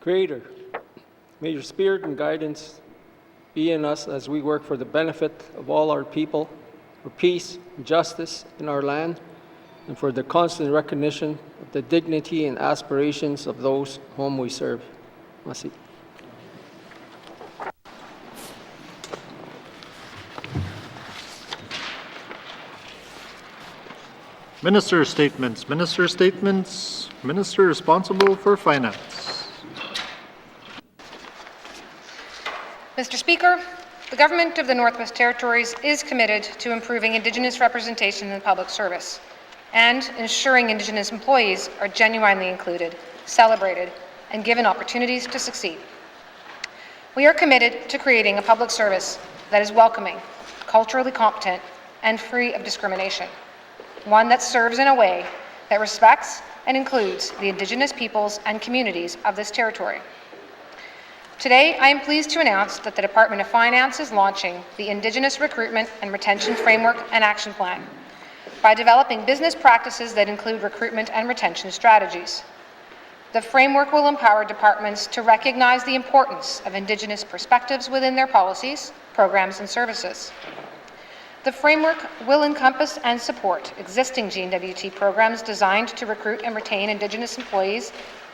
Creator, may your spirit and guidance be in us as we work for the benefit of all our people, for peace and justice in our land, and for the constant recognition of the dignity and aspirations of those whom we serve. Merci. Minister statements. Minister statements. Minister responsible for finance. Mr. Speaker, the Government of the Northwest Territories is committed to improving Indigenous representation in public service and ensuring Indigenous employees are genuinely included, celebrated, and given opportunities to succeed. We are committed to creating a public service that is welcoming, culturally competent, and free of discrimination, one that serves in a way that respects and includes the Indigenous peoples and communities of this territory. Today, I am pleased to announce that the Department of Finance is launching the Indigenous Recruitment and Retention Framework and Action Plan by developing business practices that include recruitment and retention strategies. The framework will empower departments to recognize the importance of Indigenous perspectives within their policies, programs, and services. The framework will encompass and support existing N.W.T programs designed to recruit and retain Indigenous employees,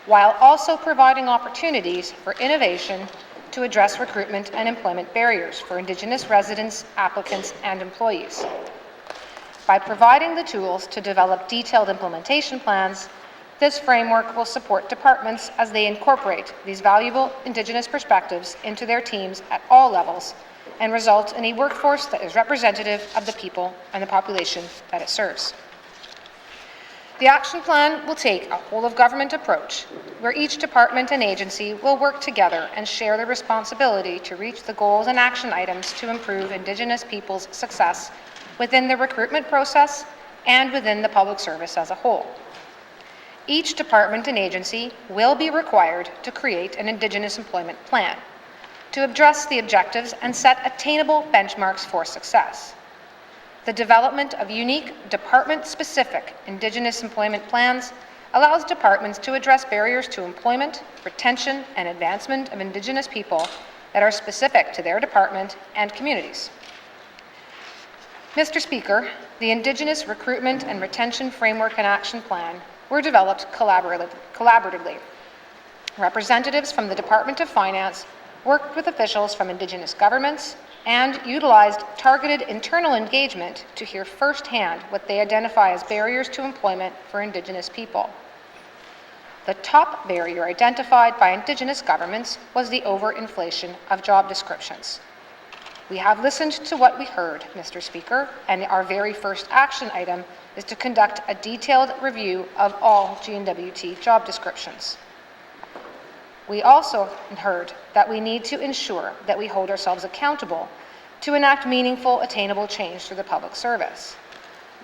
while also providing opportunities for innovation to address recruitment and employment barriers for Indigenous residents, applicants, and employees. By providing the tools to develop detailed implementation plans, this framework will support departments as they incorporate these valuable Indigenous perspectives into their teams at all levels and result in a workforce that is representative of the people and the population that it serves. The action plan will take a whole-of-government approach where each department and agency will work together and share the responsibility to reach the goals and action items to improve Indigenous people's success within the recruitment process and within the public service as a whole. Each department and agency will be required to create an Indigenous employment plan to address the objectives and set attainable benchmarks for success. The development of unique department-specific Indigenous employment plans allows departments to address barriers to employment, retention, and advancement of Indigenous people that are specific to their department and communities. Mr. Speaker, the Indigenous Recruitment and Retention Framework and Action Plan were developed collaboratively. Representatives from the Department of Finance worked with officials from Indigenous governments and utilized targeted internal engagement to hear firsthand what they identify as barriers to employment for Indigenous people. The top barrier identified by Indigenous governments was the overinflation of job descriptions. We have listened to what we heard, Mr. Speaker, and our very first action item is to conduct a detailed review of all N.W.T job descriptions. We also heard that we need to ensure that we hold ourselves accountable to enact meaningful, attainable change through the public service.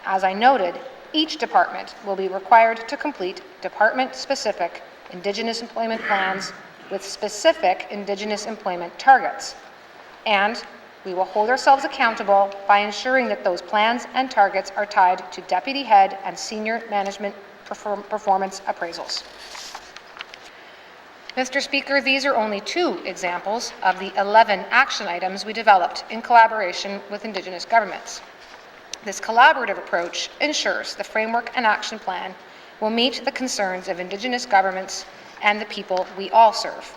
As I noted, each department will be required to complete department-specific Indigenous employment plans with specific Indigenous employment targets. And we will hold ourselves accountable by ensuring that those plans and targets are tied to deputy head and senior management performance appraisals. Mr. Speaker, these are only 2 examples of the 11 action items we developed in collaboration with Indigenous governments. This collaborative approach ensures the framework and action plan will meet the concerns of Indigenous governments and the people we all serve.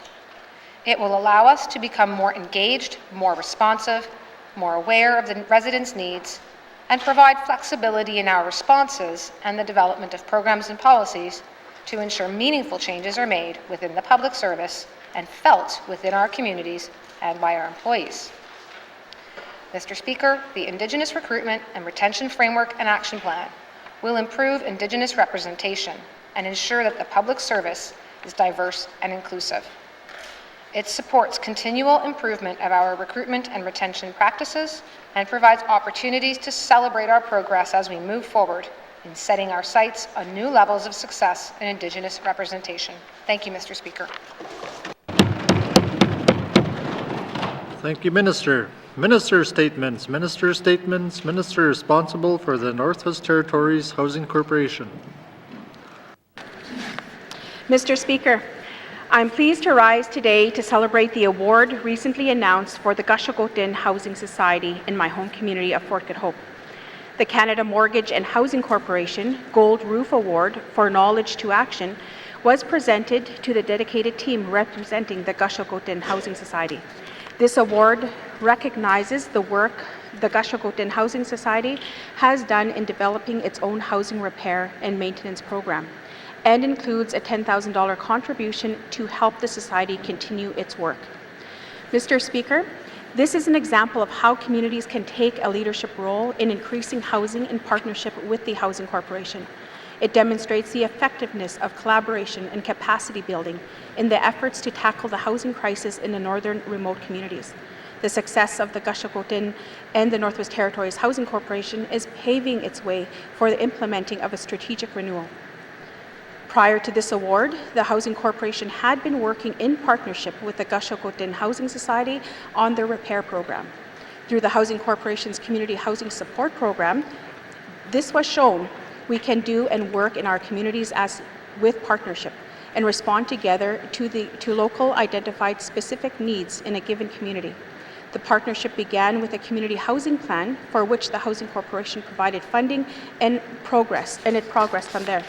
It will allow us to become more engaged, more responsive, more aware of the residents' needs, and provide flexibility in our responses and the development of programs and policies to ensure meaningful changes are made within the public service and felt within our communities and by our employees. Mr. Speaker, the Indigenous Recruitment and Retention Framework and Action Plan will improve Indigenous representation and ensure that the public service is diverse and inclusive. It supports continual improvement of our recruitment and retention practices and provides opportunities to celebrate our progress as we move forward in setting our sights on new levels of success in Indigenous representation. Thank you, Mr. Speaker. Thank you, Minister. Minister statements. Minister statements. Minister responsible for the Northwest Territories Housing Corporation. Mr. Speaker, I'm pleased to rise today to celebrate the award recently announced for the N.W.T Housing Society in my home community of Fort Good Hope. The Canada Mortgage and Housing Corporation Gold Roof Award for Knowledge to Action was presented to the dedicated team representing the N.W.T Housing Society. This award recognizes the work the N.W.T Housing Society has done in developing its own housing repair and maintenance program, and includes a $10,000 contribution to help the Society continue its work. Mr. Speaker, this is an example of how communities can take a leadership role in increasing housing in partnership with the Housing Corporation. It demonstrates the effectiveness of collaboration and capacity building in the efforts to tackle the housing crisis in the northern remote communities. The success of the N.W.T and the Northwest Territories Housing Corporation is paving its way for the implementing of a strategic renewal. Prior to this award, the Housing Corporation had been working in partnership with the N.W.T Housing Society on their repair program. Through the Housing Corporation's Community Housing Support Program, this was shown we can do and work in our communities as with partnership and respond together to local identified specific needs in a given community. The partnership began with a community housing plan for which the Housing Corporation provided funding and it progressed from there.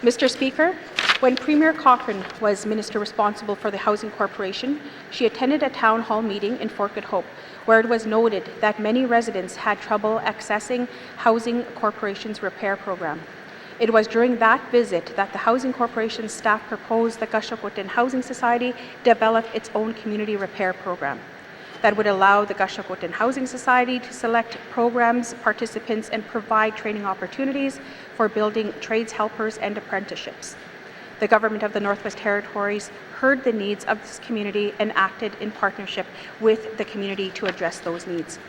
Mr. Speaker, when Premier Cochrane was Minister responsible for the Housing Corporation, she attended a town hall meeting in Fort Good Hope, where it was noted that many residents had trouble accessing Housing Corporation's repair program. It was during that visit that the Housing Corporation staff proposed the N.W.T Housing Society develop its own community repair program that would allow the N.W.T Housing Society to select programs, participants, and provide training opportunities for building trades helpers and apprenticeships. The Government of the Northwest Territories heard the needs of this community and acted in partnership with the community to address those needs.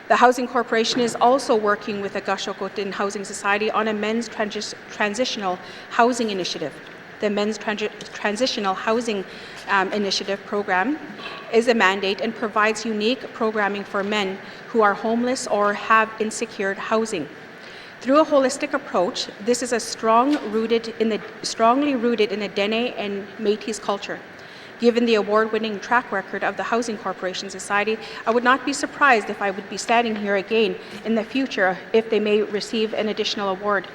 The Housing Corporation is also working with the N.W.T Housing Society on a men's transitional housing initiative. The Men's Transitional Housing Initiative program is a mandate and provides unique programming for men who are homeless or have insecure housing. Through a holistic approach, this is strongly rooted in the Dene and Métis culture. Given the award-winning track record of the Housing Corporation Society, I would not be surprised if I would be standing here again in the future if they may receive an additional award.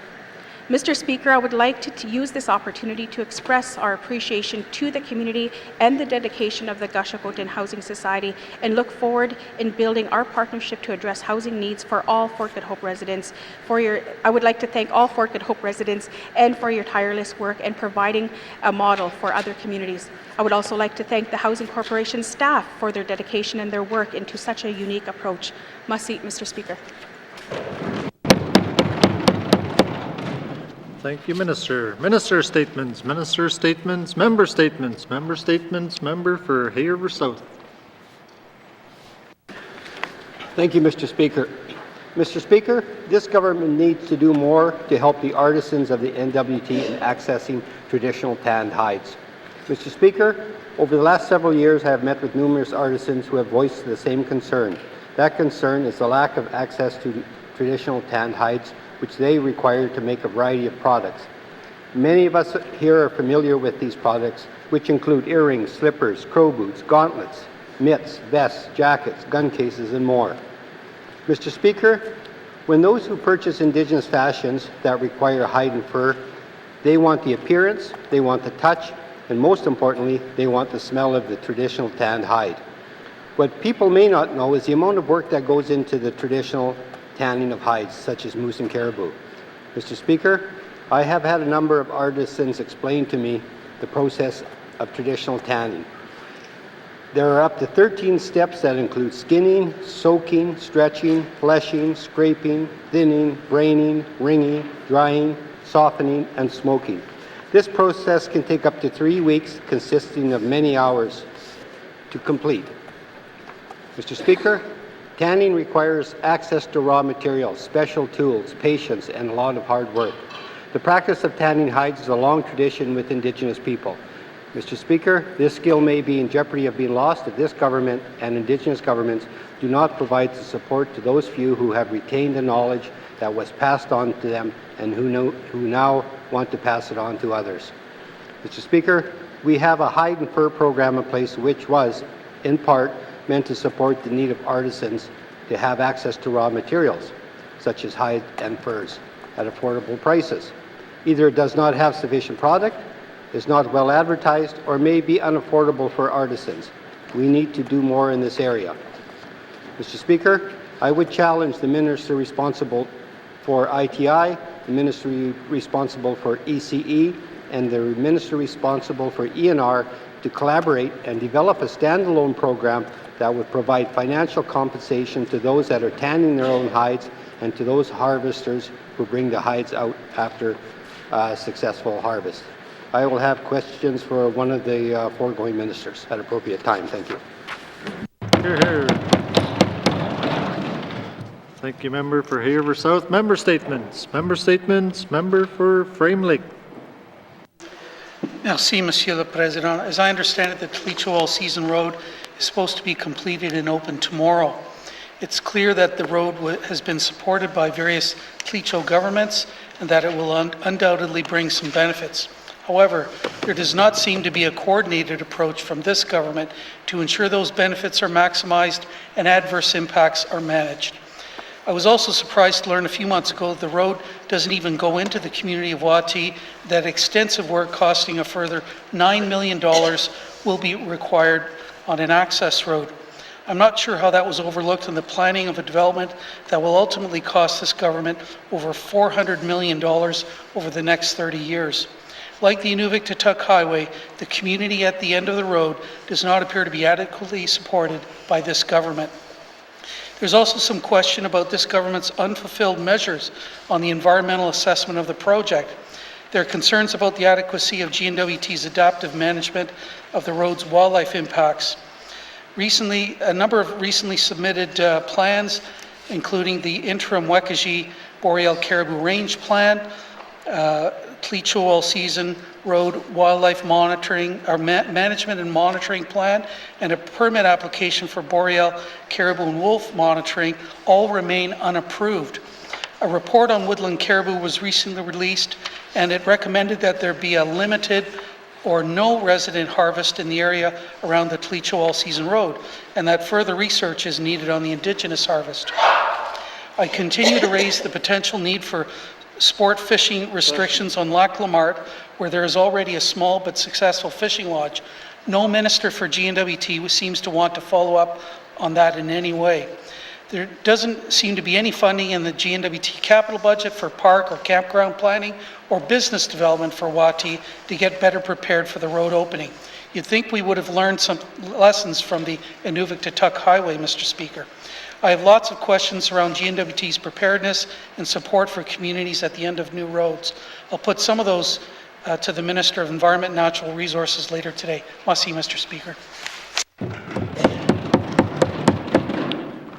Mr. Speaker, I would like to use this opportunity to express our appreciation to the community and the dedication of the N.W.T Housing Society, and look forward in building our partnership to address housing needs for all Fort Good Hope residents. I would like to thank all Fort Good Hope residents and for your tireless work and providing a model for other communities. I would also like to thank the Housing Corporation staff for their dedication and their work into such a unique approach. Masi, Mr. Speaker. Thank you, Minister. Minister statements, member statements, member statements, member for Hay South. Thank you, Mr. Speaker. Mr. Speaker, this government needs to do more to help the artisans of the N.W.T in accessing traditional tanned hides. Mr. Speaker, over the last several years, I have met with numerous artisans who have voiced the same concern. That concern is the lack of access to traditional tanned hides, which they require to make a variety of products. Many of us here are familiar with these products, which include earrings, slippers, crow boots, gauntlets, mitts, vests, jackets, gun cases, and more. Mr. Speaker, when those who purchase Indigenous fashions that require hide and fur, they want the appearance, they want the touch, and most importantly, they want the smell of the traditional tanned hide. What people may not know is the amount of work that goes into the traditional tanning of hides, such as moose and caribou. Mr. Speaker, I have had a number of artisans explain to me the process of traditional tanning. There are up to 13 steps that include skinning, soaking, stretching, fleshing, scraping, thinning, braining, wringing, drying, softening, and smoking. This process can take up to 3 weeks, consisting of many hours to complete. Mr. Speaker, tanning requires access to raw materials, special tools, patience, and a lot of hard work. The practice of tanning hides is a long tradition with Indigenous people. Mr. Speaker, this skill may be in jeopardy of being lost if this government and Indigenous governments do not provide the support to those few who have retained the knowledge that was passed on to them and who now want to pass it on to others. Mr. Speaker, we have a hide and fur program in place which was, in part, meant to support the need of artisans to have access to raw materials, such as hide and furs, at affordable prices. Either it does not have sufficient product, is not well advertised, or may be unaffordable for artisans. We need to do more in this area. Mr. Speaker, I would challenge the Minister responsible for ITI, the Minister responsible for ECE, and the Minister responsible for ENR to collaborate and develop a standalone program that would provide financial compensation to those that are tanning their own hides and to those harvesters who bring the hides out after successful harvest. I will have questions for one of the foregoing ministers at appropriate time. Thank you. Hear, hear. Thank you, member for Haver South. Member statements. Member statements. Member for Frame Lake. Merci, Monsieur le Président. As I understand it, the Tweecho All-Season Road is supposed to be completed and open tomorrow. It's clear that the road has been supported by various Tweecho governments and that it will undoubtedly bring some benefits. However, there does not seem to be a coordinated approach from this government to ensure those benefits are maximized and adverse impacts are managed. I was also surprised to learn a few months ago that the road doesn't even go into the community of N.W.T, that extensive work costing a further $9 million will be required on an access road. I'm not sure how that was overlooked in the planning of a development that will ultimately cost this government over $400 million over the next 30 years. Like the N.W.T Highway, the community at the end of the road does not appear to be adequately supported by this government. There's also some question about this government's unfulfilled measures on the environmental assessment of the project. There are concerns about the adequacy of N.W.T's adaptive management of the road's wildlife impacts. A number of recently submitted plans, including the interim Wekajee Boreal Caribou Range Plan, Tweecho All-Season Road Wildlife Monitoring or Management and Monitoring Plan, and a permit application for Boreal Caribou and Wolf Monitoring all remain unapproved. A report on woodland caribou was recently released, and it recommended that there be a limited or no resident harvest in the area around the Tweecho All-Season Road, and that further research is needed on the Indigenous harvest. I continue to raise the potential need for sport fishing restrictions on Lac Lamart, where there is already a small but successful fishing lodge. No minister for N.W.T seems to want to follow up on that in any way. There doesn't seem to be any funding in the N.W.T capital budget for park or campground planning or business development for N.W.T to get better prepared for the road opening. You'd think we would have learned some lessons from the N.W.T Highway, Mr. Speaker. I have lots of questions around N.W.T's preparedness and support for communities at the end of new roads. I'll put some of those to the Minister of Environment and Natural Resources later today. Merci, Mr. Speaker.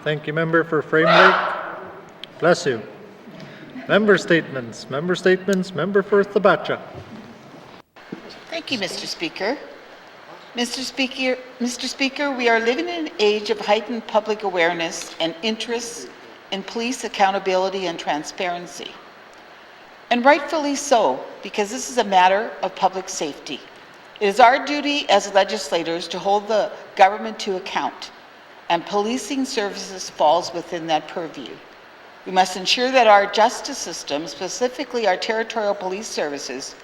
Thank you, member for Frame Lake. Bless you. Member statements. Member statements. Member for Thabacha. Thank you, Mr. Speaker. Mr. Speaker, we are living in an age of heightened public awareness and interest in police accountability and transparency. And rightfully so, because this is a matter of public safety. It is our duty as legislators to hold the government to account, and policing services falls within that purview. We must ensure that our justice system, specifically our territorial police services,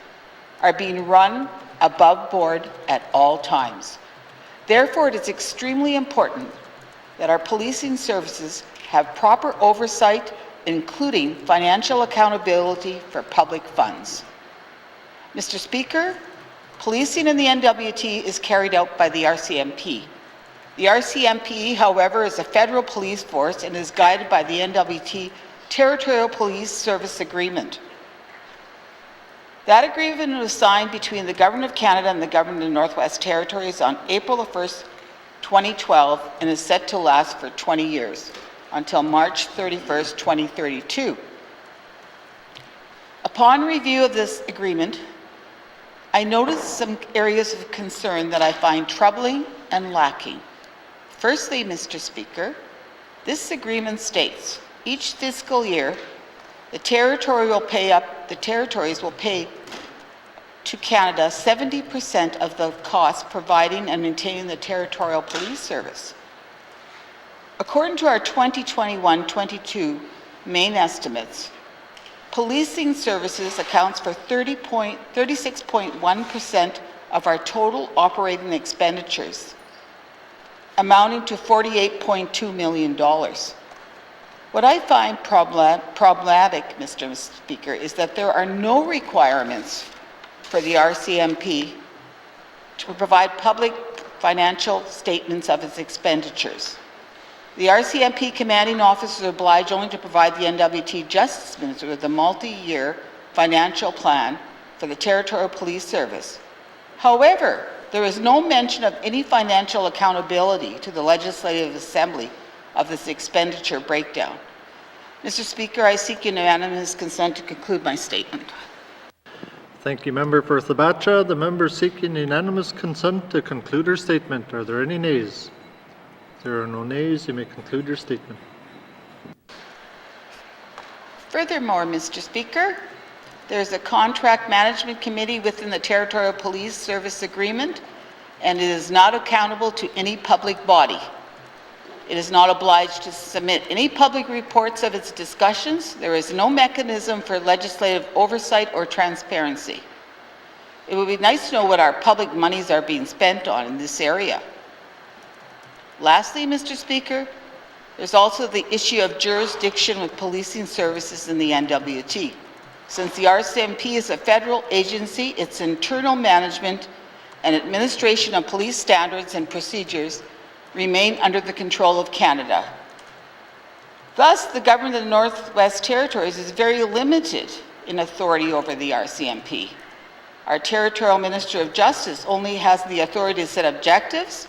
are being run above board at all times. Therefore, it is extremely important that our policing services have proper oversight, including financial accountability for public funds. Mr. Speaker, policing in the N.W.T is carried out by the RCMP. The RCMP, however, is a federal police force and is guided by the N.W.T Territorial Police Service Agreement. That agreement was signed between the Government of Canada and the Government of the Northwest Territories on April 1st, 2012, and is set to last for 20 years, until March 31st, 2032. Upon review of this agreement, I noticed some areas of concern that I find troubling and lacking. Firstly, Mr. Speaker, this agreement states each fiscal year the territories will pay to Canada 70% of the cost providing and maintaining the territorial police service. According to our 2021-22 main estimates, policing services accounts for 36.1% of our total operating expenditures, amounting to $48.2 million. What I find problematic, Mr. Speaker, is that there are no requirements for the RCMP to provide public financial statements of its expenditures. The RCMP commanding officers are obliged only to provide the N.W.T. Justice Minister with a multi-year financial plan for the Territorial Police Service. However, there is no mention of any financial accountability to the Legislative Assembly of this expenditure breakdown. Mr. Speaker, I seek unanimous consent to conclude my statement. Thank you, Member for Thabacha. The member seeking unanimous consent to conclude her statement. Are there any nays? If there are no nays, you may conclude your statement. Furthermore, Mr. Speaker, there is a contract management committee within the Territorial Police Service Agreement, and it is not accountable to any public body. It is not obliged to submit any public reports of its discussions. There is no mechanism for legislative oversight or transparency. It would be nice to know what our public monies are being spent on in this area. Lastly, Mr. Speaker, there's also the issue of jurisdiction with policing services in the N.W.T. Since the RCMP is a federal agency, its internal management and administration of police standards and procedures remain under the control of Canada. Thus, the government of the Northwest Territories is very limited in authority over the RCMP. Our Territorial Minister of Justice only has the authority to set objectives,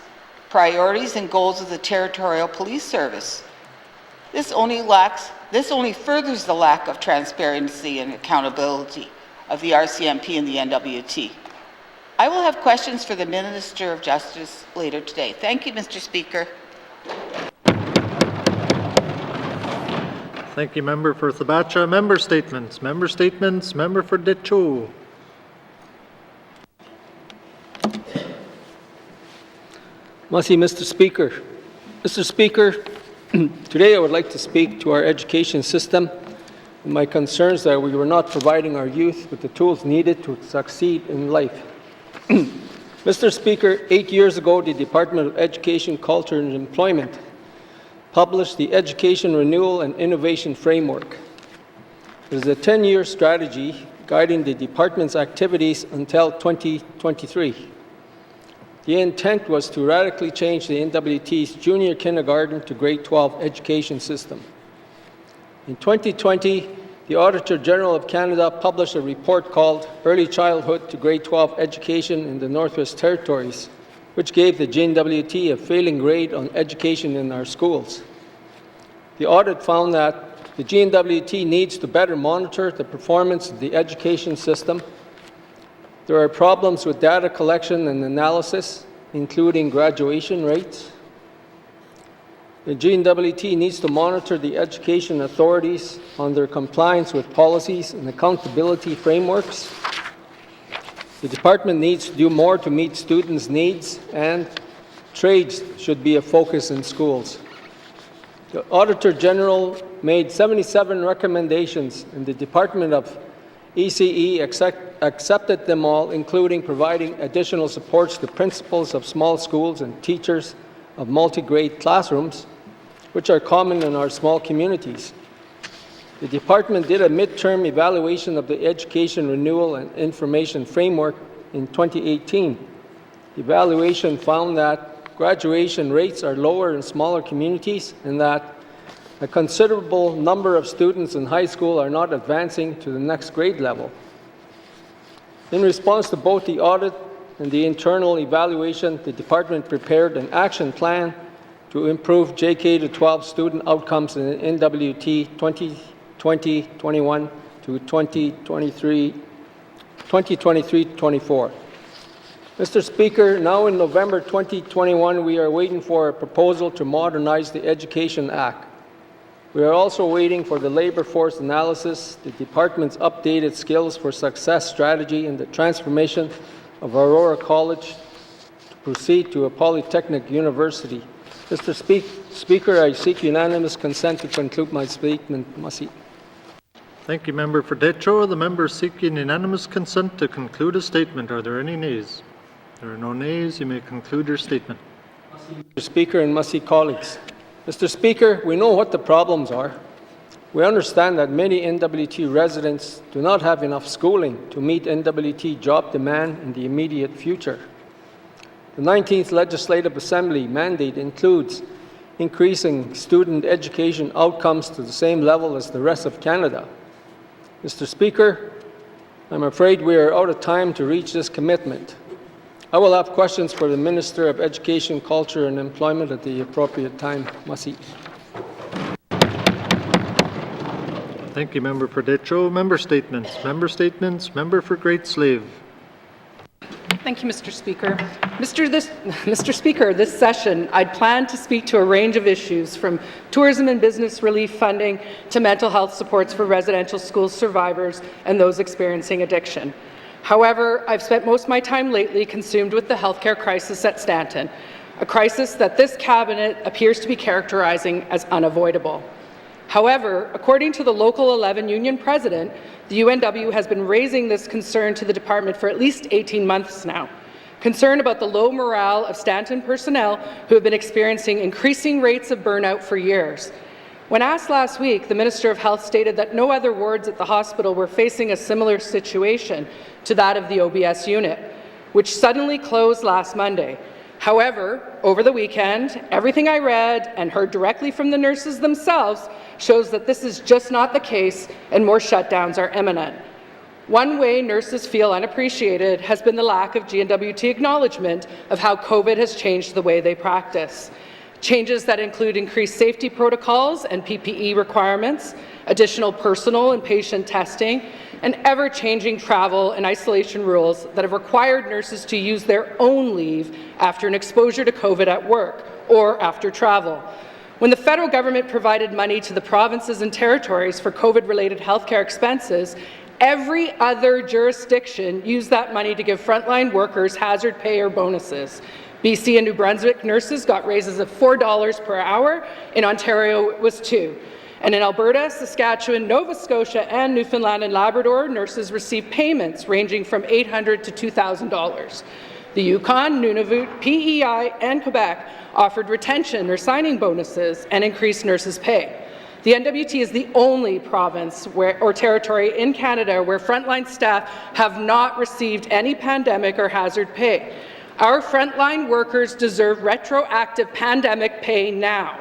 priorities, and goals of the Territorial Police Service. This only furthers the lack of transparency and accountability of the RCMP and the N.W.T. I will have questions for the Minister of Justice later today. Thank you, Mr. Speaker. Thank you, Member for Thabacha. Member statements. Member statements. Member for Decho. Merci, Mr. Speaker. Mr. Speaker, today I would like to speak to our education system and my concerns that we were not providing our youth with the tools needed to succeed in life. Mr. Speaker, 8 years ago, the Department of Education, Culture and Employment published the Education Renewal and Innovation Framework. It is a 10-year strategy guiding the department's activities until 2023. The intent was to radically change the N.W.T's junior kindergarten to grade 12 education system. In 2020, the Auditor General of Canada published a report called Early Childhood to Grade 12 Education in the Northwest Territories, which gave the N.W.T a failing grade on education in our schools. The audit found that the N.W.T needs to better monitor the performance of the education system. There are problems with data collection and analysis, including graduation rates. The N.W.T needs to monitor the education authorities on their compliance with policies and accountability frameworks. The department needs to do more to meet students' needs, and trades should be a focus in schools. The Auditor General made 77 recommendations, and the Department of ECE accepted them all, including providing additional supports to principals of small schools and teachers of multi-grade classrooms, which are common in our small communities. The department did a midterm evaluation of the Education Renewal and Information Framework in 2018. The evaluation found that graduation rates are lower in smaller communities and that a considerable number of students in high school are not advancing to the next grade level. In response to both the audit and the internal evaluation, the department prepared an action plan to improve JK-12 student outcomes in N.W.T 2020-21 to 2023-24. Mr. Speaker, now in November 2021, we are waiting for a proposal to modernize the Education Act. We are also waiting for the labor force analysis, the department's updated skills for success strategy, and the transformation of Aurora College to proceed to a polytechnic university. Mr. Speaker, I seek unanimous consent to conclude my statement. Masi. Thank you, Member for Detroit. The member seeking unanimous consent to conclude a statement. Are there any nays? There are no nays. You may conclude your statement. Mr. Speaker and Masi colleagues. Mr. Speaker, we know what the problems are. We understand that many N.W.T residents do not have enough schooling to meet N.W.T job demand in the immediate future. The 19th Legislative Assembly mandate includes increasing student education outcomes to the same level as the rest of Canada. Mr. Speaker, I'm afraid we are out of time to reach this commitment. I will have questions for the Minister of Education, Culture and Employment at the appropriate time. Masi. Thank you, Member for Detroit. Member statements. Member statements. Member for Great Slave. Thank you, Mr. Speaker. Mr. Speaker, this session, I'd planned to speak to a range of issues from tourism and business relief funding to mental health supports for residential school survivors and those experiencing addiction. However, I've spent most of my time lately consumed with the healthcare crisis at Stanton, a crisis that this cabinet appears to be characterizing as unavoidable. However, according to the Local 11 union president, the UNW has been raising this concern to the department for at least 18 months now. Concern about the low morale of Stanton personnel who have been experiencing increasing rates of burnout for years. When asked last week, the Minister of Health stated that no other wards at the hospital were facing a similar situation to that of the OBS unit, which suddenly closed last Monday. However, over the weekend, everything I read and heard directly from the nurses themselves shows that this is just not the case and more shutdowns are imminent. One way nurses feel unappreciated has been the lack of N.W.T acknowledgement of how COVID has changed the way they practice. Changes that include increased safety protocols and PPE requirements, additional personal and patient testing, and ever-changing travel and isolation rules that have required nurses to use their own leave after an exposure to COVID at work or after travel. When the federal government provided money to the provinces and territories for COVID-related healthcare expenses, every other jurisdiction used that money to give frontline workers hazard pay or bonuses. BC and New Brunswick nurses got raises of $4 per hour. In Ontario, it was $2. And in Alberta, Saskatchewan, Nova Scotia, and Newfoundland and Labrador, nurses received payments ranging from $800 to $2,000. The Yukon, Nunavut, PEI, and Quebec offered retention or signing bonuses and increased nurses' pay. The N.W.T is the only province or territory in Canada where frontline staff have not received any pandemic or hazard pay. Our frontline workers deserve retroactive pandemic pay now.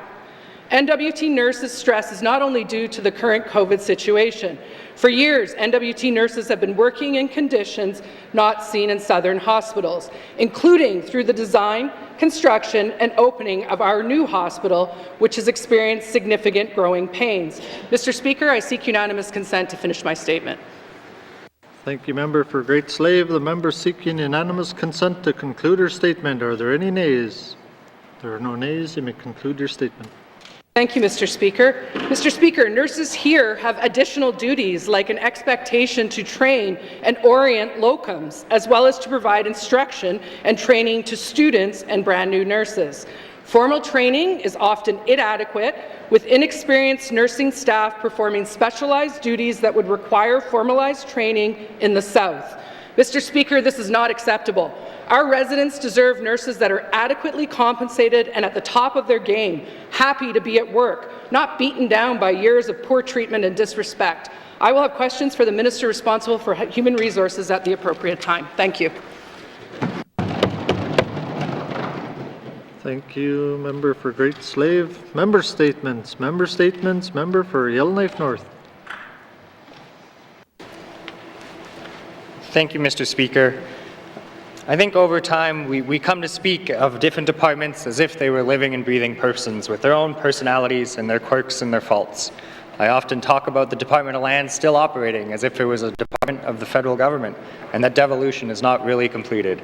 N.W.T nurses' stress is not only due to the current COVID situation. For years, N.W.T nurses have been working in conditions not seen in southern hospitals, including through the design, construction, and opening of our new hospital, which has experienced significant growing pains. Mr. Speaker, I seek unanimous consent to finish my statement. Thank you, Member for Great Slave. The member seeking unanimous consent to conclude her statement. Are there any nays? There are no nays. You may conclude your statement. Thank you, Mr. Speaker. Mr. Speaker, nurses here have additional duties like an expectation to train and orient locums, as well as to provide instruction and training to students and brand new nurses. Formal training is often inadequate, with inexperienced nursing staff performing specialized duties that would require formalized training in the South. Mr. Speaker, this is not acceptable. Our residents deserve nurses that are adequately compensated and at the top of their game, happy to be at work, not beaten down by years of poor treatment and disrespect. I will have questions for the Minister responsible for Human Resources at the appropriate time. Thank you. Thank you, Member for Great Slave. Member statements. Member statements. Member for Yellowknife North. Thank you, Mr. Speaker. I think over time we come to speak of different departments as if they were living and breathing persons with their own personalities and their quirks and their faults. I often talk about the Department of Land still operating as if it was a department of the federal government, and that devolution is not really completed.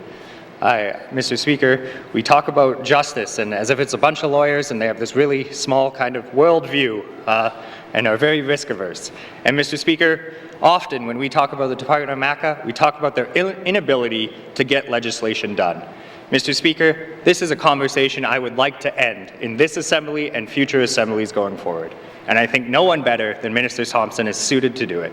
Mr. Speaker, we talk about justice and as if it's a bunch of lawyers and they have this really small kind of worldview and are very risk averse. And Mr. Speaker, often when we talk about the Department of MACA, we talk about their inability to get legislation done. Mr. Speaker, this is a conversation I would like to end in this Assembly and future assemblies going forward. And I think no one better than Minister Thompson is suited to do it.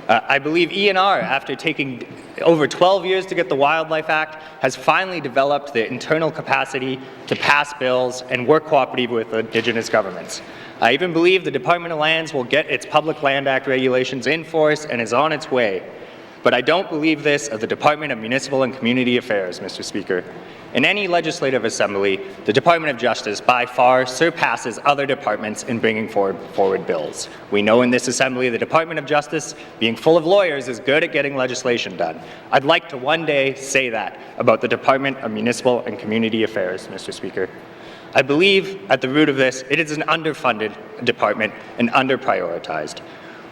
I believe ENR, after taking over 12 years to get the Wildlife Act, has finally developed the internal capacity to pass bills and work cooperatively with Indigenous governments. I even believe the Department of Lands will get its Public Land Act regulations in force and is on its way. But I don't believe this of the Department of Municipal and Community Affairs, Mr. Speaker. In any legislative assembly, the Department of Justice by far surpasses other departments in bringing forward bills. We know in this assembly the Department of Justice, being full of lawyers, is good at getting legislation done. I'd like to one day say that about the Department of Municipal and Community Affairs, Mr. Speaker. I believe at the root of this, it is an underfunded department and underprioritized.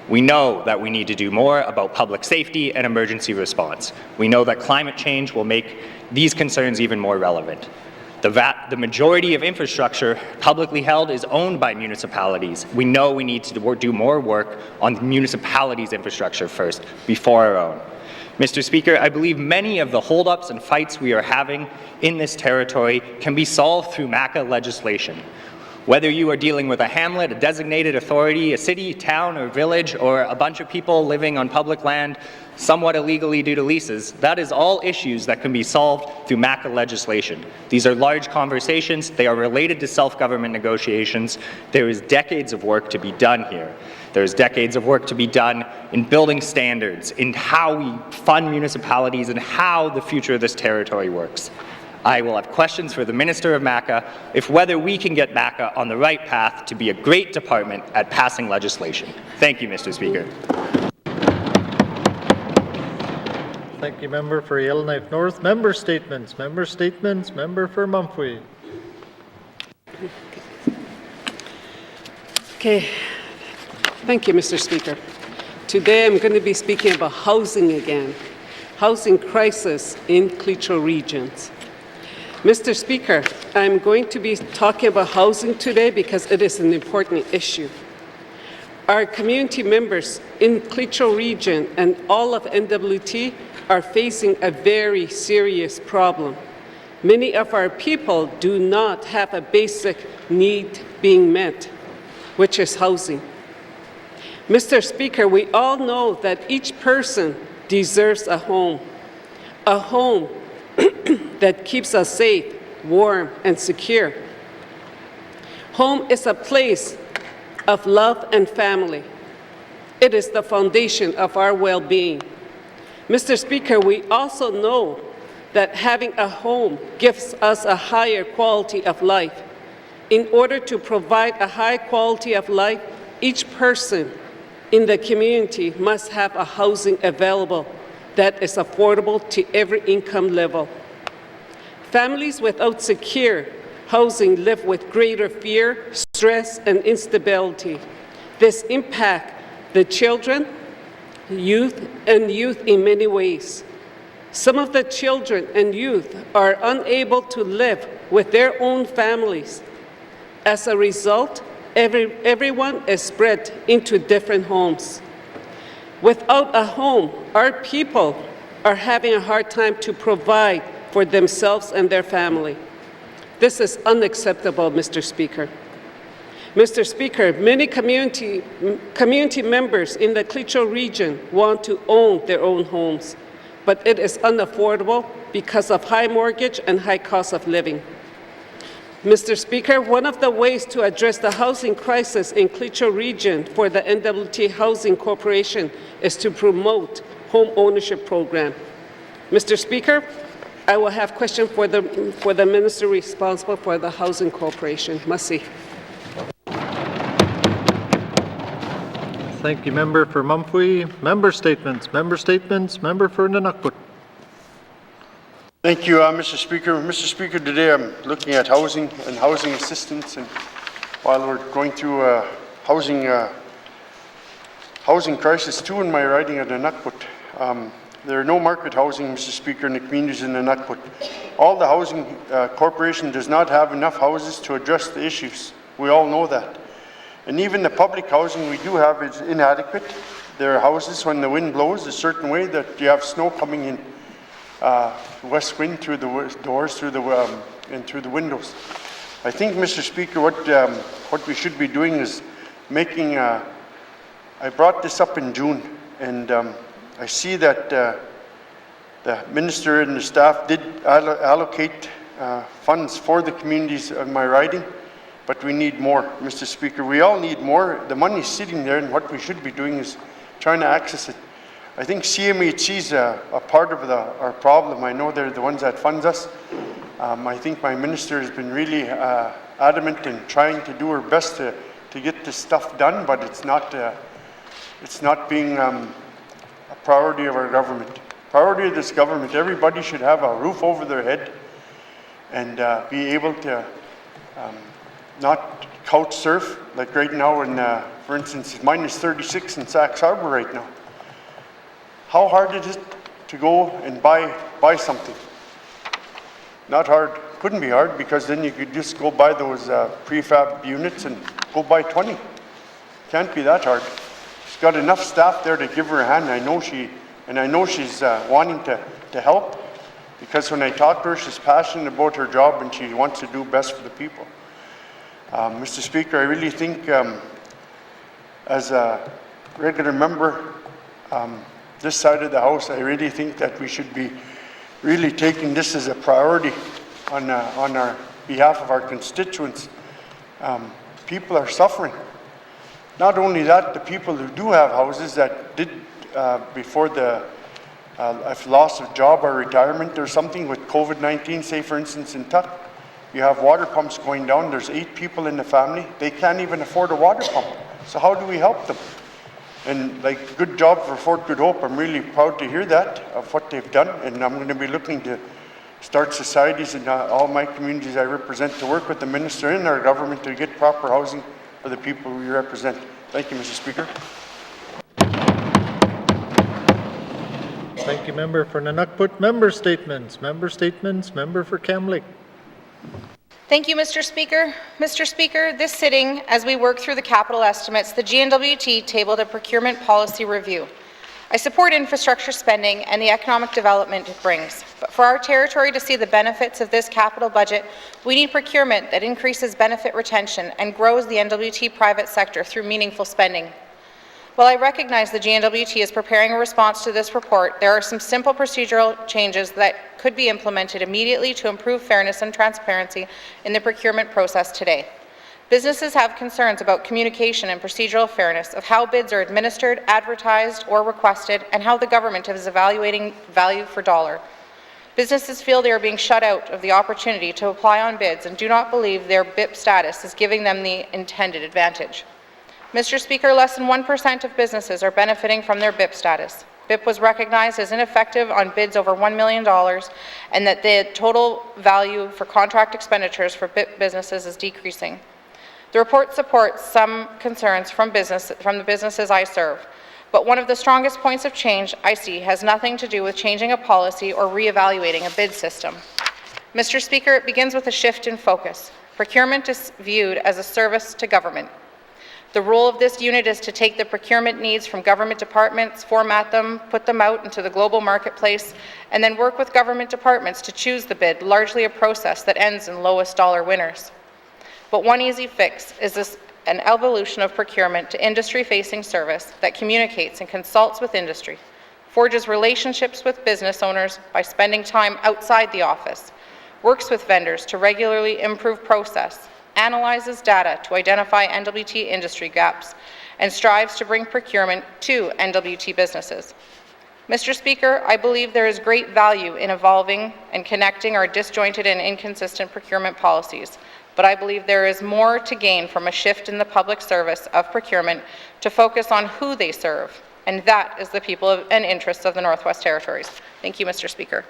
We know that we need to do more about public safety and emergency response. We know that climate change will make these concerns even more relevant. The majority of infrastructure publicly held is owned by municipalities. We know we need to do more work on municipalities' infrastructure first, before our own. Mr. Speaker, I believe many of the holdups and fights we are having in this territory can be solved through MACA legislation. Whether you are dealing with a hamlet, a designated authority, a city, town, or village, or a bunch of people living on public land somewhat illegally due to leases, that is all issues that can be solved through MACA legislation. These are large conversations. They are related to self-government negotiations. There is decades of work to be done here. There's decades of work to be done in building standards, in how we fund municipalities, and how the future of this territory works. I will have questions for the Minister of MACA if whether we can get MACA on the right path to be a great department at passing legislation. Thank you, Mr. Speaker. Thank you, Member for Yellowknife North. Member statements. Member statements. Member for Mumphrey. Okay. Thank you, Mr. Speaker. Today I'm going to be speaking about housing again. Housing crisis in Cleacho regions. Mr. Speaker, I'm going to be talking about housing today because it is an important issue. Our community members in Cleacho region and all of N.W.T are facing a very serious problem. Many of our people do not have a basic need being met, which is housing. Mr. Speaker, we all know that each person deserves a home that keeps us safe, warm, and secure. Home is a place of love and family. It is the foundation of our well-being. Mr. Speaker, we also know that having a home gives us a higher quality of life. In order to provide a high quality of life, each person in the community must have a housing available that is affordable to every income level. Families without secure housing live with greater fear, stress, and instability. This impacts the children, youth in many ways. Some of the children and youth are unable to live with their own families. As a result, everyone is spread into different homes. Without a home, our people are having a hard time to provide for themselves and their family. This is unacceptable, Mr. Speaker. Mr. Speaker, many community members in the Cleacho region want to own their own homes, but it is unaffordable because of high mortgage and high cost of living. Mr. Speaker, one of the ways to address the housing crisis in Cleacho region for the N.W.T Housing Corporation is to promote home ownership program. Mr. Speaker, I will have question for the minister responsible for the Housing Corporation. Masi. Thank you, Member for Mumphrey. Member statements. Member statements. Member for N.W.T. Thank you, Mr. Speaker. Mr. Speaker, today I'm looking at housing and housing assistance, and while we're going through a housing crisis too in my riding at N.W.T, There are no market housing, Mr. Speaker, in the communities in the N.W.T. All the housing corporation does not have enough houses to address the issues. We all know that. And even the public housing we do have is inadequate. There are houses, when the wind blows a certain way, that you have snow coming in, west wind through the doors, and through the windows. I think, Mr. Speaker, what we should be doing is making. I brought this up in June, and I see that the minister and the staff did allocate funds for the communities of my riding, but we need more, Mr. Speaker. We all need more. The money's sitting there, and what we should be doing is trying to access it. I think CMHC is a part of our problem. I know they're the ones that funds us. I think my minister has been really adamant in trying to do her best to get this stuff done, but it's not being a priority of our government. Priority of this government, everybody should have a roof over their head and be able to not couch surf, like right now in, for instance, it's minus 36 in Sachs Harbor right now. How hard is it to go and buy something? Not hard. Couldn't be hard, because then you could just go buy those prefab units and go buy 20. Can't be that hard. She's got enough staff there to give her a hand. I know she's wanting to help, because when I talk to her, she's passionate about her job and she wants to do best for the people. Mr. Speaker, I really think, as a regular member, this side of the House, I really think that we should be really taking this as a priority on our behalf of our constituents. People are suffering. Not only that, the people who do have houses that did before the loss of job or retirement or something with COVID-19, say for instance in N.W.T, you have water pumps going down, there's 8 people in the family, they can't even afford a water pump. So how do we help them? And like, good job for Fort Good Hope. I'm really proud to hear that, of what they've done, and I'm going to be looking to start societies in all my communities I represent to work with the minister and our government to get proper housing for the people we represent. Thank you, Mr. Speaker. Thank you, member for Nunukput. Member statements. Member for Kamlik. Thank you, Mr. Speaker. Mr. Speaker, this sitting, as we work through the capital estimates, the N.W.T tabled a procurement policy review. I support infrastructure spending and the economic development it brings, but for our territory to see the benefits of this capital budget, we need procurement that increases benefit retention and grows the N.W.T private sector through meaningful spending. While I recognize the N.W.T is preparing a response to this report, there are some simple procedural changes that could be implemented immediately to improve fairness and transparency in the procurement process today. Businesses have concerns about communication and procedural fairness of how bids are administered, advertised, or requested, and how the government is evaluating value for dollar. Businesses feel they are being shut out of the opportunity to apply on bids and do not believe their BIP status is giving them the intended advantage. Mr. Speaker, less than 1% of businesses are benefiting from their BIP status. BIP was recognized as ineffective on bids over $1 million, and that the total value for contract expenditures for BIP businesses is decreasing. The report supports some concerns from the businesses I serve, but one of the strongest points of change I see has nothing to do with changing a policy or reevaluating a bid system. Mr. Speaker, it begins with a shift in focus. Procurement is viewed as a service to government. The role of this unit is to take the procurement needs from government departments, format them, put them out into the global marketplace, and then work with government departments to choose the bid, largely a process that ends in lowest dollar winners. But one easy fix is an evolution of procurement to industry-facing service that communicates and consults with industry, forges relationships with business owners by spending time outside the office, works with vendors to regularly improve process, analyzes data to identify N.W.T industry gaps, and strives to bring procurement to N.W.T businesses. Mr. Speaker, I believe there is great value in evolving and connecting our disjointed and inconsistent procurement policies, but I believe there is more to gain from a shift in the public service of procurement to focus on who they serve, and that is the people and interests of the Northwest Territories. Thank you, Mr. Speaker.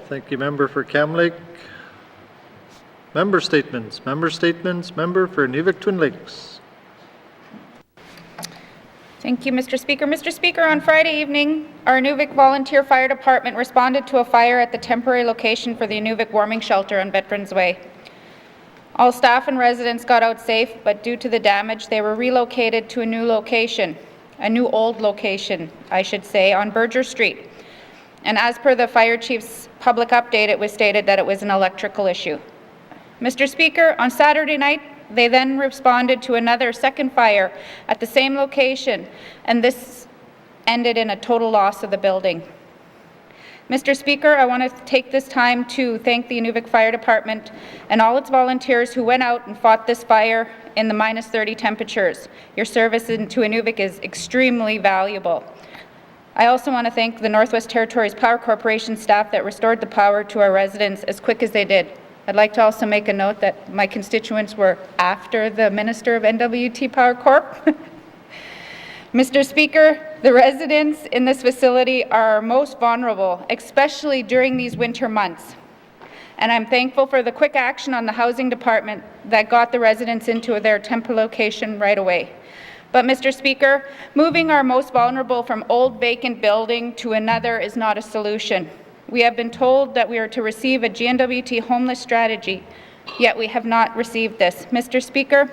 Thank you, member for Kamlik. Member statements. Member for Inuvik Twin Lakes. Thank you, Mr. Speaker. Mr. Speaker, on Friday evening, our Inuvik Volunteer Fire Department responded to a fire at the temporary location for the Inuvik Warming Shelter on Veterans Way. All staff and residents got out safe, but due to the damage, they were relocated to a new location, a new old location, I should say, on Berger Street. And as per the fire chief's public update, it was stated that it was an electrical issue. Mr. Speaker, on Saturday night, they then responded to another second fire at the same location, and this ended in a total loss of the building. Mr. Speaker, I want to take this time to thank the Inuvik Fire Department and all its volunteers who went out and fought this fire in the -30 temperatures. Your service to Inuvik is extremely valuable. I also want to thank the Northwest Territories Power Corporation staff that restored the power to our residents as quick as they did. I'd like to also make a note that my constituents were after the Minister of N.W.T. Power Corp. Mr. Speaker, the residents in this facility are most vulnerable, especially during these winter months. And I'm thankful for the quick action on the Housing Department that got the residents into their temporary location right away. But, Mr. Speaker, moving our most vulnerable from old vacant building to another is not a solution. We have been told that we are to receive a N.W.T. homeless strategy, yet we have not received this. Mr. Speaker,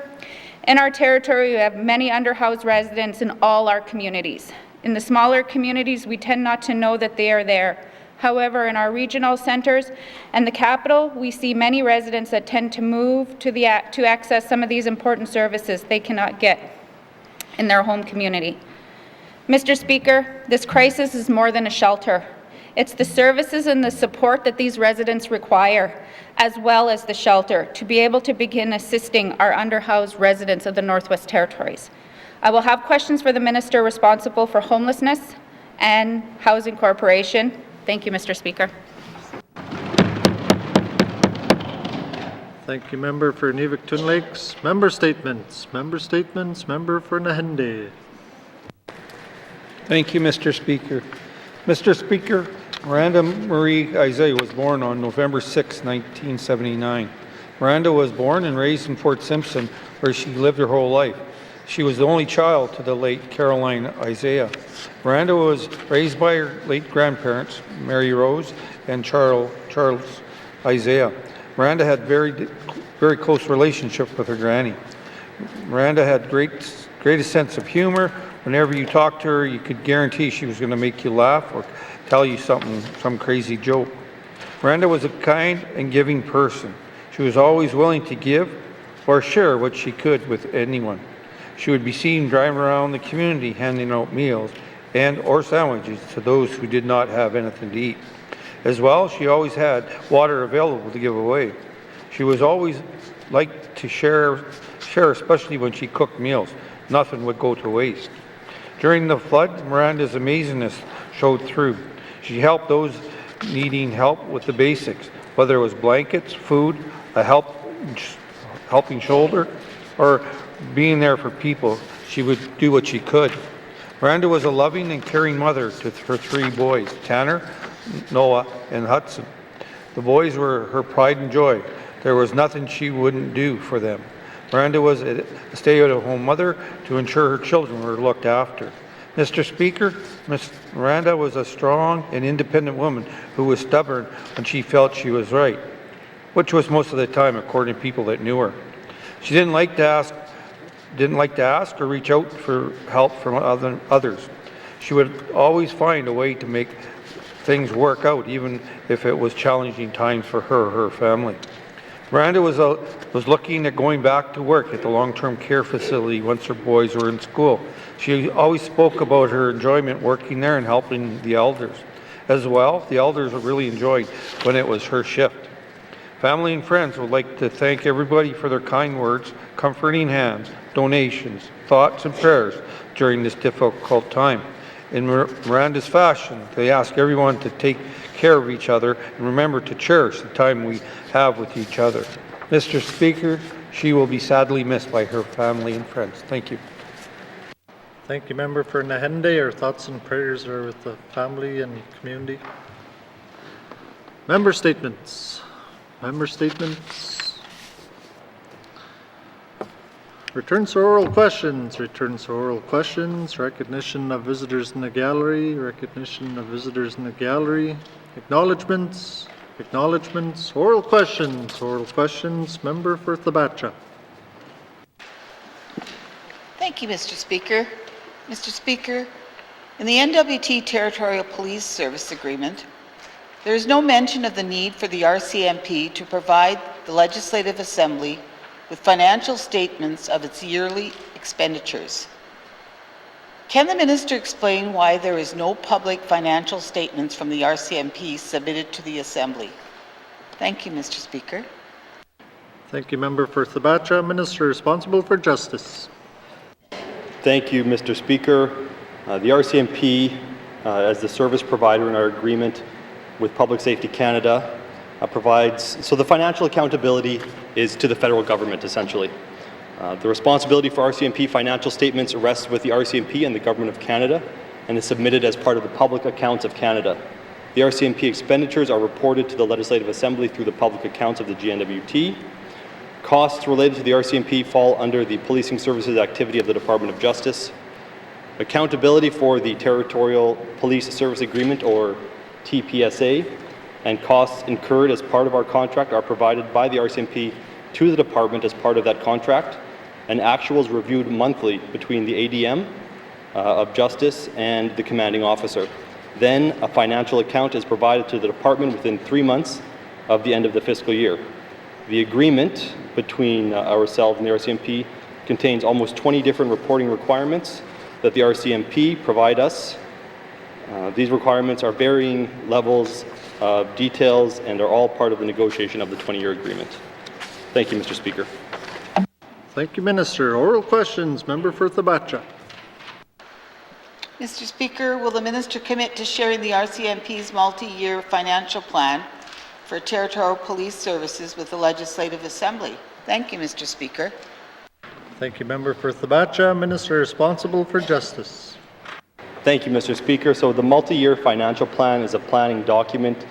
in our territory, we have many underhoused residents in all our communities. In the smaller communities, we tend not to know that they are there. However, in our regional centres and the capital, we see many residents that tend to move to access some of these important services they cannot get in their home community. Mr. Speaker, this crisis is more than a shelter. It's the services and the support that these residents require, as well as the shelter, to be able to begin assisting our underhoused residents of the Northwest Territories. I will have questions for the Minister responsible for homelessness and Housing Corporation. Thank you, Mr. Speaker. Thank you, Member for Inuvik-Twin Lakes. Member statements. Member statements. Member for Nahende. Thank you, Mr. Speaker. Mr. Speaker, Miranda Marie Isaiah was born on November 6, 1979. Miranda was born and raised in Fort Simpson, where she lived her whole life. She was the only child to the late Caroline Isaiah. Miranda was raised by her late grandparents, Mary Rose and Charles Isaiah. Miranda had very close relationship with her granny. Miranda had greatest sense of humor. Whenever you talked to her, you could guarantee she was going to make you laugh or tell you some crazy joke. Miranda was a kind and giving person. She was always willing to give or share what she could with anyone. She would be seen driving around the community handing out meals and or sandwiches to those who did not have anything to eat. As well, she always had water available to give away. She was always liked to share, especially when she cooked meals. Nothing would go to waste. During the flood, Miranda's amazingness showed through. She helped those needing help with the basics, whether it was blankets, food, a helping shoulder, or being there for people. She would do what she could. Miranda was a loving and caring mother to her 3 boys, Tanner, Noah, and Hudson. The boys were her pride and joy. There was nothing she wouldn't do for them. Miranda was a stay-at-home mother to ensure her children were looked after. Mr. Speaker, Ms. Miranda was a strong and independent woman who was stubborn when she felt she was right, which was most of the time, according to people that knew her. She didn't like to ask or reach out for help from others. She would always find a way to make things work out, even if it was challenging times for her or her family. Miranda was looking at going back to work at the long-term care facility once her boys were in school. She always spoke about her enjoyment working there and helping the elders. As well, the elders really enjoyed when it was her shift. Family and friends would like to thank everybody for their kind words, comforting hands, donations, thoughts, and prayers during this difficult time. In Miranda's fashion, they ask everyone to take care of each other and remember to cherish the time we have with each other. Mr. Speaker, she will be sadly missed by her family and friends. Thank you. Thank you, Member for Nahende. Our thoughts and prayers are with the family and community. Member statements. Member statements. Returns to oral questions. Returns to oral questions. Recognition of visitors in the gallery. Recognition of visitors in the gallery. Acknowledgements. Acknowledgements. Oral questions. Oral questions. Member for Thabatcha. Thank you, Mr. Speaker. Mr. Speaker, in the N.W.T. Territorial Police Service Agreement, there is no mention of the need for the RCMP to provide the Legislative Assembly with financial statements of its yearly expenditures. Can the Minister explain why there is no public financial statements from the RCMP submitted to the Assembly? Thank you, Mr. Speaker. Thank you, Member for Thabatcha. Minister responsible for Justice. Thank you, Mr. Speaker. The RCMP, as the service provider in our agreement with Public Safety Canada, provides, so the financial accountability is to the federal government, essentially. The responsibility for RCMP financial statements rests with the RCMP and the Government of Canada and is submitted as part of the Public Accounts of Canada. The RCMP expenditures are reported to the Legislative Assembly through the public accounts of the N.W.T. Costs related to the RCMP fall under the policing services activity of the Department of Justice. Accountability for the Territorial Police Service Agreement, or TPSA, and costs incurred as part of our contract are provided by the RCMP to the department as part of that contract, and actuals reviewed monthly between the ADM of Justice and the commanding officer. Then a financial account is provided to the department within 3 months of the end of the fiscal year. The agreement between ourselves and the RCMP contains almost 20 different reporting requirements that the RCMP provide us. These requirements are varying levels of details and are all part of the negotiation of the 20-year agreement. Thank you, Mr. Speaker. Thank you, Minister. Oral questions. Member for Thabatcha. Mr. Speaker, will the Minister commit to sharing the RCMP's multi-year financial plan for territorial police services with the Legislative Assembly? Thank you, Mr. Speaker. Thank you, Member for Thabatcha. Minister responsible for Justice. Thank you, Mr. Speaker. So the multi-year financial plan is a planning document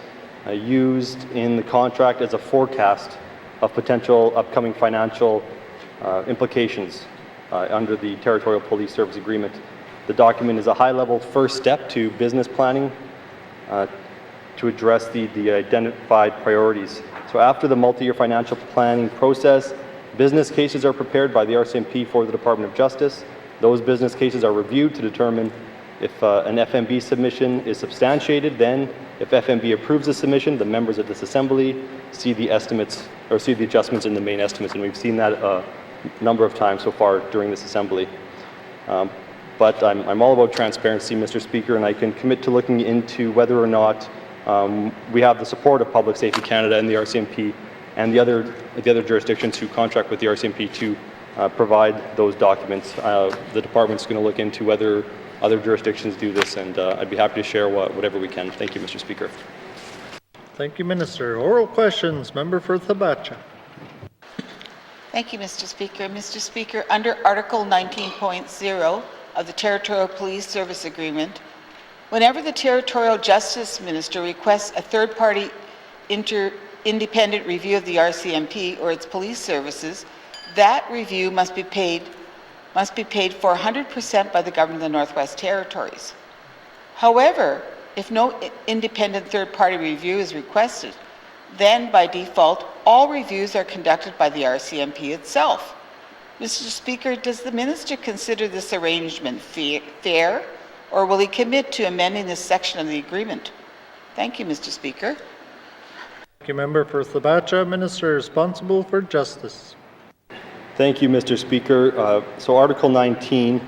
used in the contract as a forecast of potential upcoming financial implications under the Territorial Police Service Agreement. The document is a high-level first step to business planning to address the identified priorities. So after the multi-year financial planning process, business cases are prepared by the RCMP for the Department of Justice. Those business cases are reviewed to determine if an FMB submission is substantiated. Then, if FMB approves the submission, the members of this assembly see the estimates or see the adjustments in the main estimates, and we've seen that a number of times so far during this assembly. But I'm all about transparency, Mr. Speaker, and I can commit to looking into whether or not we have the support of Public Safety Canada and the RCMP and the other jurisdictions who contract with the RCMP to provide those documents. The department's going to look into whether other jurisdictions do this, and I'd be happy to share whatever we can. Thank you, Mr. Speaker. Thank you, Minister. Oral questions. Member for Thabatcha. Thank you, Mr. Speaker. Mr. Speaker, under Article 19.0 of the Territorial Police Service Agreement, whenever the Territorial Justice Minister requests a third-party independent review of the RCMP or its police services, that review must be paid for 100% by the Government of the Northwest Territories. However, if no independent third-party review is requested, then by default, all reviews are conducted by the RCMP itself. Mr. Speaker, does the Minister consider this arrangement fair, or will he commit to amending this section of the agreement? Thank you, Mr. Speaker. Thank you, Member for Thabatcha. Minister responsible for Justice. Thank you, Mr. Speaker. So Article 19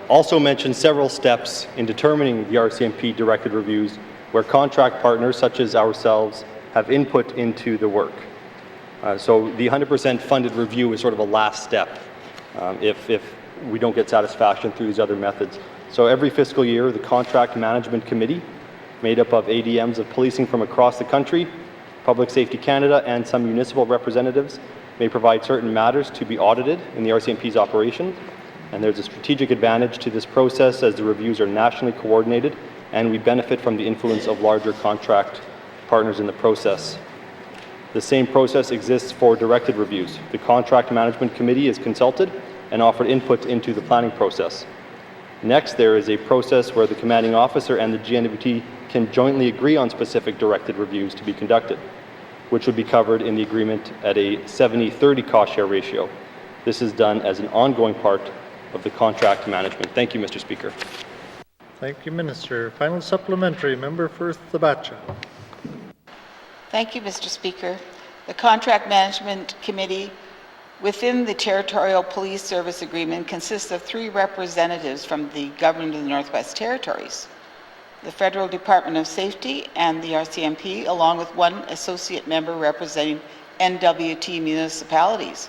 also mentions several steps in determining the RCMP directed reviews where contract partners such as ourselves have input into the work. So the 100% funded review is sort of a last step if we don't get satisfaction through these other methods. So every fiscal year, the Contract Management Committee, made up of ADMs of policing from across the country, Public Safety Canada, and some municipal representatives, may provide certain matters to be audited in the RCMP's operation, and there's a strategic advantage to this process as the reviews are nationally coordinated and we benefit from the influence of larger contract partners in the process. The same process exists for directed reviews. The Contract Management Committee is consulted and offered input into the planning process. Next, there is a process where the commanding officer and the N.W.T can jointly agree on specific directed reviews to be conducted, which would be covered in the agreement at a 70-30 cost share ratio. This is done as an ongoing part of the contract management. Thank you, Mr. Speaker. Thank you, Minister. Final supplementary, Member for Thabacha. Thank you, Mr. Speaker. The Contract Management Committee within the Territorial Police Service Agreement consists of 3 representatives from the Government of the Northwest Territories, the Federal Department of Safety and the RCMP, along with 1 associate member representing N.W.T municipalities.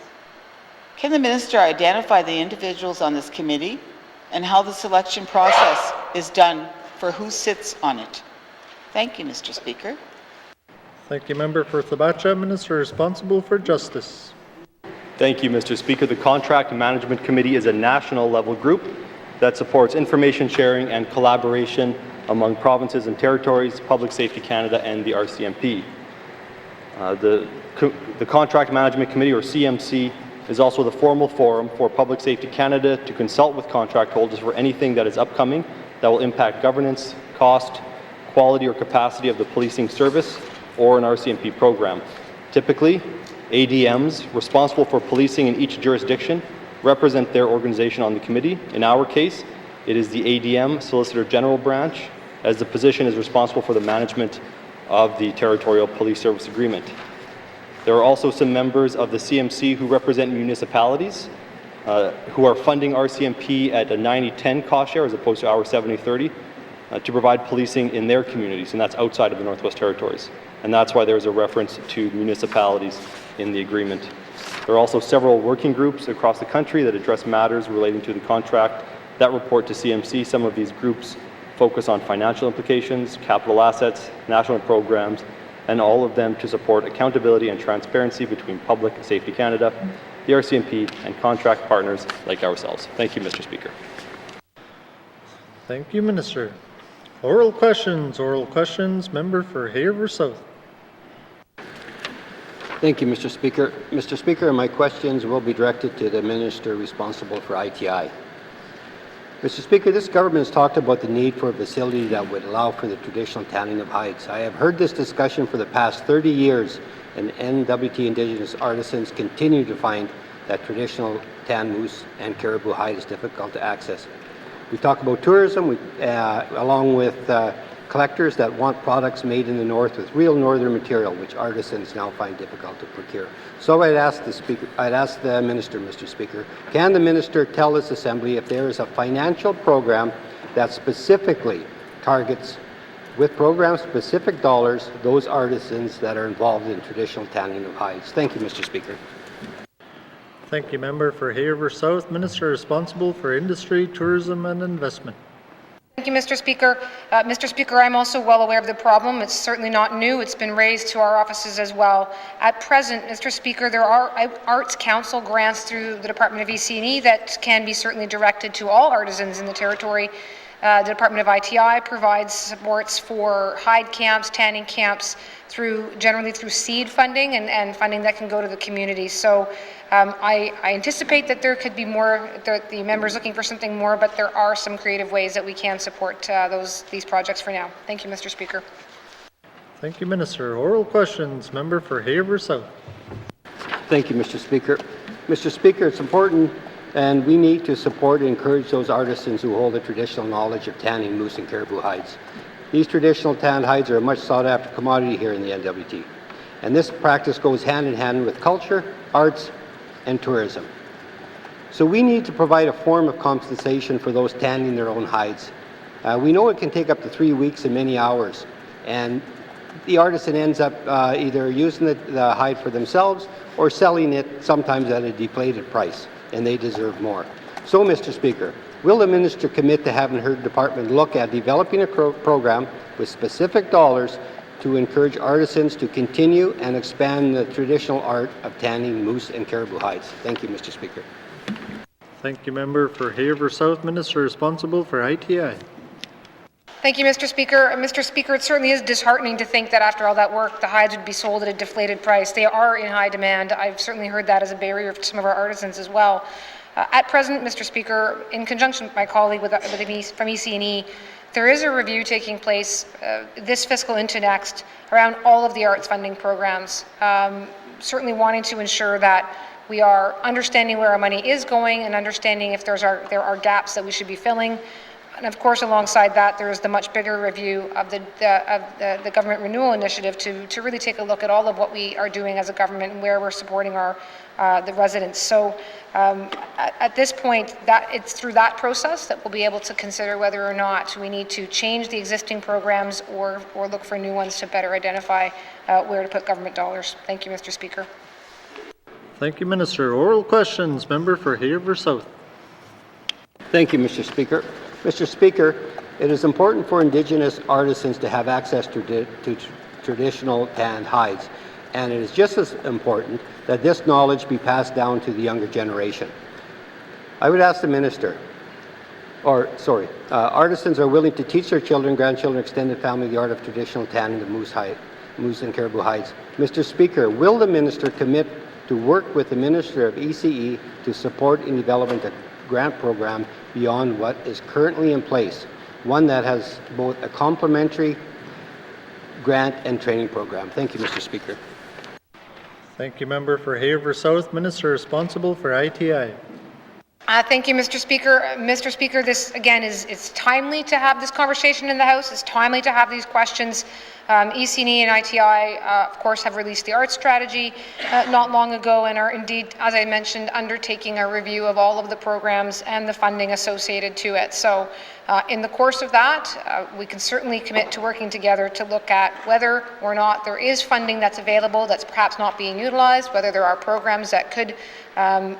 Can the Minister identify the individuals on this committee and how the selection process is done for who sits on it? Thank you, Mr. Speaker. Thank you, Member for Thabacha. Minister responsible for Justice. Thank you, Mr. Speaker. The Contract Management Committee is a national level group that supports information sharing and collaboration among provinces and territories, Public Safety Canada, and the RCMP. The Contract Management Committee, or CMC, is also the formal forum for Public Safety Canada to consult with contract holders for anything that is upcoming that will impact governance, cost, quality, or capacity of the policing service or an RCMP program. Typically, ADMs responsible for policing in each jurisdiction represent their organization on the committee. In our case, it is the ADM Solicitor General branch, as the position is responsible for the management of the Territorial Police Service Agreement. There are also some members of the CMC who represent municipalities who are funding RCMP at a 90-10 cost share as opposed to our 70-30 to provide policing in their communities, and that's outside of the Northwest Territories. And that's why there's a reference to municipalities in the agreement. There are also several working groups across the country that address matters relating to the contract that report to CMC. Some of these groups focus on financial implications, capital assets, national programs, and all of them to support accountability and transparency between Public Safety Canada, the RCMP, and contract partners like ourselves. Thank you, Mr. Speaker. Thank you, Minister. Oral questions, Member for Haver South. Thank you, Mr. Speaker. Mr. Speaker, my questions will be directed to the Minister responsible for ITI. Mr. Speaker, this government has talked about the need for a facility that would allow for the traditional tanning of hides. I have heard this discussion for the past 30 years, and N.W.T. Indigenous artisans continue to find that traditional tan moose and caribou hide is difficult to access. We talk about tourism, along with collectors that want products made in the north with real northern material, which artisans now find difficult to procure. So I'd ask the Minister, Mr. Speaker, can the Minister tell this Assembly if there is a financial program that specifically targets, with program-specific dollars, those artisans that are involved in traditional tanning of hides? Thank you, Mr. Speaker. Thank you, Member for Haver South. Minister responsible for Industry, Tourism and Investment. Thank you, Mr. Speaker. Mr. Speaker, I'm also well aware of the problem. It's certainly not new. It's been raised to our offices as well. At present, Mr. Speaker, there are Arts Council grants through the Department of EC&E that can be certainly directed to all artisans in the territory. The Department of ITI provides supports for hide camps, tanning camps, generally through seed funding and funding that can go to the community. So I anticipate that there could be more, the members looking for something more, but there are some creative ways that we can support these projects for now. Thank you, Mr. Speaker. Thank you, Minister. Oral questions, Member for Haver South. Thank you, Mr. Speaker. Mr. Speaker, it's important and we need to support and encourage those artisans who hold the traditional knowledge of tanning moose and caribou hides. These traditional tanned hides are a much sought after commodity here in the N.W.T. And this practice goes hand in hand with culture, arts, and tourism. So we need to provide a form of compensation for those tanning their own hides. We know it can take up to 3 weeks and many hours, and the artisan ends up either using the hide for themselves or selling it sometimes at a deflated price, and they deserve more. So, Mr. Speaker, will the Minister commit to having her department look at developing a program with specific dollars to encourage artisans to continue and expand the traditional art of tanning moose and caribou hides? Thank you, Mr. Speaker. Thank you, Member for Haver South. Minister responsible for ITI. Thank you, Mr. Speaker. Mr. Speaker, it certainly is disheartening to think that after all that work, the hides would be sold at a deflated price. They are in high demand. I've certainly heard that as a barrier for some of our artisans as well. At present, Mr. Speaker, in conjunction with my colleague from EC&E, there is a review taking place this fiscal into next around all of the arts funding programs, certainly wanting to ensure that we are understanding where our money is going and understanding if there are gaps that we should be filling. And of course, alongside that, there is the much bigger review of the government renewal initiative to really take a look at all of what we are doing as a government and where we're supporting the residents. So at this point, it's through that process that we'll be able to consider whether or not we need to change the existing programs or look for new ones to better identify where to put government dollars. Thank you, Mr. Speaker. Thank you, Minister. Oral questions. Member for Haver South. Thank you, Mr. Speaker. Mr. Speaker, it is important for Indigenous artisans to have access to traditional tanned hides, and it is just as important that this knowledge be passed down to the younger generation. I would ask the Minister, artisans are willing to teach their children, grandchildren, extended family the art of traditional tanning the moose and caribou hides. Mr. Speaker, will the Minister commit to work with the Minister of ECE to support in development a grant program beyond what is currently in place, one that has both a complementary grant and training program? Thank you, Mr. Speaker. Thank you, Member for Haver South. Minister responsible for ITI. Thank you, Mr. Speaker. Mr. Speaker, this again it's timely to have this conversation in the House. It's timely to have these questions. EC&E and ITI, of course, have released the arts strategy not long ago and are indeed, as I mentioned, undertaking a review of all of the programs and the funding associated to it. So in the course of that, we can certainly commit to working together to look at whether or not there is funding that's available that's perhaps not being utilized, whether there are programs that could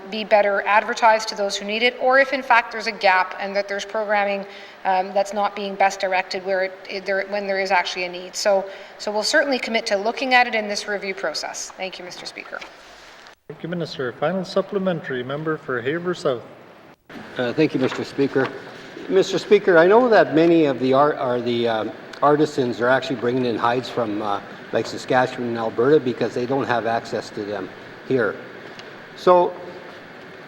be better advertised to those who need it, or if in fact there's a gap and that there's programming that's not being best directed when there is actually a need. So we'll certainly commit to looking at it in this review process. Thank you, Mr. Speaker. Thank you, Minister. Final supplementary, Member for Haver South. Thank you, Mr. Speaker. Mr. Speaker, I know that many of the artisans are actually bringing in hides from like Saskatchewan and Alberta because they don't have access to them here. So,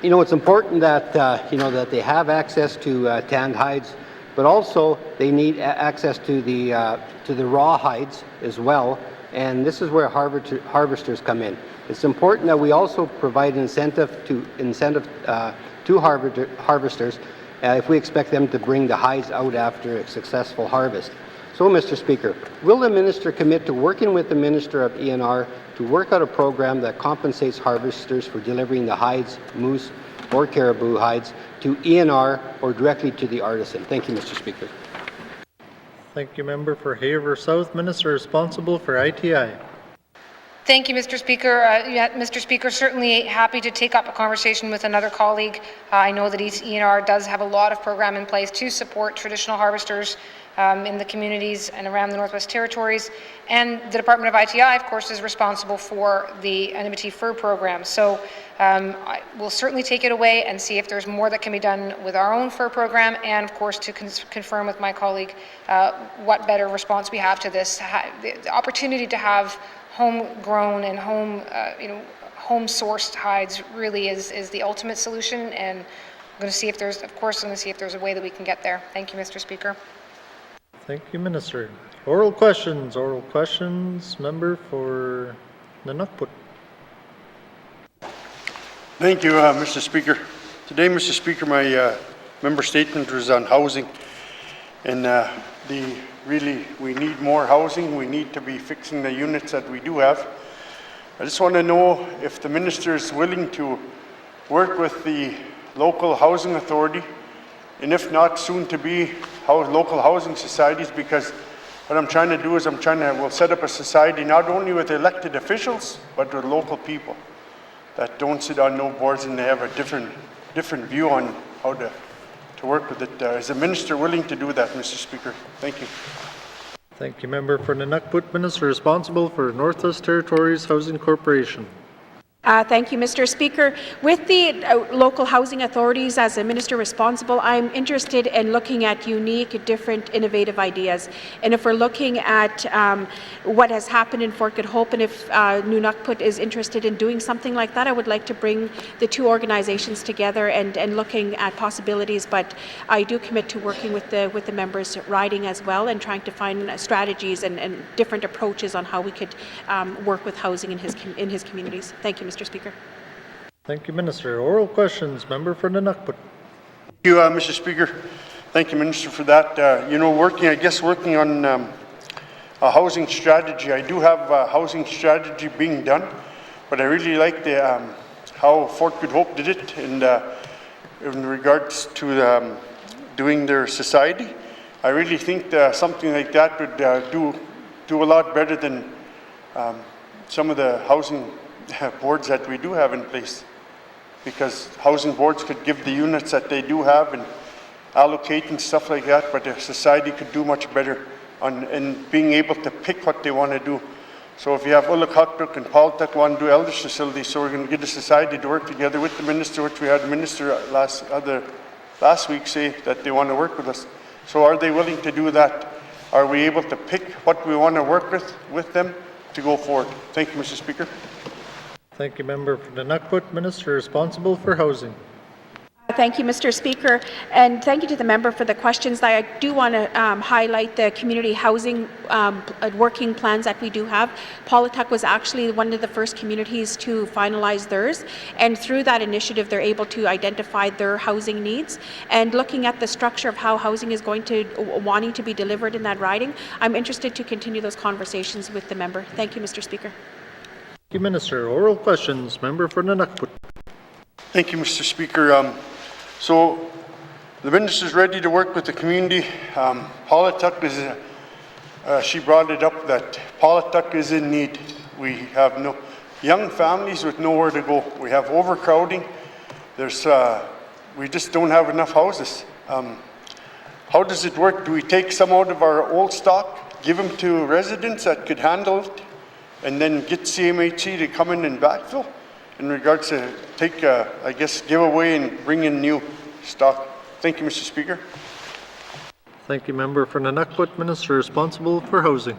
it's important that that they have access to tanned hides, but also they need access to the raw hides as well. And this is where harvesters come in. It's important that we also provide incentive to harvesters if we expect them to bring the hides out after a successful harvest. So, Mr. Speaker, will the Minister commit to working with the Minister of ENR to work out a program that compensates harvesters for delivering the hides, moose or caribou hides, to ENR or directly to the artisan? Thank you, Mr. Speaker. Thank you, Member for Haver South. Minister responsible for ITI. Thank you, Mr. Speaker. Mr. Speaker, certainly happy to take up a conversation with another colleague. I know that ENR does have a lot of program in place to support traditional harvesters in the communities and around the Northwest Territories. And the Department of ITI, of course, is responsible for the N.W.T fur program. So we'll certainly take it away and see if there's more that can be done with our own fur program, and of course to confirm with my colleague what better response we have to this. The opportunity to have homegrown and home-sourced hides really is the ultimate solution, and I'm going to see if there's, a way that we can get there. Thank you, Mr. Speaker. Thank you, Minister. Oral questions. Member for N.W.T. Thank you, Mr. Speaker. Today, Mr. Speaker, my member statement was on housing, and we need more housing. We need to be fixing the units that we do have. I just want to know if the Minister is willing to work with the local housing authority, and if not, soon to be local housing societies, because what I'm trying to do is we'll set up a society not only with elected officials, but with local people that don't sit on no boards and they have a different view on how to work with it. Is the Minister willing to do that, Mr. Speaker? Thank you. Thank you, Member for N.W.T. Minister responsible for Northwest Territories Housing Corporation. Thank you, Mr. Speaker. With the local housing authorities as a minister responsible, I'm interested in looking at unique, different, innovative ideas. And if we're looking at what has happened in Fort Good Hope, and if N.W.T is interested in doing something like that, I would like to bring the two organizations together and looking at possibilities. But I do commit to working with the members riding as well and trying to find strategies and different approaches on how we could work with housing in his communities. Thank you, Mr. Speaker. Thank you, Minister. Oral questions. Member for N.W.T. Thank you, Mr. Speaker. Thank you, Minister, for that. Working on a housing strategy. I do have a housing strategy being done, but I really like the how Fort Good Hope did it in regards to doing their society. I really think that something like that would do a lot better than some of the housing boards that we do have in place, because housing boards could give the units that they do have and allocate and stuff like that, but the society could do much better in being able to pick what they want to do. So if you have YELLOWKNIFE and Politics want to do elders facilities, so we're going to get the society to work together with the minister, which we had the minister last week say that they want to work with us. So are they willing to do that? Are we able to pick what we want to work with them to go forward? Thank you, Mr. Speaker. Thank you, Member for N.W.T. Minister responsible for housing. Thank you, Mr. Speaker, and thank you to the member for the questions. I do want to highlight the community housing working plans that we do have. Politics was actually one of the first communities to finalize theirs, and through that initiative, they're able to identify their housing needs. And looking at the structure of how housing is wanting to be delivered in that riding, I'm interested to continue those conversations with the member. Thank you, Mr. Speaker. Thank you, Minister. Oral questions. Member for N.W.T. Thank you, Mr. Speaker. So the minister is ready to work with the community. Politics is, she brought it up that Politics is in need. We have no young families with nowhere to go. We have overcrowding. We just don't have enough houses. How does it work? Do we take some out of our old stock, give them to residents that could handle it, and then get CMHC to come in and backfill? In regards to give away and bring in new stock. Thank you, Mr. Speaker. Thank you, Member for N.W.T. Minister responsible for housing.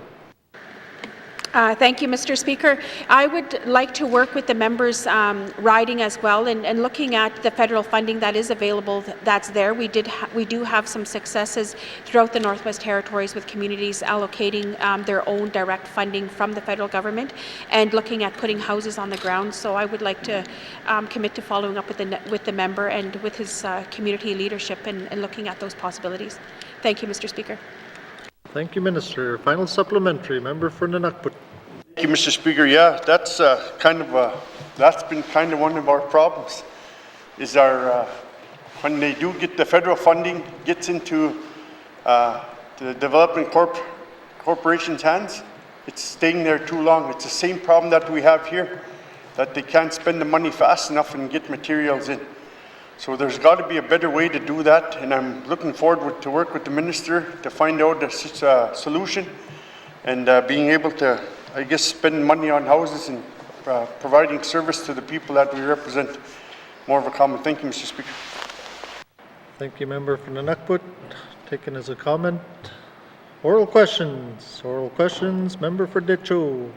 Thank you, Mr. Speaker. I would like to work with the members riding as well and looking at the federal funding that is available that's there. We do have some successes throughout the Northwest Territories with communities allocating their own direct funding from the federal government and looking at putting houses on the ground. So I would like to commit to following up with the member and with his community leadership and looking at those possibilities. Thank you, Mr. Speaker. Thank you, Minister. Final supplementary. Member for N.W.T. Thank you, Mr. Speaker. Yeah, that's been kind of one of our problems. Is when they do get the federal funding, gets into the development corporation's hands, it's staying there too long. It's the same problem that we have here, that they can't spend the money fast enough and get materials in. So there's got to be a better way to do that, and I'm looking forward to work with the minister to find out a solution and being able to, spend money on houses and providing service to the people that we represent. More of a comment. Thank you, Mr. Speaker. Thank you, Member for N.W.T. Taken as a comment. Oral questions. Oral questions. Member for Ditcho.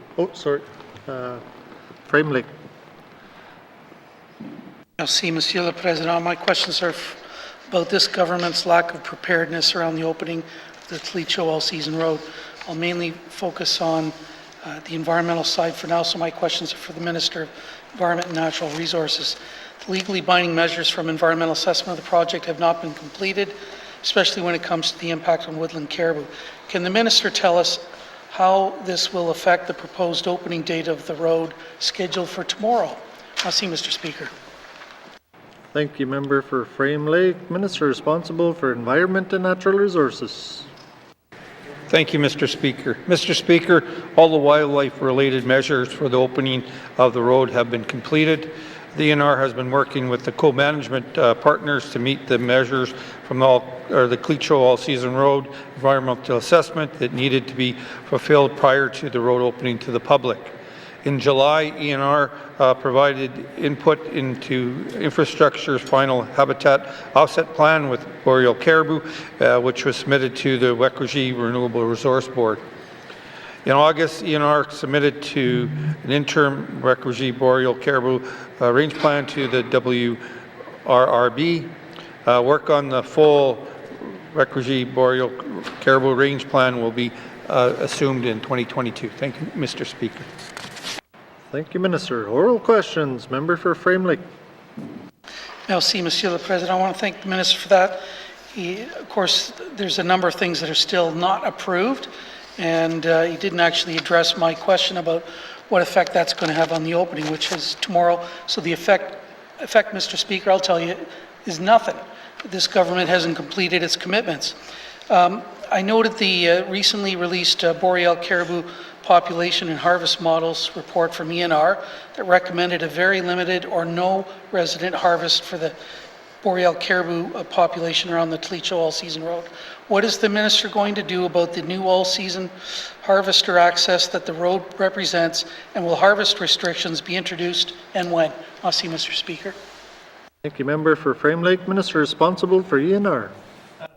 Frame Lake. Merci, Monsieur le Président. My questions are about this government's lack of preparedness around the opening of the Tlicho All-Season Road. I'll mainly focus on the environmental side for now, so my questions are for the Minister of Environment and Natural Resources. The legally binding measures from environmental assessment of the project have not been completed, especially when it comes to the impact on woodland caribou. Can the Minister tell us how this will affect the proposed opening date of the road scheduled for tomorrow? Merci, Mr. Speaker. Thank you, Member for Frame Lake. Minister responsible for Environment and Natural Resources. Thank you, Mr. Speaker. Mr. Speaker, all the wildlife-related measures for the opening of the road have been completed. The ENR has been working with the co-management partners to meet the measures from the Tlicho All-Season Road environmental assessment that needed to be fulfilled prior to the road opening to the public. In July, ENR provided input into infrastructure's final habitat offset plan with boreal caribou, which was submitted to the Wekwerji Renewable Resource Board. In August, ENR submitted to an interim Wekwerji boreal caribou range plan to the WRRB. Work on the full Wekwerji boreal caribou range plan will be assumed in 2022. Thank you, Mr. Speaker. Thank you, Minister. Oral questions. Member for Frame Lake. Merci, Monsieur le Président. I want to thank the Minister for that. Of course, there's a number of things that are still not approved, and he didn't actually address my question about what effect that's going to have on the opening, which is tomorrow. So the effect, Mr. Speaker, I'll tell you, is nothing. This government hasn't completed its commitments. I noted the recently released boreal caribou population and harvest models report from ENR that recommended a very limited or no resident harvest for the boreal caribou population around the Tlicho all-season road. What is the minister going to do about the new all-season harvester access that the road represents, and will harvest restrictions be introduced, and when? I'll see, Mr. Speaker. Thank you, Member for Frame Lake. Minister responsible for ENR.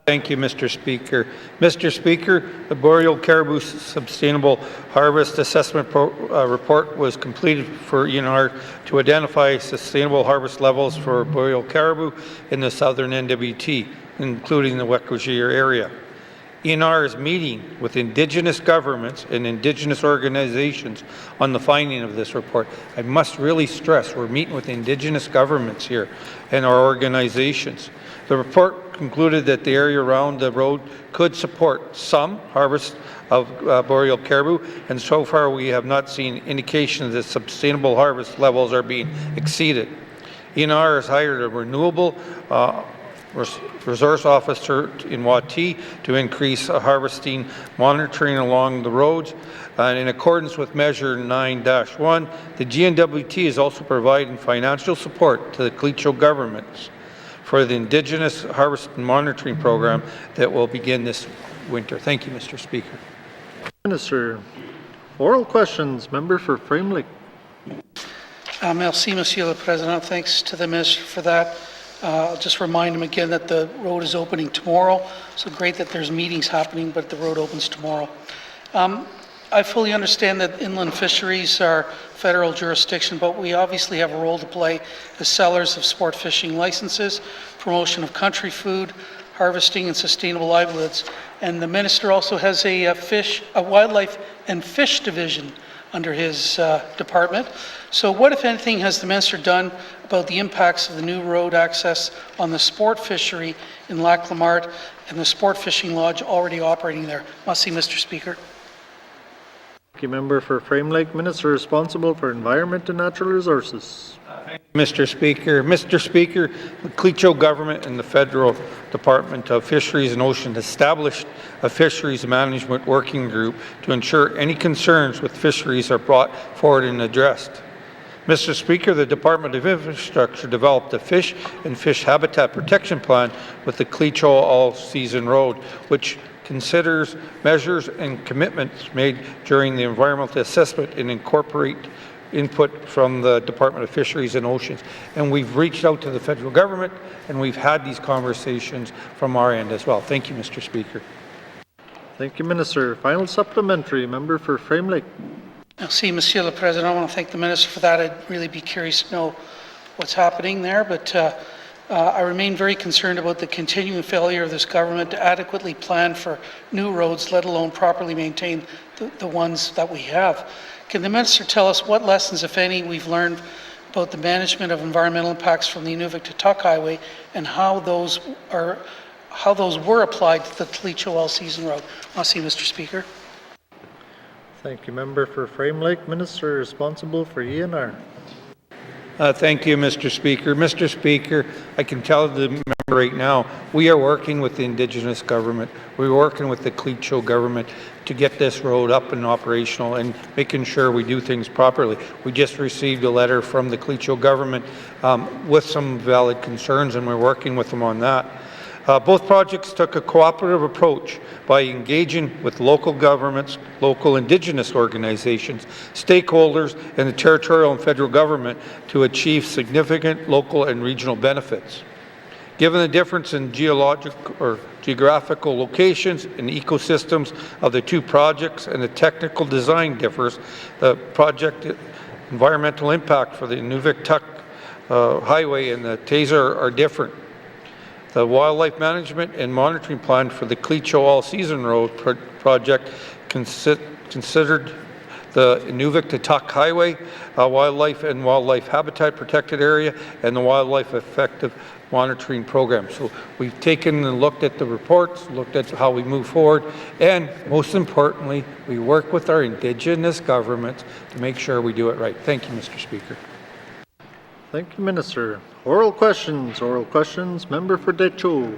Thank you, Mr. Speaker. Mr. Speaker, the boreal caribou sustainable harvest assessment report was completed for ENR to identify sustainable harvest levels for boreal caribou in the southern N.W.T, including the Wekwerji area. ENR is meeting with Indigenous governments and Indigenous organizations on the finding of this report. I must really stress we're meeting with Indigenous governments here and our organizations. The report concluded that the area around the road could support some harvest of boreal caribou, and so far we have not seen indications that sustainable harvest levels are being exceeded. ENR has hired a renewable resource officer in N.W.T to increase harvesting monitoring along the roads. In accordance with Measure 9-1, the N.W.T is also providing financial support to the Tlicho governments for the Indigenous Harvest and Monitoring Program that will begin this winter. Thank you, Mr. Speaker. Minister, oral questions. Member for Frame Lake. Merci, Monsieur le Président. Thanks to the Minister for that. I'll just remind him again that the road is opening tomorrow. So great that there's meetings happening, but the road opens tomorrow. I fully understand that inland fisheries are federal jurisdiction, but we obviously have a role to play as sellers of sport fishing licenses, promotion of country food, harvesting and sustainable livelihoods. And the minister also has a wildlife and fish division under his department. So what, if anything, has the minister done about the impacts of the new road access on the sport fishery in Lac La Martre and the sport fishing lodge already operating there? Must see, Mr. Speaker. Thank you, Member for Frame Lake. Minister responsible for Environment and Natural Resources. Mr. Speaker. Mr. Speaker, the Tlicho government and the Federal Department of Fisheries and Oceans established a fisheries management working group to ensure any concerns with fisheries are brought forward and addressed. Mr. Speaker, the Department of Infrastructure developed a fish and fish habitat protection plan with the Tlicho all-season road, which considers measures and commitments made during the environmental assessment and incorporate input from the Department of Fisheries and Oceans. And we've reached out to the federal government and we've had these conversations from our end as well. Thank you, Mr. Speaker. Thank you, Minister. Final supplementary. Member for Frame Lake. Merci, Monsieur le Président. I want to thank the Minister for that. I'd really be curious to know what's happening there, but I remain very concerned about the continuing failure of this government to adequately plan for new roads, let alone properly maintain the ones that we have. Can the Minister tell us what lessons, if any, we've learned about the management of environmental impacts from the Inuvik to Tuk Highway and how those were applied to the Tlicho all-season road? I'll see, Mr. Speaker. Thank you, Member for Frame Lake. Minister responsible for ENR. Thank you, Mr. Speaker. Mr. Speaker, I can tell the member right now, we are working with the Indigenous government. We're working with the Tlicho government to get this road up and operational and making sure we do things properly. We just received a letter from the Tlicho government with some valid concerns, and we're working with them on that. Both projects took a cooperative approach by engaging with local governments, local Indigenous organizations, stakeholders, and the territorial and federal government to achieve significant local and regional benefits. Given the difference in geographical locations and ecosystems of the two projects and the technical design differs, the project environmental impact for the N.W.T highway and the Taser are different. The wildlife management and monitoring plan for the Clecho All-Season Road project considered the N.W.T Highway, wildlife and wildlife habitat protected area, and the wildlife effective monitoring program. So we've taken and looked at the reports, looked at how we move forward, and most importantly, we work with our Indigenous governments to make sure we do it right. Thank you, Mr. Speaker. Thank you, Minister. Oral questions. Member for Decho.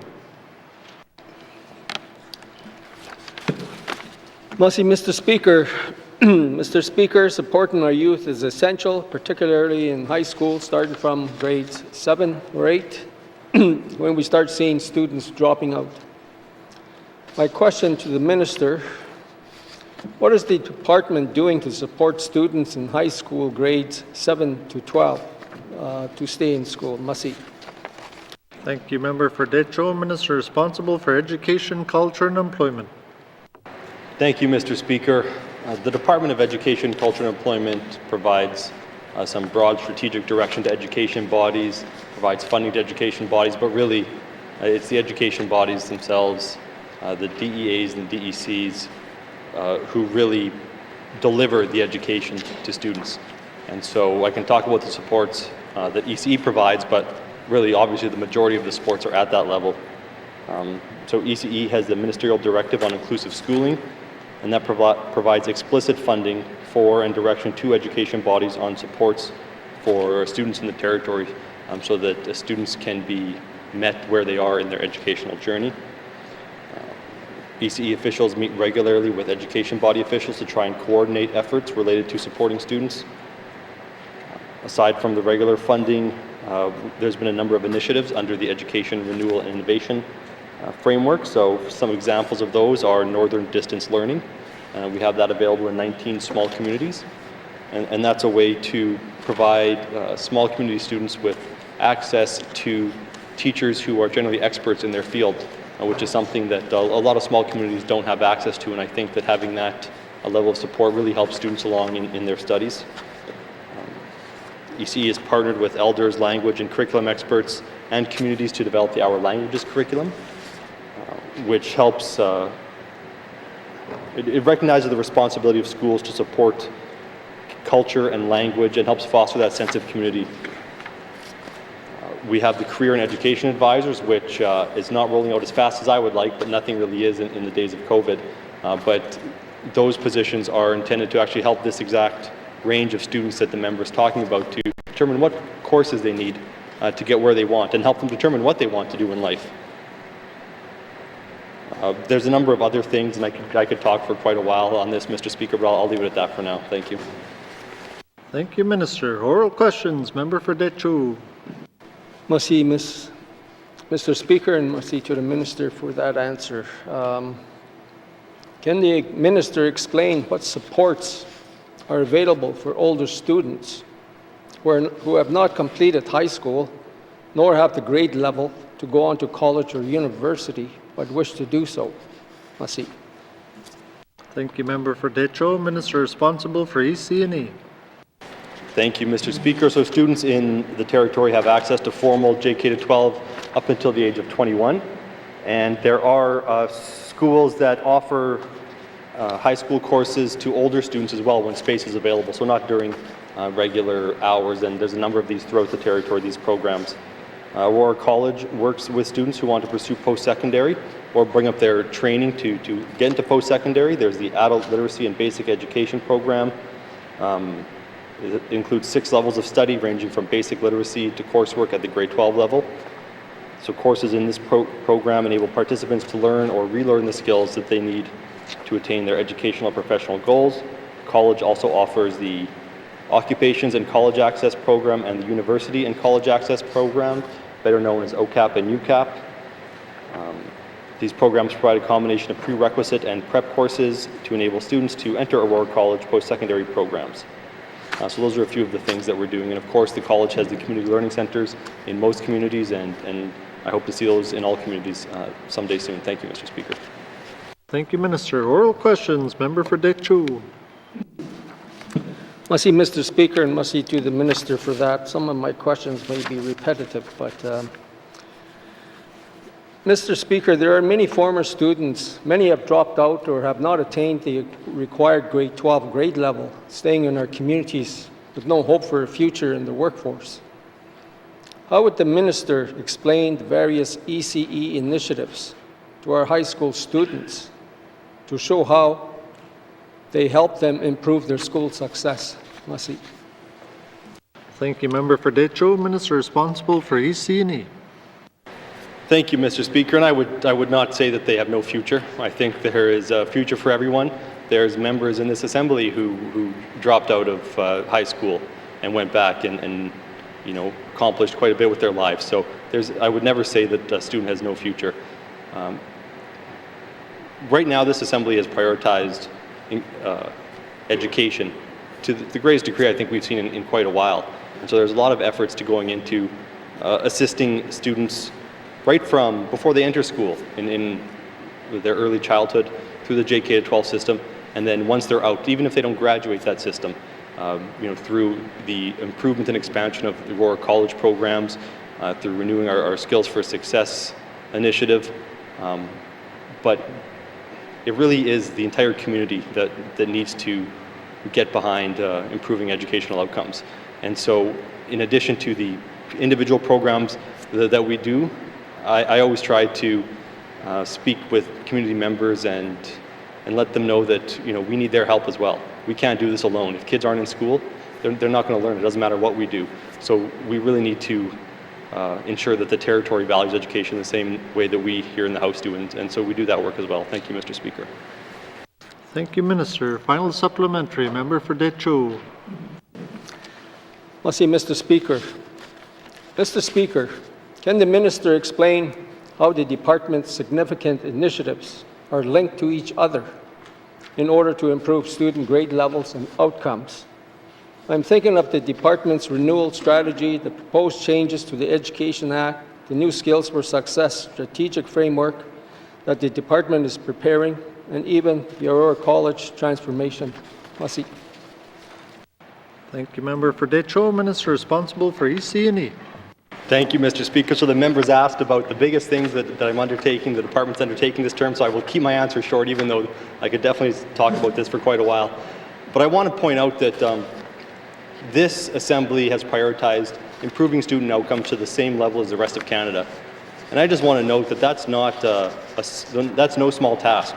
Mr. Speaker. Mr. Speaker, supporting our youth is essential, particularly in high school, starting from grades 7 or 8, when we start seeing students dropping out. My question to the Minister, what is the department doing to support students in high school grades 7 to 12 to stay in school? Masi. Thank you, Member for Decho. Minister responsible for Education, Culture and Employment. Thank you, Mr. Speaker. The Department of Education, Culture and Employment provides some broad strategic direction to education bodies, provides funding to education bodies, but really it's the education bodies themselves, the DEAs and DECs, who really deliver the education to students. And so I can talk about the supports that ECE provides, but really obviously the majority of the supports are at that level. So ECE has the Ministerial Directive on Inclusive Schooling, and that provides explicit funding for and direction to education bodies on supports for students in the territory so that students can be met where they are in their educational journey. ECE officials meet regularly with education body officials to try and coordinate efforts related to supporting students. Aside from the regular funding, there's been a number of initiatives under the Education Renewal and Innovation framework. So some examples of those are Northern Distance Learning. We have that available in 19 small communities. And that's a way to provide small community students with access to teachers who are generally experts in their field, which is something that a lot of small communities don't have access to. And I think that having that level of support really helps students along in their studies. ECE is partnered with elders, language and curriculum experts and communities to develop the Our Languages curriculum, which helps, it recognizes the responsibility of schools to support culture and language and helps foster that sense of community. We have the Career and Education Advisors, which is not rolling out as fast as I would like, but nothing really is in the days of COVID. But those positions are intended to actually help this exact range of students that the member is talking about to determine what courses they need to get where they want and help them determine what they want to do in life. There's a number of other things, and I could talk for quite a while on this, Mr. Speaker, but I'll leave it at that for now. Thank you. Thank you, Minister. Oral questions. Member for Decho. Masi, Mr. Speaker, and masi to the Minister for that answer. Can the Minister explain what supports are available for older students who have not completed high school nor have the grade level to go on to college or university but wish to do so? Masi. Thank you, Member for Decho. Minister responsible for EC&E. Thank you, Mr. Speaker. So students in the territory have access to formal JK-12 up until the age of 21. And there are schools that offer high school courses to older students as well when space is available, so not during regular hours. And there's a number of these throughout the territory, these programs. Aurora College works with students who want to pursue post-secondary or bring up their training to get into post-secondary. There's the Adult Literacy and Basic Education program. It includes 6 levels of study ranging from basic literacy to coursework at the grade 12 level. So courses in this program enable participants to learn or relearn the skills that they need to attain their educational and professional goals. College also offers the Occupations and College Access Program and the University and College Access Program, better known as OCAP and UCAP. These programs provide a combination of prerequisite and prep courses to enable students to enter Aurora College post-secondary programs. So those are a few of the things that we're doing. And of course, the college has the community learning centers in most communities, and I hope to see those in all communities someday soon. Thank you, Mr. Speaker. Thank you, Minister. Oral questions. Member for Dechu. Must see Mr. Speaker, and must see to the Minister for that. Some of my questions may be repetitive, but Mr. Speaker, there are many former students. Many have dropped out or have not attained the required grade 12 grade level, staying in our communities with no hope for a future in the workforce. How would the Minister explain the various ECE initiatives to our high school students to show how they help them improve their school success? Masi. Thank you, Member for Dechu. Minister responsible for EC&E. Thank you, Mr. Speaker, and I would not say that they have no future. I think there is a future for everyone. There's members in this assembly who dropped out of high school and went back and accomplished quite a bit with their lives. So I would never say that a student has no future. Right now, this assembly has prioritized education to the greatest degree I think we've seen in quite a while. And so there's a lot of efforts to going into assisting students right from before they enter school in their early childhood through the JK to 12 system, and then once they're out, even if they don't graduate that system, through the improvement and expansion of the Aurora College programs, through renewing our Skills for Success initiative. But it really is the entire community that needs to get behind improving educational outcomes. And so in addition to the individual programs that we do, I always try to speak with community members and let them know that we need their help as well. We can't do this alone. If kids aren't in school, they're not going to learn. It doesn't matter what we do. So we really need to ensure that the territory values education the same way that we here in the House do, and so we do that work as well. Thank you, Mr. Speaker. Thank you, Minister. Final supplementary, Member for Dechu. Must see Mr. Speaker. Mr. Speaker, can the Minister explain how the department's significant initiatives are linked to each other in order to improve student grade levels and outcomes? I'm thinking of the department's renewal strategy, the proposed changes to the Education Act, the new Skills for Success strategic framework that the department is preparing, and even the Aurora College transformation. Masi. Thank you, Member for Dechu. Minister responsible for EC&E. Thank you, Mr. Speaker. So the members asked about the biggest things that I'm undertaking, the department's undertaking this term, so I will keep my answer short, even though I could definitely talk about this for quite a while. But I want to point out that this assembly has prioritized improving student outcomes to the same level as the rest of Canada. And I just want to note that that's no small task.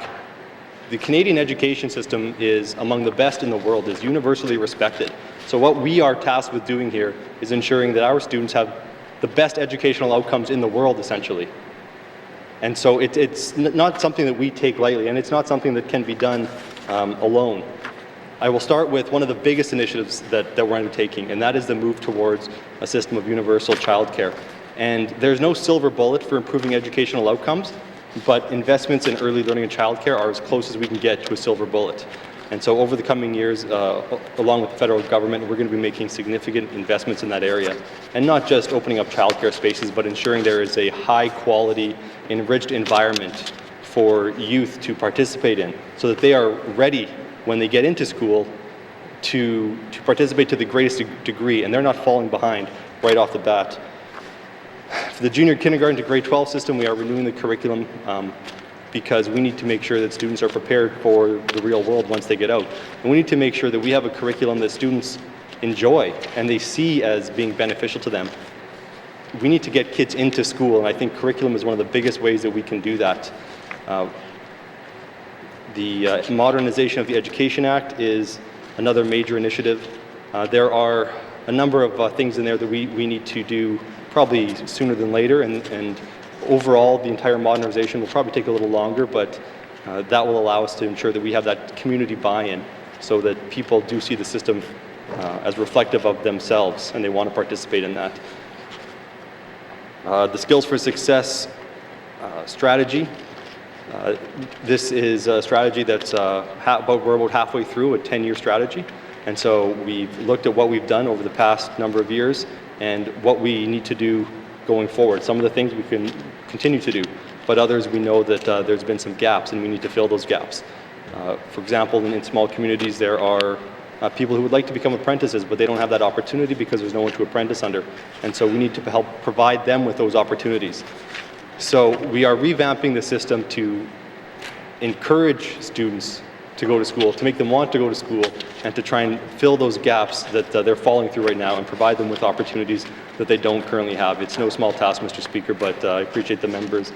The Canadian education system is among the best in the world, is universally respected. So what we are tasked with doing here is ensuring that our students have the best educational outcomes in the world, essentially. And so it's not something that we take lightly, and it's not something that can be done alone. I will start with one of the biggest initiatives that we're undertaking, and that is the move towards a system of universal childcare. And there's no silver bullet for improving educational outcomes, but investments in early learning and childcare are as close as we can get to a silver bullet. And so over the coming years, along with the federal government, we're going to be making significant investments in that area. And not just opening up childcare spaces, but ensuring there is a high quality, enriched environment for youth to participate in, so that they are ready when they get into school to participate to the greatest degree, and they're not falling behind right off the bat. For the junior kindergarten to grade 12 system, we are renewing the curriculum because we need to make sure that students are prepared for the real world once they get out. And we need to make sure that we have a curriculum that students enjoy and they see as being beneficial to them. We need to get kids into school, and I think curriculum is one of the biggest ways that we can do that. The modernization of the Education Act is another major initiative. There are a number of things in there that we need to do probably sooner than later, and overall the entire modernization will probably take a little longer, but that will allow us to ensure that we have that community buy-in so that people do see the system as reflective of themselves and they want to participate in that. The Skills for Success strategy. This is a strategy that's we're about halfway through a 10-year strategy. And so we've looked at what we've done over the past number of years and what we need to do going forward. Some of the things we can continue to do, but others we know that there's been some gaps and we need to fill those gaps. For example, in small communities there are people who would like to become apprentices, but they don't have that opportunity because there's no one to apprentice under. And so we need to help provide them with those opportunities. So we are revamping the system to encourage students to go to school, to make them want to go to school, and to try and fill those gaps that they're falling through right now and provide them with opportunities that they don't currently have. It's no small task, Mr. Speaker, but I appreciate the members'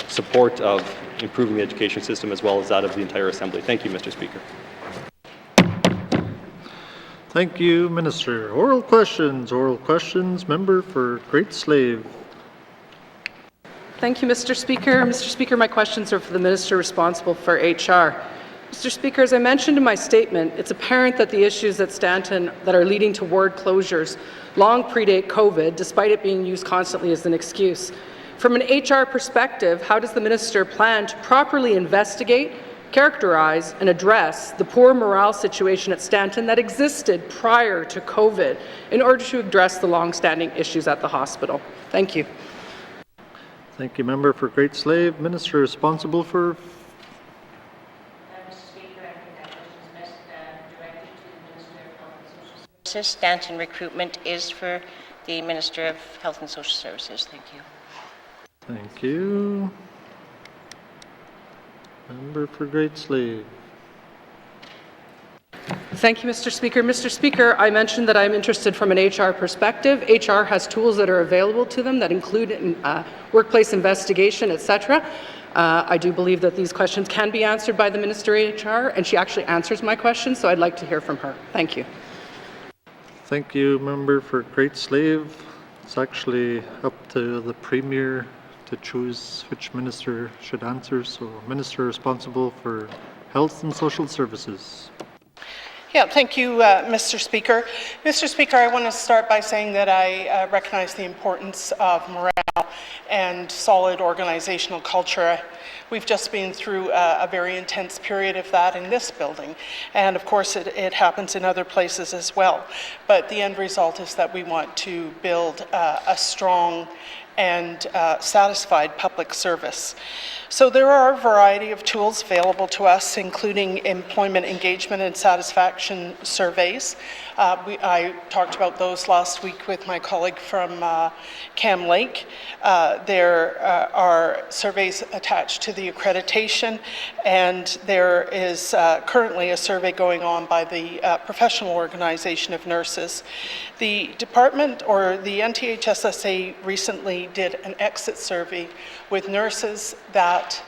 support of improving the education system as well as that of the entire Assembly. Thank you, Mr. Speaker. Thank you, Minister. Oral questions. Oral questions. Member for Great Slave. Thank you, Mr. Speaker. Mr. Speaker, my questions are for the Minister responsible for HR. Mr. Speaker, as I mentioned in my statement, it's apparent that the issues at Stanton that are leading to ward closures long predate COVID, despite it being used constantly as an excuse. From an HR perspective, how does the Minister plan to properly investigate, characterize, and address the poor morale situation at Stanton that existed prior to COVID in order to address the long-standing issues at the hospital? Thank you. Thank you, Member for Great Slave. Minister responsible for... Mr. Speaker, I think that question is best directed to the Minister of Health and Social Services. Stanton recruitment is for the Minister of Health and Social Services. Thank you. Thank you. Member for Great Slave. Thank you, Mr. Speaker. Mr. Speaker, I mentioned that I'm interested from an HR perspective. HR has tools that are available to them that include workplace investigation, etc. I do believe that these questions can be answered by the Minister of HR, and she actually answers my questions, so I'd like to hear from her. Thank you. Thank you, Member for Great Slave. It's actually up to the Premier to choose which minister should answer, so Minister responsible for Health and Social Services. Yeah, thank you, Mr. Speaker. Mr. Speaker, I want to start by saying that I recognize the importance of morale and solid organizational culture. We've just been through a very intense period of that in this building, and of course it happens in other places as well. But the end result is that we want to build a strong and satisfied public service. So there are a variety of tools available to us, including employment engagement and satisfaction surveys. I talked about those last week with my colleague from Cam Lake. There are surveys attached to the accreditation, and there is currently a survey going on by the Professional Organization of Nurses. The department, or the NTHSSA, recently did an exit survey with nurses that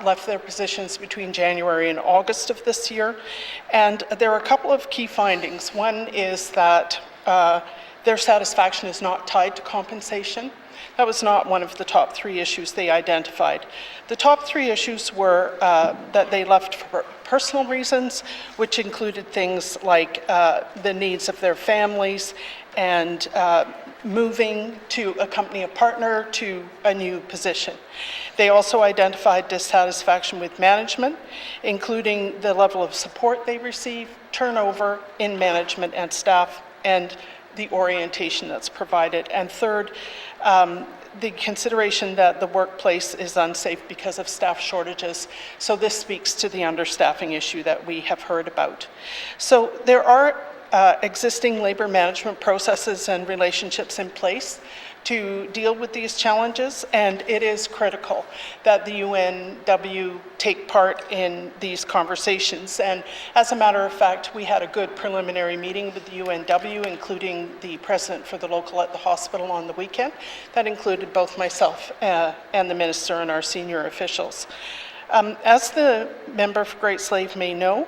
left their positions between January and August of this year. And there are a couple of key findings. One is that their satisfaction is not tied to compensation. That was not one of the top 3 issues they identified. The top 3 issues were that they left for personal reasons, which included things like the needs of their families and moving to accompany a partner to a new position. They also identified dissatisfaction with management, including the level of support they receive, turnover in management and staff, and the orientation that's provided. And third, the consideration that the workplace is unsafe because of staff shortages. So this speaks to the understaffing issue that we have heard about. So there are existing labor management processes and relationships in place to deal with these challenges, and it is critical that the UNW take part in these conversations. And as a matter of fact, we had a good preliminary meeting with the UNW, including the president for the local at the hospital on the weekend. That included both myself and the minister and our senior officials. As the member for Great Slave may know,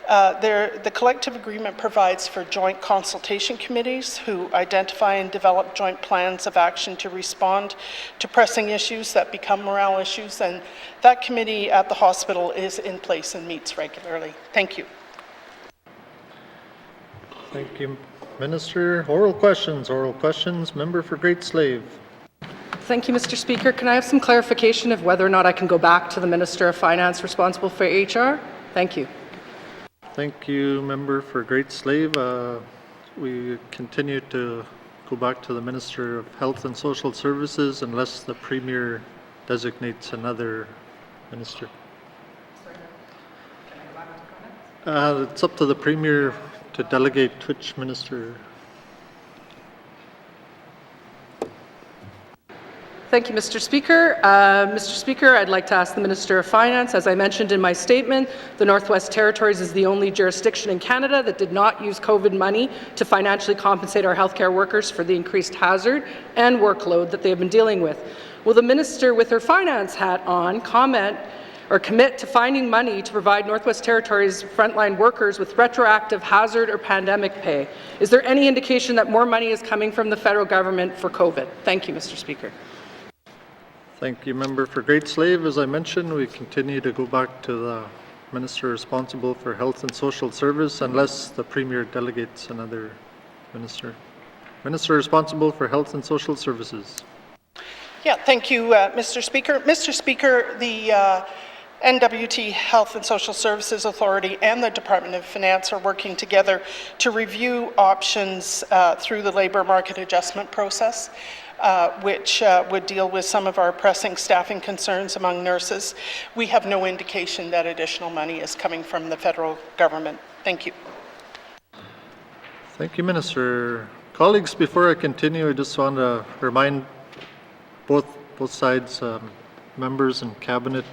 the collective agreement provides for joint consultation committees who identify and develop joint plans of action to respond to pressing issues that become morale issues, and that committee at the hospital is in place and meets regularly. Thank you. Thank you, Minister. Oral questions. Oral questions. Member for Great Slave. Thank you, Mr. Speaker. Can I have some clarification of whether or not I can go back to the Minister of Finance responsible for HR? Thank you. Thank you, member for Great Slave. We continue to go back to the Minister of Health and Social Services unless the Premier designates another minister. It's up to the Premier to delegate which minister. Thank you, Mr. Speaker. Mr. Speaker, I'd like to ask the Minister of Finance, as I mentioned in my statement, the Northwest Territories is the only jurisdiction in Canada that did not use COVID money to financially compensate our healthcare workers for the increased hazard and workload that they have been dealing with. Will the Minister, with her finance hat on, commit to finding money to provide Northwest Territories frontline workers with retroactive hazard or pandemic pay? Is there any indication that more money is coming from the federal government for COVID? Thank you, Mr. Speaker. Thank you, member for Great Slave. As I mentioned, we continue to go back to the minister responsible for Health and Social Service unless the Premier delegates another minister. Minister responsible for Health and Social Services. Yeah, thank you, Mr. Speaker. Mr. Speaker, the N.W.T. Health and Social Services Authority and the Department of Finance are working together to review options through the labour market adjustment process, which would deal with some of our pressing staffing concerns among nurses. We have no indication that additional money is coming from the federal government. Thank you. Thank you, Minister. Colleagues, before I continue, I just want to remind both sides, members and cabinet,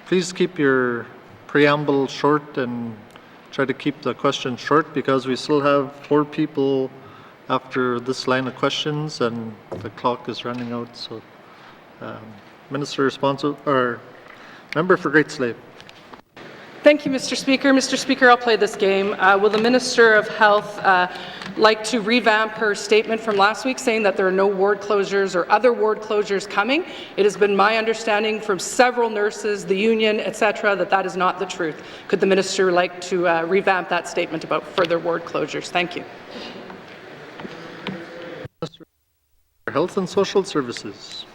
please keep your preamble short and try to keep the question short because we still have 4 people after this line of questions and the clock is running out. So, Minister responsible, or member for Great Slave. Thank you, Mr. Speaker. Mr. Speaker, I'll play this game. Will the Minister of Health like to revamp her statement from last week saying that there are no ward closures or other ward closures coming? It has been my understanding from several nurses, the union, etc., that that is not the truth. Could the Minister like to revamp that statement about further ward closures? Thank you. Health and Social Services.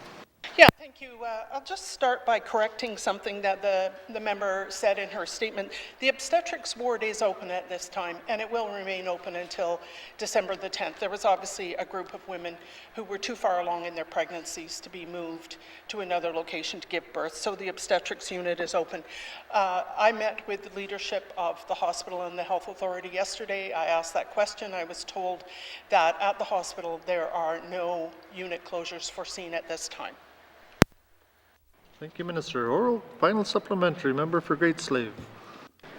Yeah, thank you. I'll just start by correcting something that the member said in her statement. The obstetrics ward is open at this time, and it will remain open until December the 10th. There was obviously a group of women who were too far along in their pregnancies to be moved to another location to give birth, so the obstetrics unit is open. I met with the leadership of the hospital and the health authority yesterday. I asked that question. I was told that at the hospital there are no unit closures foreseen at this time. Thank you, Minister. Oral, final supplementary, member for Great Slave.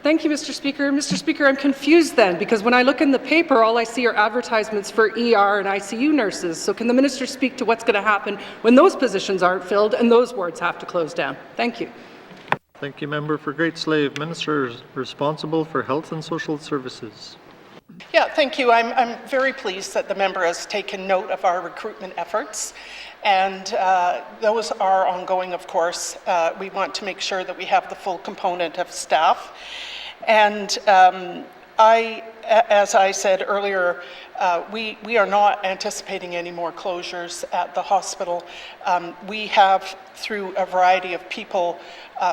Thank you, Mr. Speaker. Mr. Speaker, I'm confused then, because when I look in the paper, all I see are advertisements for ER and ICU nurses. So can the Minister speak to what's going to happen when those positions aren't filled and those wards have to close down? Thank you. Thank you, member for Great Slave. Minister responsible for Health and Social Services. Yeah, thank you. I'm very pleased that the member has taken note of our recruitment efforts. And those are ongoing, of course. We want to make sure that we have the full complement of staff. And as I said earlier, we are not anticipating any more closures at the hospital. We have, through a variety of people,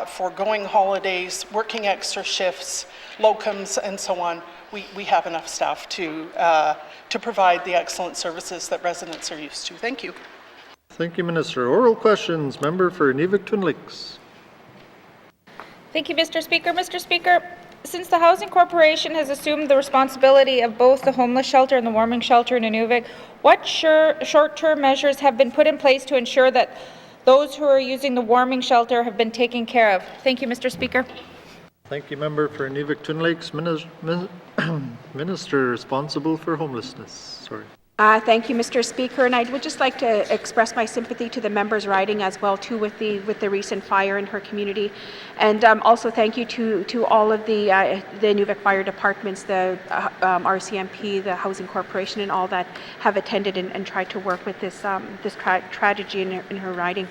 foregoing holidays, working extra shifts, locums, and so on, we have enough staff to provide the excellent services that residents are used to. Thank you. Thank you, Minister. Oral questions. Member for N.W.T. Lakes. Thank you, Mr. Speaker. Mr. Speaker, since the Housing Corporation has assumed the responsibility of both the homeless shelter and the warming shelter in Inuvik, what short-term measures have been put in place to ensure that those who are using the warming shelter have been taken care of? Thank you, Mr. Speaker. Thank you, member for N.W.T. Lakes. Minister responsible for homelessness. Sorry. Thank you, Mr. Speaker, and I would just like to express my sympathy to the member's riding as well too with the recent fire in her community, and also thank you to all of the Inuvik fire departments, the RCMP, the Housing Corporation, and all that have attended and tried to work with this tragedy in her riding.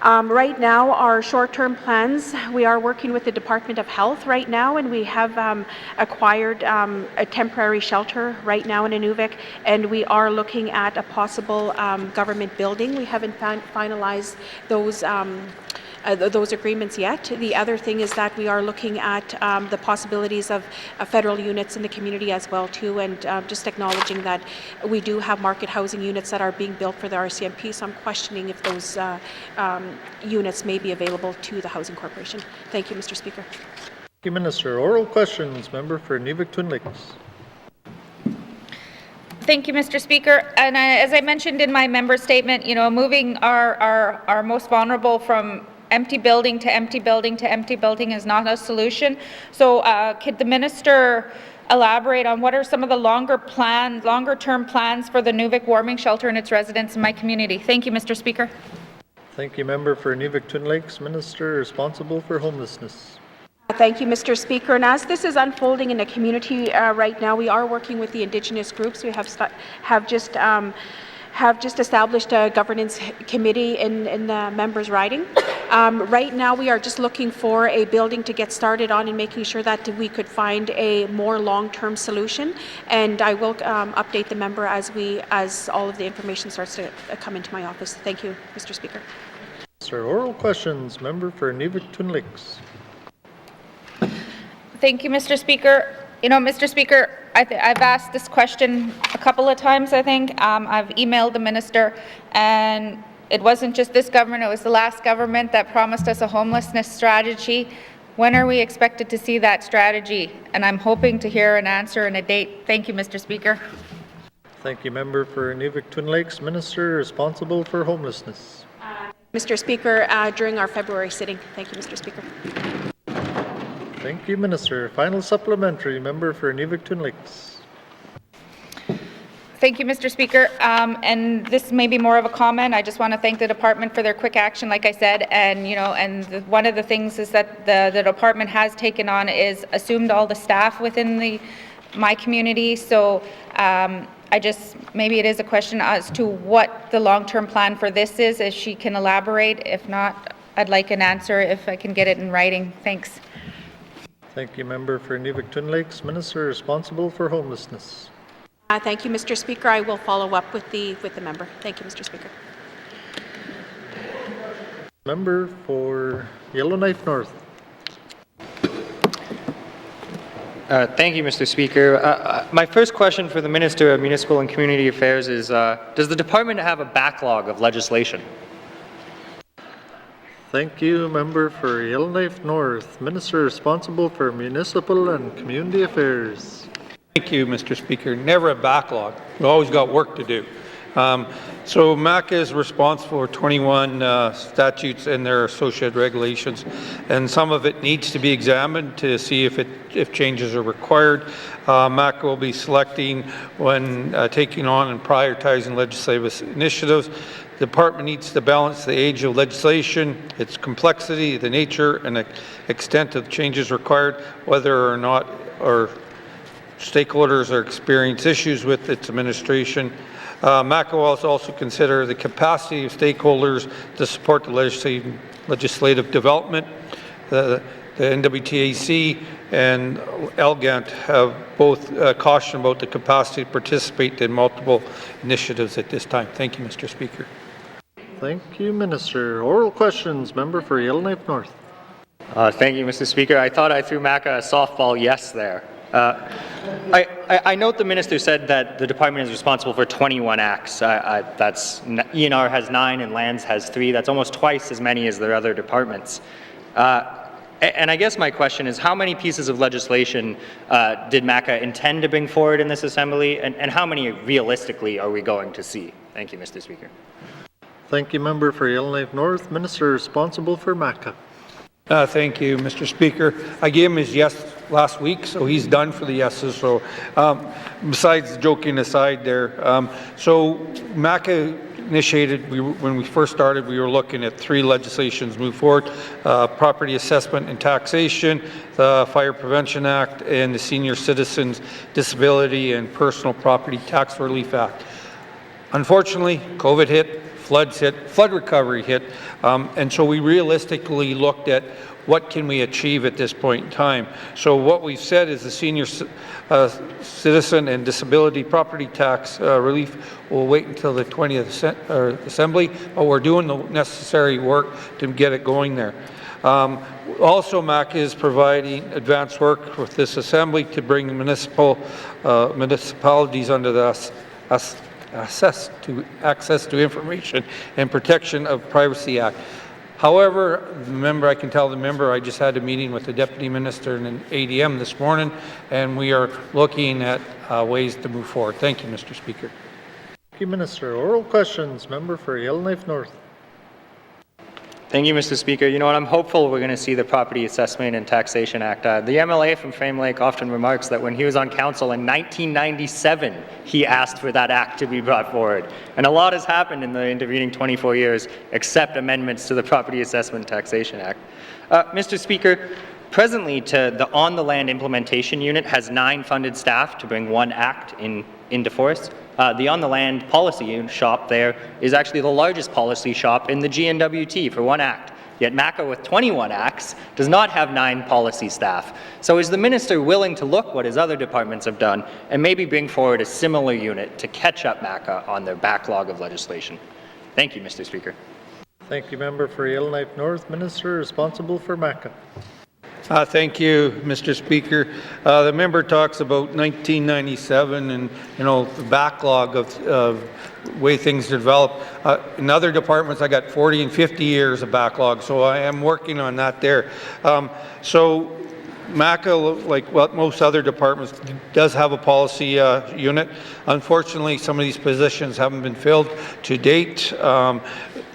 Right now, our short-term plans, we are working with the Department of Health right now, and we have acquired a temporary shelter right now in Inuvik, and we are looking at a possible government building. We haven't finalized those agreements yet. The other thing is that we are looking at the possibilities of federal units in the community as well too, and just acknowledging that we do have market housing units that are being built for the RCMP, so I'm questioning if those units may be available to the Housing Corporation. Thank you, Mr. Speaker. Thank you, Minister. Oral questions. Member for Inuvik Twin Lakes. Thank you, Mr. Speaker. And as I mentioned in my member statement, moving our most vulnerable from empty building to empty building to empty building is not a solution. So could the minister elaborate on what are some of the longer-term plans for the Inuvik warming shelter and its residents in my community? Thank you, Mr. Speaker. Thank you, Member for Inuvik Twin Lakes. Minister responsible for homelessness. Thank you, Mr. Speaker. And as this is unfolding in the community right now, we are working with the Indigenous groups. We have just established a governance committee in the members' riding. Right now, we are just looking for a building to get started on and making sure that we could find a more long-term solution. And I will update the member as all of the information starts to come into my office. Thank you, Mr. Speaker. Sir, oral questions. Member for Inuvik Twin Lakes. Thank you, Mr. Speaker. Mr. Speaker, I've asked this question a couple of times, I think. I've emailed the minister, and it wasn't just this government, it was the last government that promised us a homelessness strategy. When are we expected to see that strategy? And I'm hoping to hear an answer and a date. Thank you, Mr. Speaker. Thank you, Member for Inuvik Twin Lakes. Minister responsible for homelessness. Mr. Speaker, during our February sitting. Thank you, Mr. Speaker. Thank you, Minister. Final supplementary. Member for Inuvik Twin Lakes. Thank you, Mr. Speaker. And this may be more of a comment. I just want to thank the department for their quick action, like I said. And one of the things is that the department has taken on is assumed all the staff within my community. So maybe it is a question as to what the long-term plan for this is, if she can elaborate. If not, I'd like an answer if I can get it in writing. Thanks. Thank you, Member for Inuvik Twin Lakes. Minister responsible for homelessness. Thank you, Mr. Speaker. I will follow up with the member. Thank you, Mr. Speaker. Member for Yellowknife North. Thank you, Mr. Speaker. My first question for the Minister of Municipal and Community Affairs is, does the department have a backlog of legislation? Thank you, Member for Yellowknife North. Minister responsible for Municipal and Community Affairs. Thank you, Mr. Speaker. Never a backlog. We've always got work to do. So MACA is responsible for 21 statutes and their associated regulations, and some of it needs to be examined to see if changes are required. MACA will be selecting when taking on and prioritizing legislative initiatives. The department needs to balance the age of legislation, its complexity, the nature and the extent of changes required, whether or not our stakeholders are experiencing issues with its administration. MACA will also consider the capacity of stakeholders to support the legislative development. The N.W.T and LGANT have both cautioned about the capacity to participate in multiple initiatives at this time. Thank you, Mr. Speaker. Thank you, Minister. Oral questions. Member for Yellowknife North. Thank you, Mr. Speaker. I thought I threw MACA a softball yes there. I note the Minister said that the department is responsible for 21 acts. That's ENR has 9 and Lands has 3. That's almost twice as many as their other departments. And I guess my question is, how many pieces of legislation did MACA intend to bring forward in this Assembly, and how many realistically are we going to see? Thank you, Mr. Speaker. Thank you, Member for Yellowknife North. Minister responsible for MACA. Thank you, Mr. Speaker. I gave him his yes last week, so he's done for the yeses. So besides joking aside there, so MACA initiated, when we first started, we were looking at 3 legislations move forward: Property Assessment and Taxation, the Fire Prevention Act, and the Senior Citizens Disability and Personal Property Tax Relief Act. Unfortunately, COVID hit, flood recovery hit, and so we realistically looked at what can we achieve at this point in time. So what we've said is the senior citizen and disability property tax relief will wait until the 20th Assembly, but we're doing the necessary work to get it going there. Also, MAC is providing advanced work with this Assembly to bring municipalities under the access to information and protection of Privacy Act. However, I can tell the member, I just had a meeting with the Deputy Minister and an ADM this morning, and we are looking at ways to move forward. Thank you, Mr. Speaker. Thank you, Minister. Oral questions. Member for Yellowknife North. Thank you, Mr. Speaker. You know what, I'm hopeful we're going to see the Property Assessment and Taxation Act. The MLA from Frame Lake often remarks that when he was on council in 1997, he asked for that act to be brought forward. And a lot has happened in the intervening 24 years, except amendments to the Property Assessment and Taxation Act. Mr. Speaker, presently, the On the Land Implementation Unit has 9 funded staff to bring one act into force. The On the Land policy shop there is actually the largest policy shop in the N.W.T for one act. Yet MACA with 21 acts does not have 9 policy staff. So is the minister willing to look what his other departments have done and maybe bring forward a similar unit to catch up MACA on their backlog of legislation? Thank you, Mr. Speaker. Thank you, Member for Yellowknife North. Minister responsible for MACA. Thank you, Mr. Speaker. The member talks about 1997 and, the backlog of way things develop. In other departments, I got 40 and 50 years of backlog, so I am working on that there. So MACA, like what most other departments, does have a policy unit. Unfortunately, some of these positions haven't been filled to date.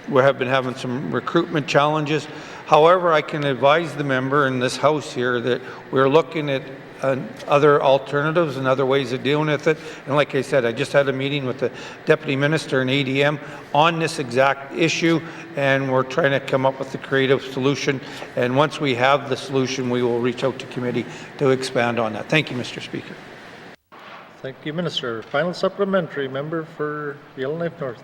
We have been having some recruitment challenges. However, I can advise the member in this House here that we're looking at other alternatives and other ways of dealing with it. And like I said, I just had a meeting with the Deputy Minister and ADM on this exact issue, and we're trying to come up with a creative solution. And once we have the solution, we will reach out to committee to expand on that. Thank you, Mr. Speaker. Thank you, Minister. Final supplementary, member for Yellowknife North.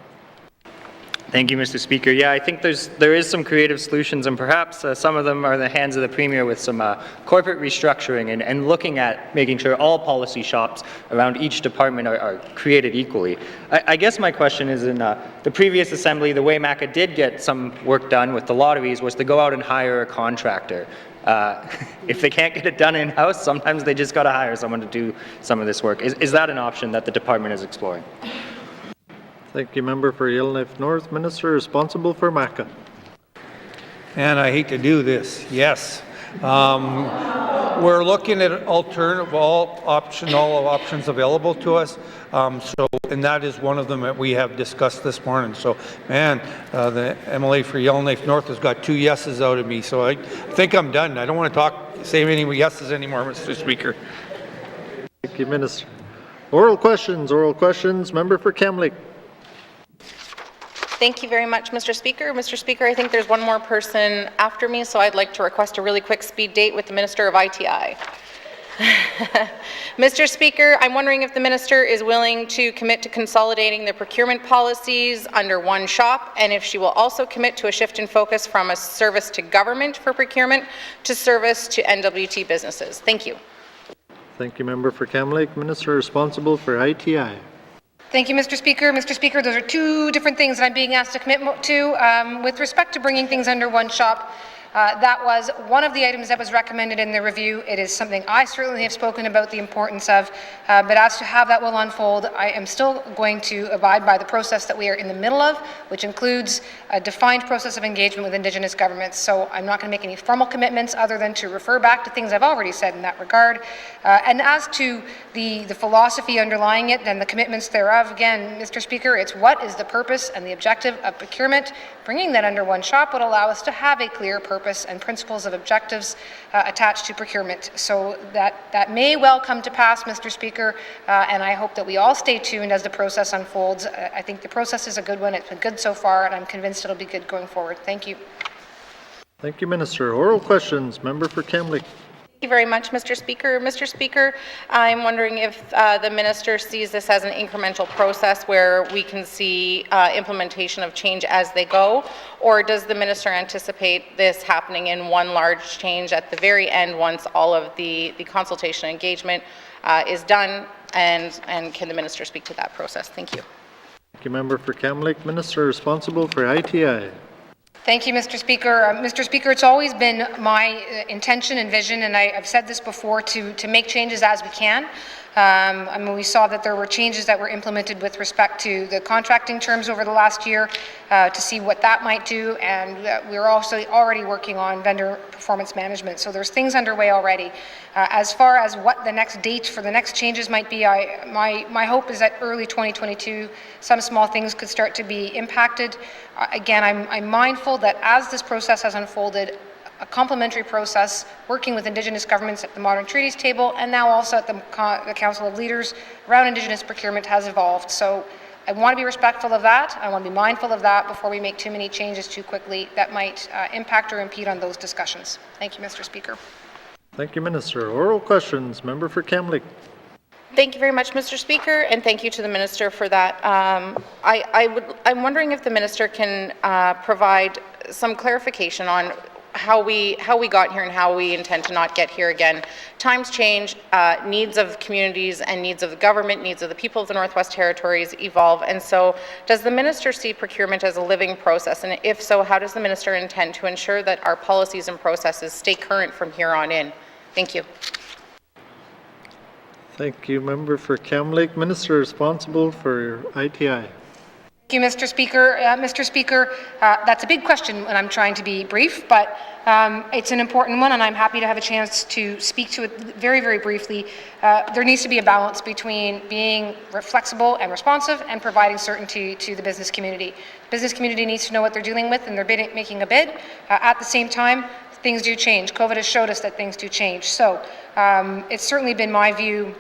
Thank you, Mr. Speaker. Yeah, I think there is some creative solutions, and perhaps some of them are in the hands of the Premier with some corporate restructuring and looking at making sure all policy shops around each department are created equally. I guess my question is, in the previous Assembly, the way MACA did get some work done with the lotteries was to go out and hire a contractor. If they can't get it done in-house, sometimes they just got to hire someone to do some of this work. Is that an option that the department is exploring? Thank you, Member for Yellowknife North. Minister responsible for MACA. And I hate to do this. Yes. We're looking at alternative, all options available to us. And that is one of them that we have discussed this morning. So, man, the MLA for Yellowknife North has got 2 yeses out of me. So I think I'm done. I don't want to say any yeses anymore, Mr. Speaker. Thank you, Minister. Oral questions. Member for Kamloops. Thank you very much, Mr. Speaker. Mr. Speaker, I think there's one more person after me, so I'd like to request a really quick speed date with the Minister of ITI. Mr. Speaker, I'm wondering if the Minister is willing to commit to consolidating the procurement policies under one shop, and if she will also commit to a shift in focus from a service to government for procurement to service to N.W.T businesses. Thank you. Thank you, Member for Kamloops. Minister responsible for ITI. Thank you, Mr. Speaker. Mr. Speaker, those are 2 different things that I'm being asked to commit to. With respect to bringing things under one shop, that was one of the items that was recommended in the review. It is something I certainly have spoken about the importance of, but as to how that will unfold, I am still going to abide by the process that we are in the middle of, which includes a defined process of engagement with Indigenous governments. So I'm not going to make any formal commitments other than to refer back to things I've already said in that regard. And as to the philosophy underlying it and the commitments thereof, again, Mr. Speaker, it's what is the purpose and the objective of procurement. Bringing that under one shop would allow us to have a clear purpose and principles of objectives attached to procurement. So that may well come to pass, Mr. Speaker, and I hope that we all stay tuned as the process unfolds. I think the process is a good one. It's been good so far, and I'm convinced it'll be good going forward. Thank you. Thank you, Minister. Oral questions. Member for Kamloops. Thank you very much, Mr. Speaker. Mr. Speaker, I'm wondering if the minister sees this as an incremental process where we can see implementation of change as they go, or does the minister anticipate this happening in one large change at the very end once all of the consultation engagement is done, and can the minister speak to that process? Thank you. Thank you, Member for Kamloops. Minister responsible for ITI. Thank you, Mr. Speaker. Mr. Speaker, it's always been my intention and vision, and I've said this before, to make changes as we can. I mean, we saw that there were changes that were implemented with respect to the contracting terms over the last year to see what that might do, and we're also already working on vendor performance management. So there's things underway already. As far as what the next date for the next changes might be, my hope is that early 2022, some small things could start to be impacted. Again, I'm mindful that as this process has unfolded, a complementary process working with Indigenous governments at the Modern Treaties table and now also at the Council of Leaders around Indigenous procurement has evolved. So I want to be respectful of that. I want to be mindful of that before we make too many changes too quickly that might impact or impede on those discussions. Thank you, Mr. Speaker. Thank you, Minister. Oral questions. Member for Kamloops. Thank you very much, Mr. Speaker, and thank you to the minister for that. I'm wondering if the minister can provide some clarification on how we got here and how we intend to not get here again. Times change, needs of communities and needs of the government, needs of the people of the Northwest Territories evolve, and so does the minister see procurement as a living process, and if so, how does the minister intend to ensure that our policies and processes stay current from here on in? Thank you. Thank you, Member for Kamloops. Minister responsible for ITI. Thank you, Mr. Speaker. Mr. Speaker, that's a big question, and I'm trying to be brief, but it's an important one, and I'm happy to have a chance to speak to it very, very briefly. There needs to be a balance between being flexible and responsive and providing certainty to the business community. The business community needs to know what they're dealing with, and they're making a bid. At the same time, things do change. COVID has showed us that things do change. So it's certainly been my view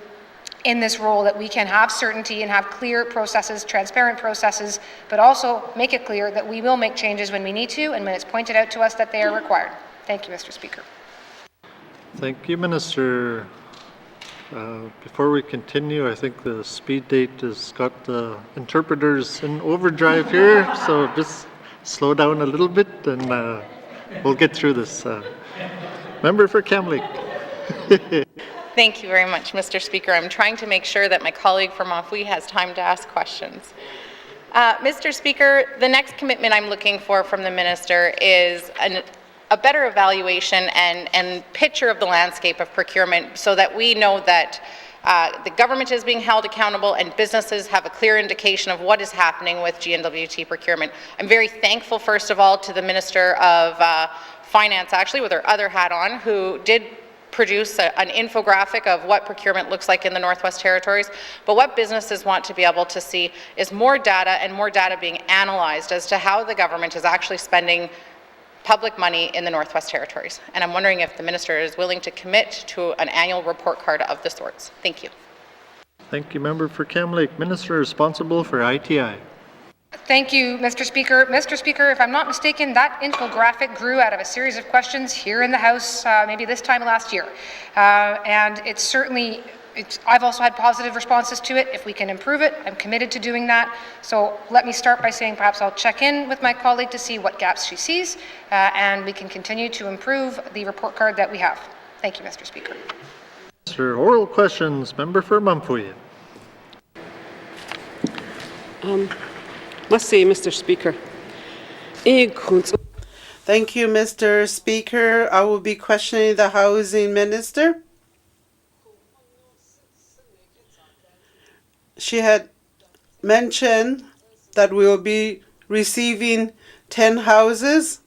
in this role that we can have certainty and have clear processes, transparent processes, but also make it clear that we will make changes when we need to and when it's pointed out to us that they are required. Thank you, Mr. Speaker. Thank you, Minister. Before we continue, I think the speed date has got the interpreters in overdrive here, so just slow down a little bit and we'll get through this. Member for Kamloops. Thank you very much, Mr. Speaker. I'm trying to make sure that my colleague from Ofwi has time to ask questions. Mr. Speaker, the next commitment I'm looking for from the minister is a better evaluation and picture of the landscape of procurement so that we know that the government is being held accountable and businesses have a clear indication of what is happening with N.W.T procurement. I'm very thankful, first of all, to the Minister of Finance, actually, with her other hat on, who did produce an infographic of what procurement looks like in the Northwest Territories. But what businesses want to be able to see is more data and more data being analyzed as to how the government is actually spending public money in the Northwest Territories. And I'm wondering if the minister is willing to commit to an annual report card of the sorts. Thank you. Thank you, Member for Kamloops. Minister responsible for ITI. Thank you, Mr. Speaker. Mr. Speaker, if I'm not mistaken, that infographic grew out of a series of questions here in the House maybe this time last year. And it's certainly, I've also had positive responses to it. If we can improve it, I'm committed to doing that. So let me start by saying perhaps I'll check in with my colleague to see what gaps she sees, and we can continue to improve the report card that we have. Thank you, Mr. Speaker. Minister, oral questions. Member for Mumfui. Must say, Mr. Speaker. Thank you, Mr. Speaker. I will be questioning the Housing Minister. She had mentioned that we will be receiving 10 houses.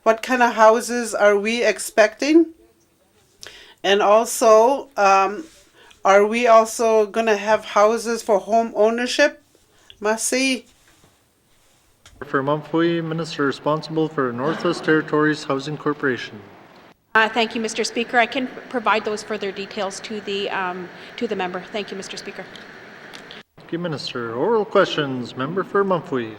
What kind of houses are we expecting? And also, are we also going to have houses for home ownership? Must see. For Mumfui, Minister responsible for Northwest Territories Housing Corporation. Thank you, Mr. Speaker. I can provide those further details to the member. Thank you, Mr. Speaker. Thank you, Minister. Oral questions. Member for Mumfui.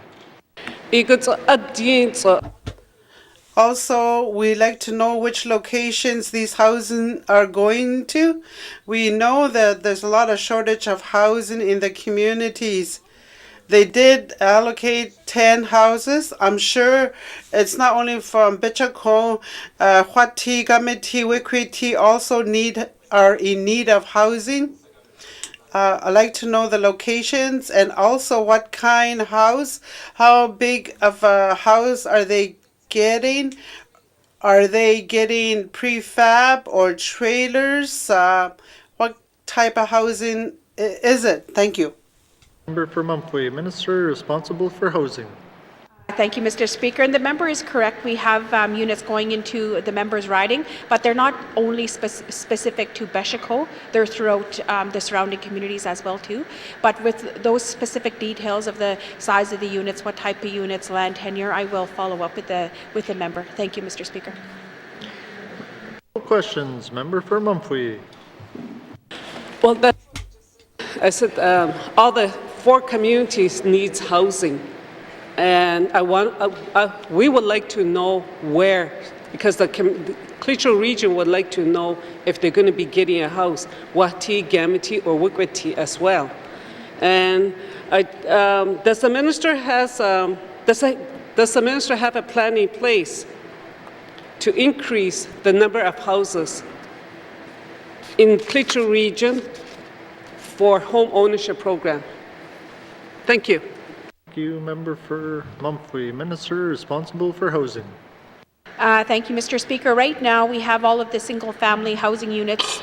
Also, we like to know which locations these housing are going to. We know that there's a lot of shortage of housing in the communities. They did allocate 10 houses. I'm sure it's not only from Bichako, N.W.T, YELLOWKNIFE also are in need of housing. I'd like to know the locations and also what kind of house, how big of a house are they getting? Are they getting prefab or trailers? What type of housing is it? Thank you. Member for Mumfway, Minister responsible for housing. Thank you, Mr. Speaker. And the member is correct. We have units going into the member's riding, but they're not only specific to Beshiko. They're throughout the surrounding communities as well too. But with those specific details of the size of the units, what type of units, land tenure, I will follow up with the member. Thank you, Mr. Speaker. Questions, member for Mumfway. Well, I said all the 4 communities needs housing. And we would like to know where, because the Cleacho region would like to know if they're going to be getting a house, N.W.T, N.W.T, or YELLOWKNIFE as well. And does the minister have a plan in place to increase the number of houses in Cleacho region for home ownership program? Thank you. Thank you, member for Mumfway. Minister responsible for housing. Thank you, Mr. Speaker. Right now, we have all of the single-family housing units,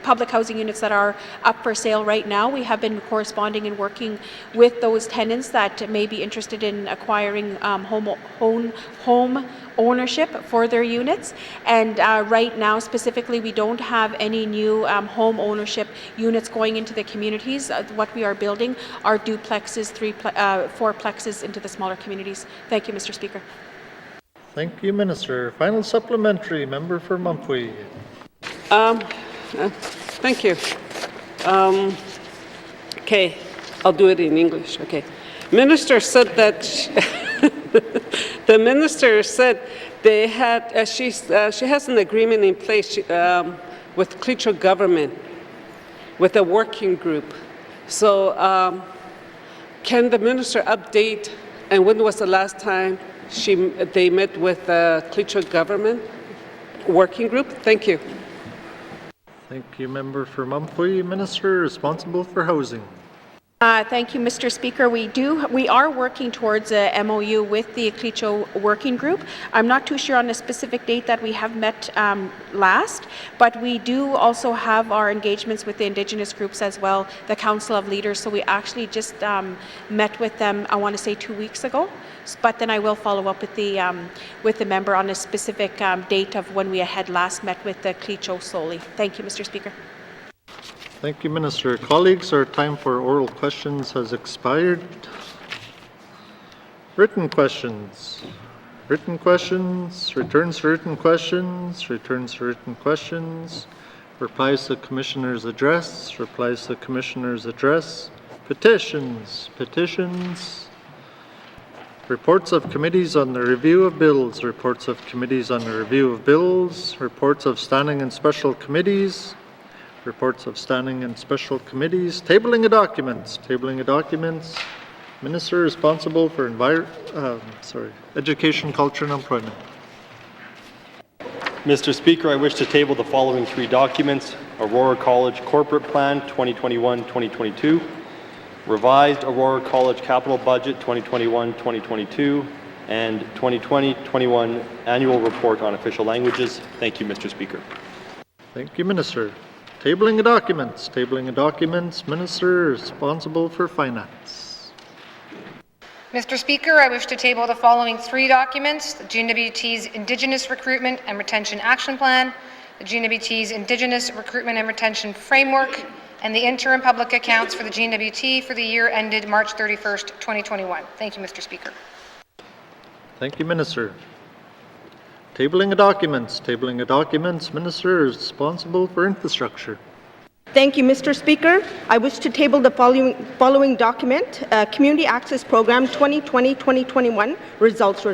public housing units that are up for sale right now. We have been corresponding and working with those tenants that may be interested in acquiring home ownership for their units. And right now, specifically, we don't have any new home ownership units going into the communities. What we are building are duplexes, 4 plexes into the smaller communities. Thank you, Mr. Speaker. Thank you, Minister. Final supplementary, member for Mumfway. Thank you. Okay, I'll do it in English. Okay. Minister said that the minister said they had she has an agreement in place with Cleacho government with a working group. So can the minister update, and when was the last time they met with the Cleacho government working group? Thank you. Thank you, member for Mumfway. Minister responsible for housing. Thank you, Mr. Speaker. We are working towards a MOU with the Cleacho working group. I'm not too sure on a specific date that we have met last, but we do also have our engagements with the Indigenous groups as well, the Council of Leaders. So we actually just met with them, I want to say 2 weeks ago. But then I will follow up with the member on a specific date of when we had last met with the Cleacho solely. Thank you, Mr. Speaker. Thank you, Minister. Colleagues, our time for oral questions has expired. Written questions. Written questions. Returns to written questions. Returns to written questions. Replies to Commissioner's address. Replies to Commissioner's address. Petitions. Petitions. Reports of committees on the review of bills. Reports of committees on the review of bills. Reports of standing and special committees. Reports of standing and special committees. Tabling of documents. Tabling of documents. Minister responsible for Education, Culture and Employment. Mr. Speaker, I wish to table the following 3 documents: Aurora College Corporate Plan 2021-2022, Revised Aurora College Capital Budget 2021-2022, and 2020-21 Annual Report on Official Languages. Thank you, Mr. Speaker. Thank you, Minister. Tabling of documents. Tabling of documents. Minister responsible for Finance. Mr. Speaker, I wish to table the following 3 documents: the N.W.T's Indigenous Recruitment and Retention Action Plan, the N.W.T's Indigenous Recruitment and Retention Framework, and the interim public accounts for the N.W.T for the year ended March 31st, 2021. Thank you, Mr. Speaker. Thank you, Minister. Tabling of documents. Tabling of documents. Minister is responsible for Infrastructure. Thank you, Mr. Speaker. I wish to table the following document, Community Access Program 2020-2021 Results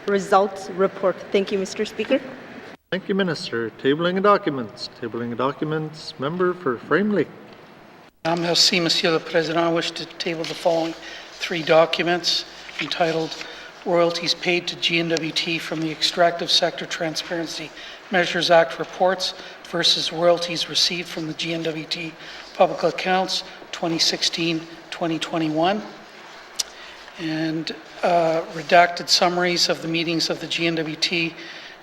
results report. Thank you, Mr. Speaker. Thank you, Minister. Tabling of documents. Tabling of documents. Member for Frame Lake. Merci, Monsieur le Président. I wish to table the following 3 documents entitled Royalties Paid to N.W.T from the Extractive Sector Transparency Measures Act Reports versus Royalties Received from the N.W.T Public Accounts 2016-2021, and redacted summaries of the meetings of the N.W.T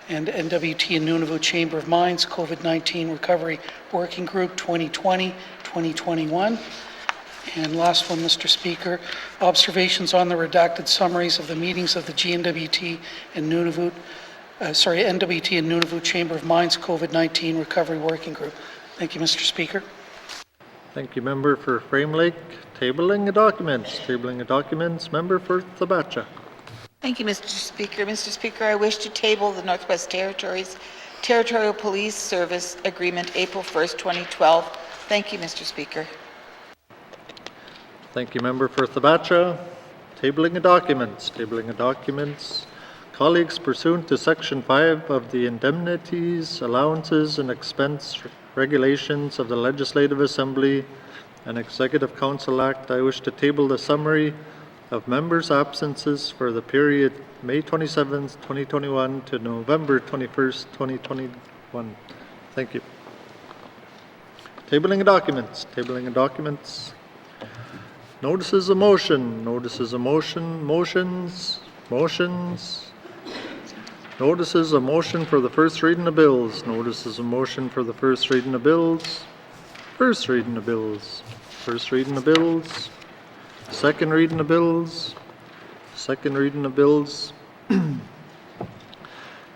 and N.W.T and Nunavut Chamber of Mines COVID-19 Recovery Working Group 2020-2021. And last one, Mr. Speaker, observations on the redacted summaries of the meetings of the N.W.T and Nunavut, N.W.T and Nunavut Chamber of Mines COVID-19 Recovery Working Group. Thank you, Mr. Speaker. Thank you, Member for Frame Lake. Tabling of documents. Tabling of documents. Member for Thabacha. Thank you, Mr. Speaker. Mr. Speaker, I wish to table the Northwest Territories Territorial Police Service Agreement, April 1st, 2012. Thank you, Mr. Speaker. Thank you, Member for Thabacha. Tabling of documents. Tabling of documents. Colleagues, pursuant to Section 5 of the Indemnities, Allowances, and Expense Regulations of the Legislative Assembly and Executive Council Act, I wish to table the summary of members' absences for the period May 27th, 2021 to November 21st, 2021. Thank you. Tabling of documents. Tabling of documents. Notices of motion. Notices of motion. Motions. Motions. Notices of motion for the first reading of bills. Notices of motion for the first reading of bills. First reading of bills. First reading of bills. Second reading of bills. Second reading of bills.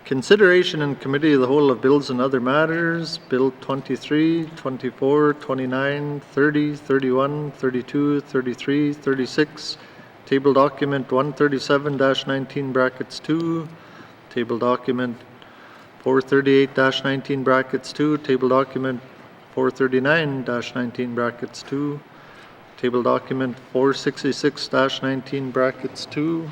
Consideration in Committee of the Whole of Bills and Other Matters. Bill 23, 24, 29, 30, 31, 32, 33, 36. Table document 137-19 brackets 2. Table document 438-19 brackets 2. Table document 439-19 brackets 2. Table document 466-19 brackets 2.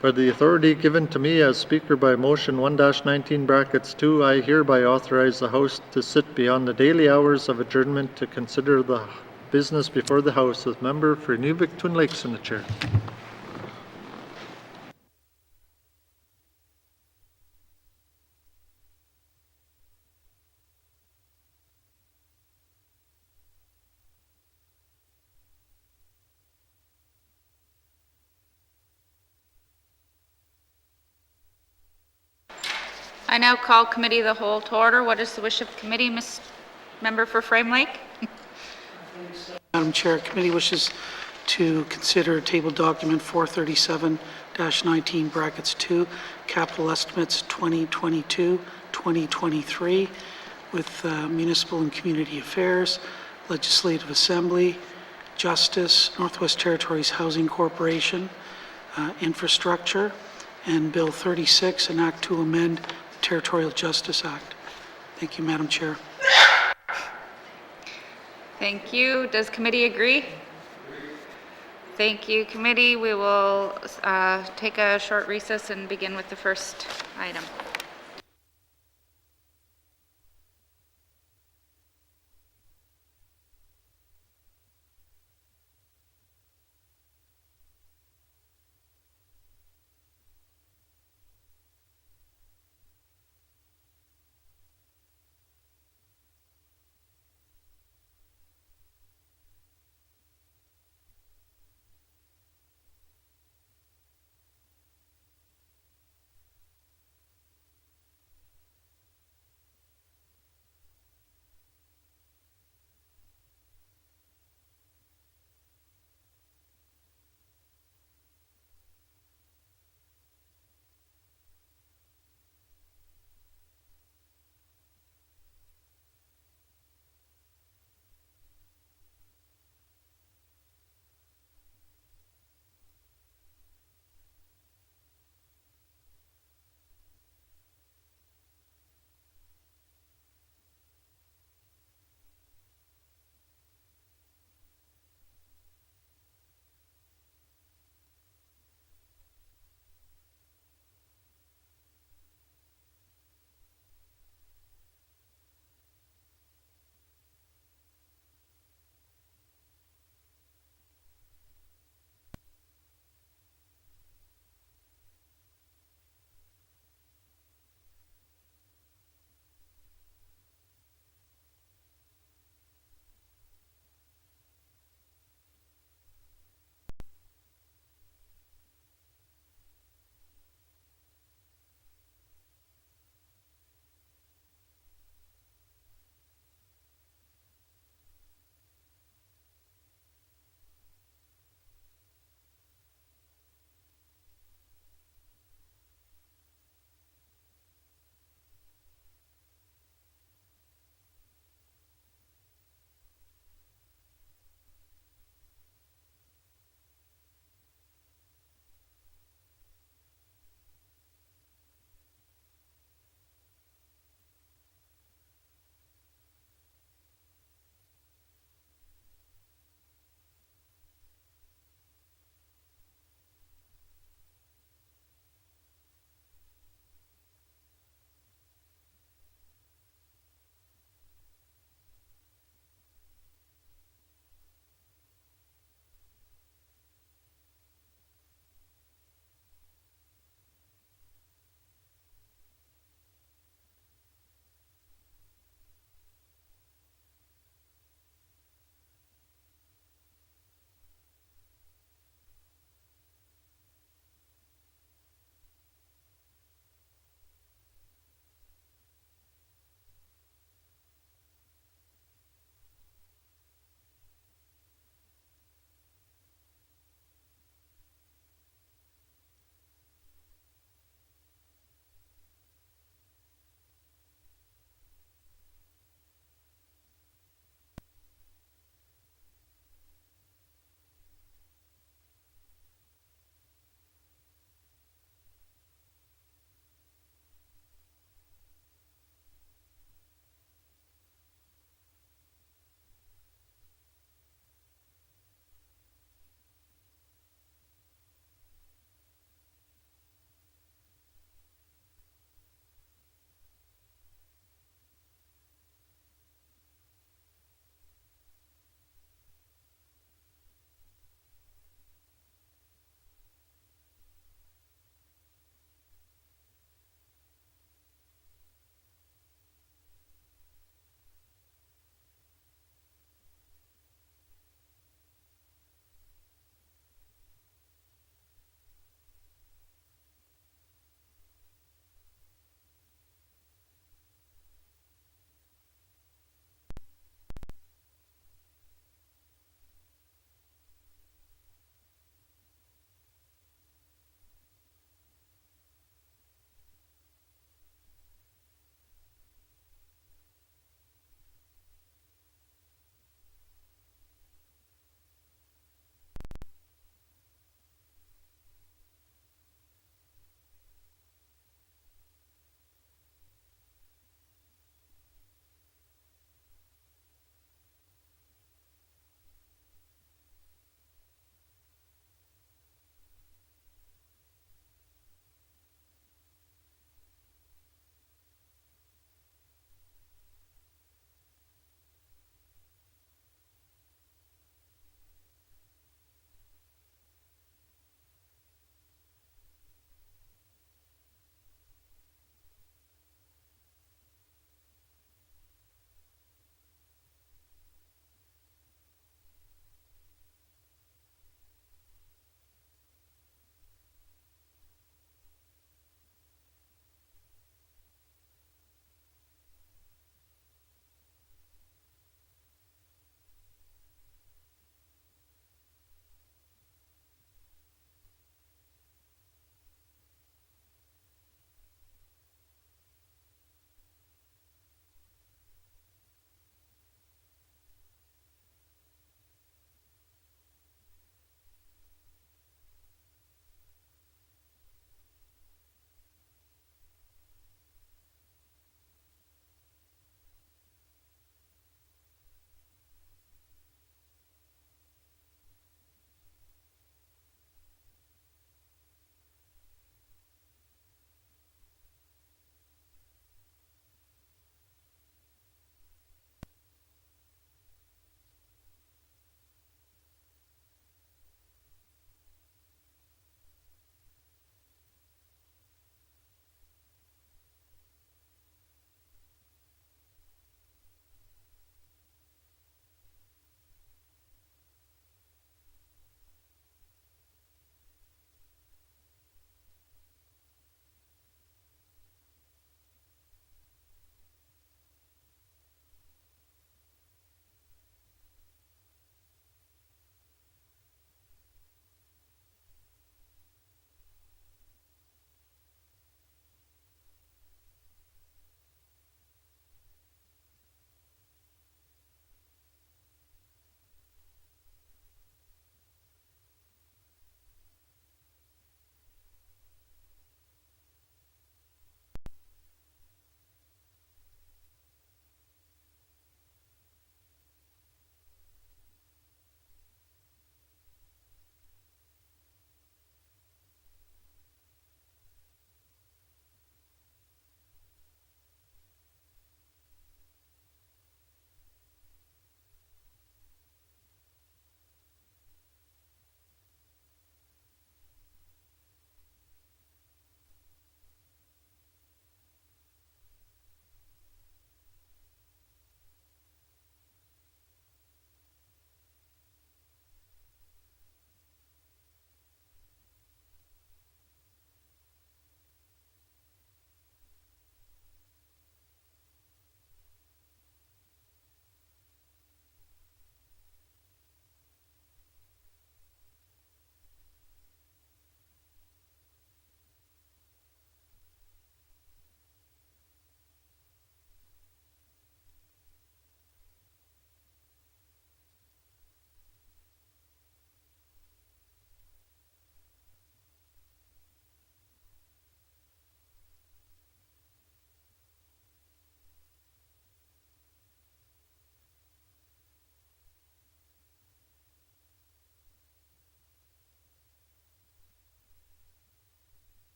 By the authority given to me as Speaker by motion 1-19 brackets 2, I hereby authorize the House to sit beyond the daily hours of adjournment to consider the business before the House, with Member for Nuvik Twin Lakes in the chair. I now call Committee of the Whole to order. What is the wish of committee, Ms. Member for Frame Lake? Madam Chair, committee wishes to consider table document 437-19 brackets 2, capital estimates 2022-2023 with Municipal and Community Affairs, Legislative Assembly, Justice, Northwest Territories Housing Corporation, Infrastructure, and Bill 36, an act to amend the Territorial Justice Act. Thank you, Madam Chair. Thank you. Does committee agree? Thank you, committee. We will take a short recess and begin with the first item.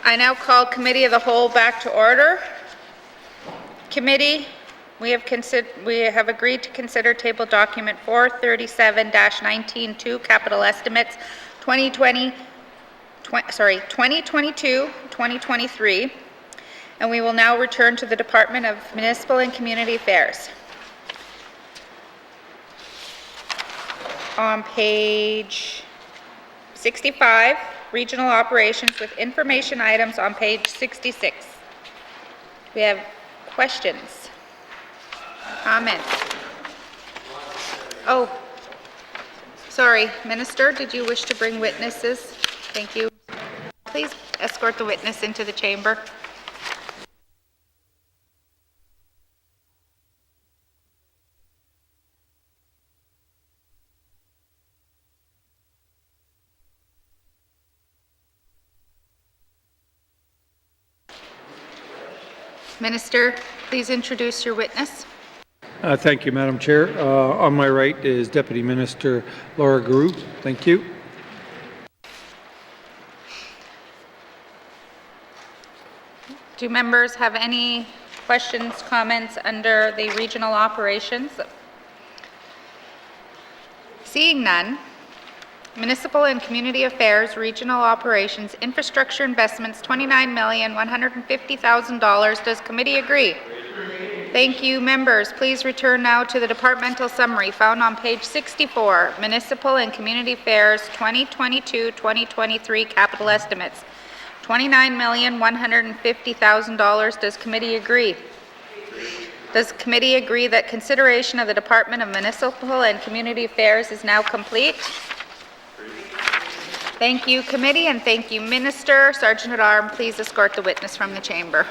I now call Committee of the Whole back to order. Committee, we have agreed to consider table document 437-19-2 capital estimates 2022-2023, and we will now return to the Department of Municipal and Community Affairs. On page 65, regional operations with information items on page 66. We have questions, comments. Oh, sorry, Minister, did you wish to bring witnesses? Thank you. Please escort the witness into the chamber. Minister, please introduce your witness. Thank you, Madam Chair. On my right is Deputy Minister Laura Guru. Thank you. Do members have any questions, comments under the regional operations? Seeing none, Municipal and Community Affairs, Regional Operations, Infrastructure Investments, $29,150,000. Does committee agree? Thank you, members. Please return now to the departmental summary found on page 64, Municipal and Community Affairs 2022-2023 capital estimates, $29,150,000. Does committee agree? Does committee agree that consideration of the Department of Municipal and Community Affairs is now complete? Thank you, committee, and thank you, Minister. Sergeant at Arms, please escort the witness from the chamber.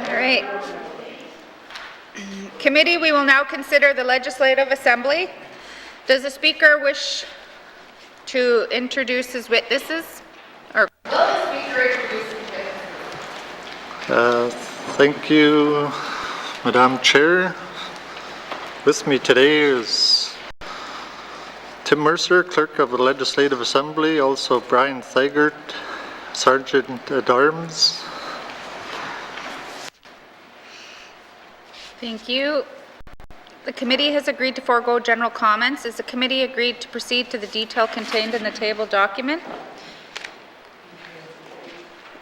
All right. Committee, we will now consider the Legislative Assembly. Does the Speaker wish to introduce his witnesses? Or will the Speaker introduce his witnesses? Thank you, Madam Chair. With me today is Tim Mercer, Clerk of the Legislative Assembly, also Brian Thagert, Sergeant at Arms. Thank you. The committee has agreed to forego general comments. Is the committee agreed to proceed to the detail contained in the table document?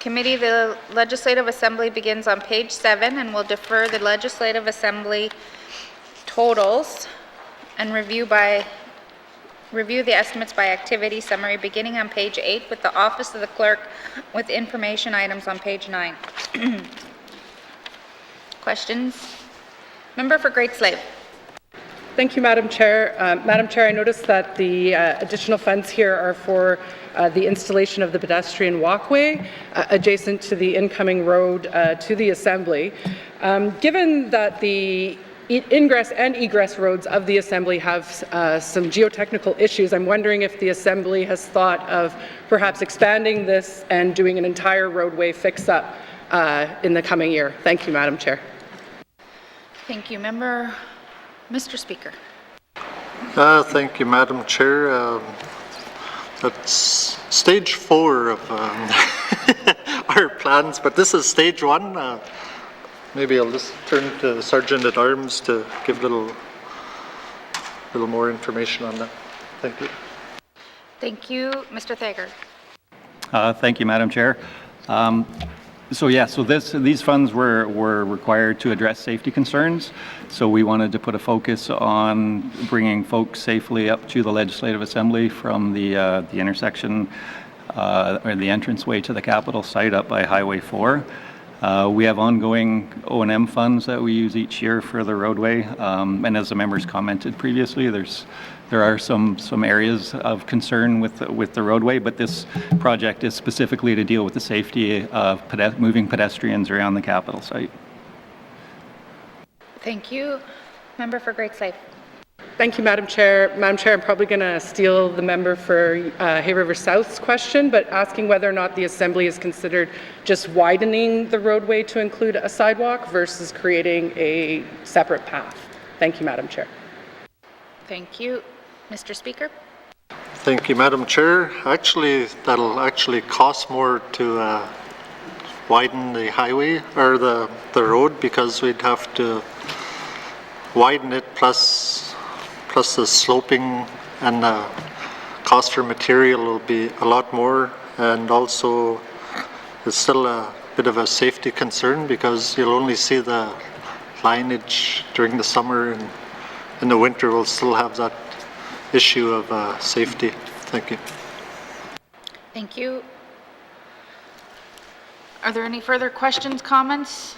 Committee, the Legislative Assembly begins on page 7 and will defer the Legislative Assembly totals and review the estimates by activity summary beginning on page 8 with the Office of the Clerk with information items on page 9. Questions? Member for Great Slave. Thank you, Madam Chair. Madam Chair, I noticed that the additional funds here are for the installation of the pedestrian walkway adjacent to the incoming road to the Assembly. Given that the ingress and egress roads of the Assembly have some geotechnical issues, I'm wondering if the Assembly has thought of perhaps expanding this and doing an entire roadway fix-up in the coming year. Thank you, Madam Chair. Thank you, Member. Mr. Speaker. Thank you, Madam Chair. That's stage 4 of our plans, but this is stage 1. Maybe I'll just turn to the Sergeant at Arms to give a little more information on that. Thank you. Thank you, Mr. Thagard. Thank you, Madam Chair. So these funds were required to address safety concerns. So we wanted to put a focus on bringing folks safely up to the Legislative Assembly from the intersection or the entranceway to the Capitol site up by Highway 4. We have ongoing O&M funds that we use each year for the roadway, and as the members commented previously, there are some areas of concern with the roadway, but this project is specifically to deal with the safety of moving pedestrians around the Capitol site. Thank you. Member for Great Slave. Thank you, Madam Chair. Madam Chair, I'm probably going to steal the member for Hay River South's question, but asking whether or not the Assembly has considered just widening the roadway to include a sidewalk versus creating a separate path. Thank you, Madam Chair. Thank you. Mr. Speaker. Thank you, Madam Chair. Actually, that'll actually cost more to widen the highway or the road, because we'd have to widen it plus the sloping, and the cost for material will be a lot more, and also it's still a bit of a safety concern because you'll only see the lineage during the summer, and in the winter we'll still have that issue of safety. Thank you. Thank you. Are there any further questions, comments?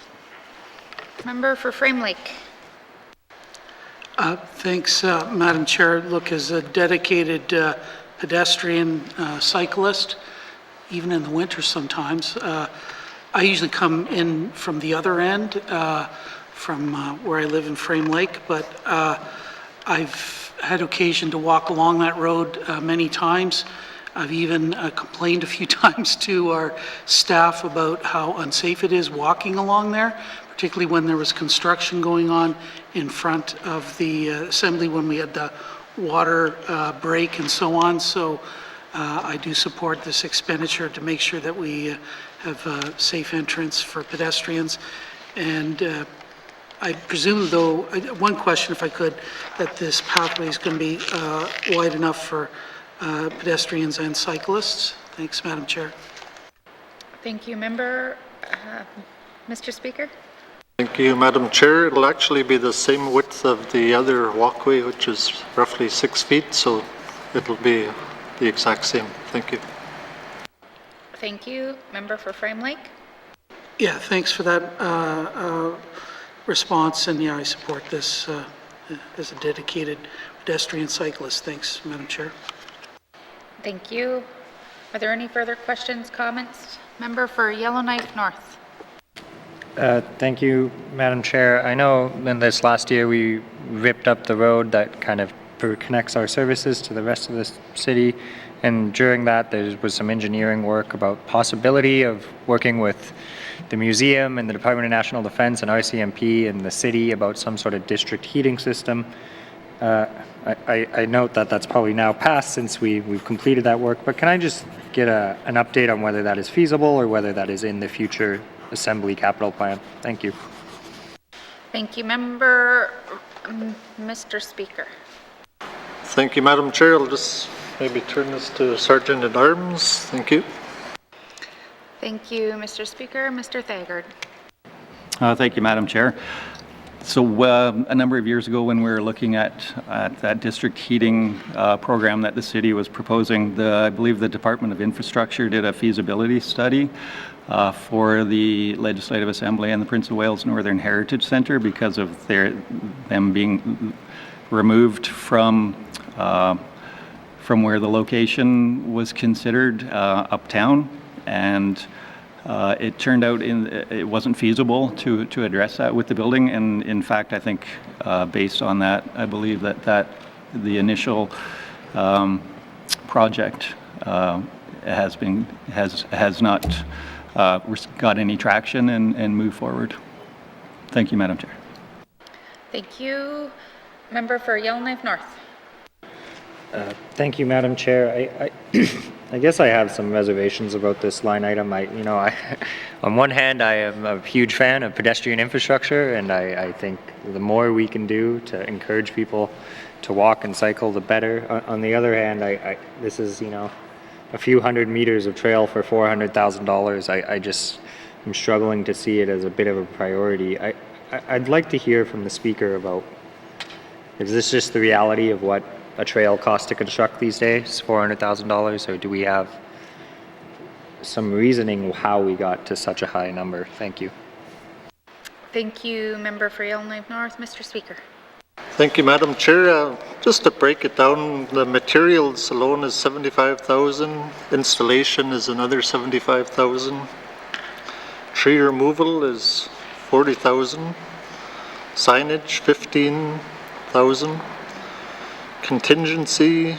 Member for Frame Lake. Thanks, Madam Chair. Look, as a dedicated pedestrian cyclist, even in the winter sometimes, I usually come in from the other end, from where I live in Frame Lake, but I've had occasion to walk along that road many times. I've even complained a few times to our staff about how unsafe it is walking along there, particularly when there was construction going on in front of the Assembly when we had the water break and so on. So I do support this expenditure to make sure that we have a safe entrance for pedestrians. And I presume, though, one question, if I could, that this pathway is going to be wide enough for pedestrians and cyclists. Thanks, Madam Chair. Thank you, Member. Mr. Speaker. Thank you, Madam Chair. It'll actually be the same width of the other walkway, which is roughly 6 feet, so it'll be the exact same. Thank you. Thank you. Member for Frame Lake. Yeah, thanks for that response, and yeah, I support this as a dedicated pedestrian cyclist. Thanks, Madam Chair. Thank you. Are there any further questions, comments? Member for Yellowknife North. Thank you, Madam Chair. I know in this last year we ripped up the road that kind of connects our services to the rest of the city, and during that there was some engineering work about possibility of working with the museum and the Department of National Defense and RCMP and the city about some sort of district heating system. I note that that's probably now passed since we've completed that work, but can I just get an update on whether that is feasible or whether that is in the future Assembly capital plan? Thank you. Thank you, Member. Mr. Speaker. Thank you, Madam Chair. I'll just maybe turn this to Sergeant at Arms. Thank you. Thank you, Mr. Speaker. Mr. Thagard. Thank you, Madam Chair. So a number of years ago, when we were looking at that district heating program that the city was proposing, I believe the Department of Infrastructure did a feasibility study for the Legislative Assembly and the Prince of Wales Northern Heritage Centre because of them being removed from where the location was considered uptown, and it turned out it wasn't feasible to address that with the building. And in fact, I think based on that, I believe that the initial project has not got any traction and moved forward. Thank you, Madam Chair. Thank you. Member for Yellowknife North. Thank you, Madam Chair. I guess I have some reservations about this line item. On one hand, I am a huge fan of pedestrian infrastructure, and I think the more we can do to encourage people to walk and cycle, the better. On the other hand, this is, a few hundred meters of trail for $400,000. I just I'm struggling to see it as a bit of a priority. I'd like to hear from the speaker about, is this just the reality of what a trail costs to construct these days, $400,000, or do we have some reasoning how we got to such a high number? Thank you. Thank you, Member for Yellowknife North. Mr. Speaker. Thank you, Madam Chair. Just to break it down, the materials alone is 75,000. Installation is another 75,000. Tree removal is 40,000. Signage, 15,000. Contingency,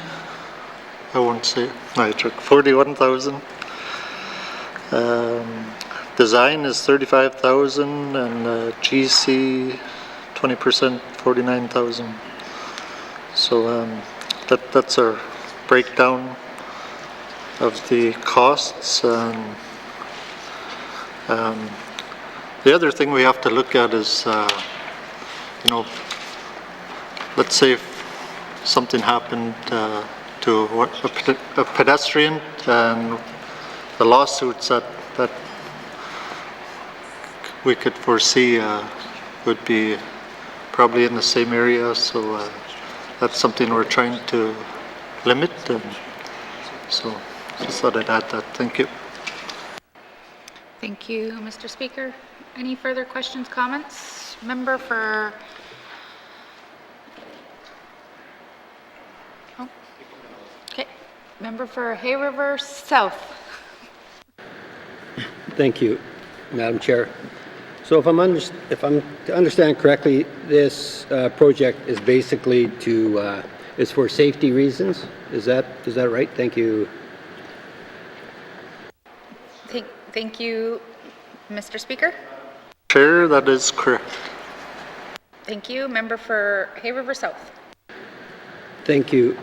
I won't say, I took 41,000. Design is 35,000 and GC 20%, 49,000. So that's our breakdown of the costs. The other thing we have to look at is, let's say if something happened to a pedestrian, and the lawsuits that we could foresee would be probably in the same area, so that's something we're trying to limit, and so just thought I'd add that. Thank you. Thank you, Mr. Speaker. Any further questions, comments? Member for... Oh. Okay. Member for Hay River South. Thank you, Madam Chair. So if I'm to understand correctly, this project is basically is for safety reasons. Is that right? Thank you. Thank you, Mr. Speaker. Chair, that is correct. Thank you. Member for Hay River South. Thank you,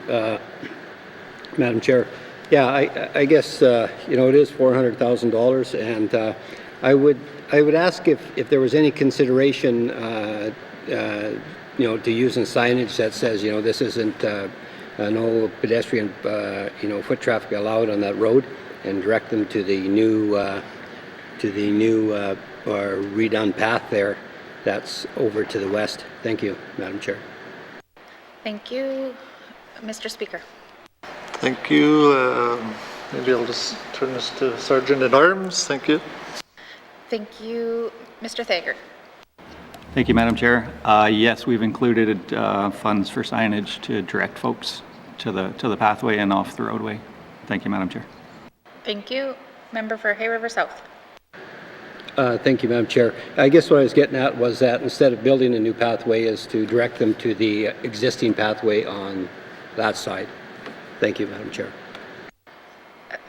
Madam Chair. Yeah, I guess it is $400,000, and I would ask if there was any consideration, to using signage that says, this isn't no pedestrian, foot traffic allowed on that road, and direct them to the new or redone path there that's over to the west. Thank you, Madam Chair. Thank you, Mr. Speaker. Thank you. Maybe I'll just turn this to Sergeant at Arms. Thank you. Thank you, Mr. Thagard. Thank you, Madam Chair. Yes, we've included funds for signage to direct folks to the pathway and off the roadway. Thank you, Madam Chair. Thank you. Member for Hay River South. Thank you, Madam Chair. I guess what I was getting at was that instead of building a new pathway is to direct them to the existing pathway on that side. Thank you, Madam Chair.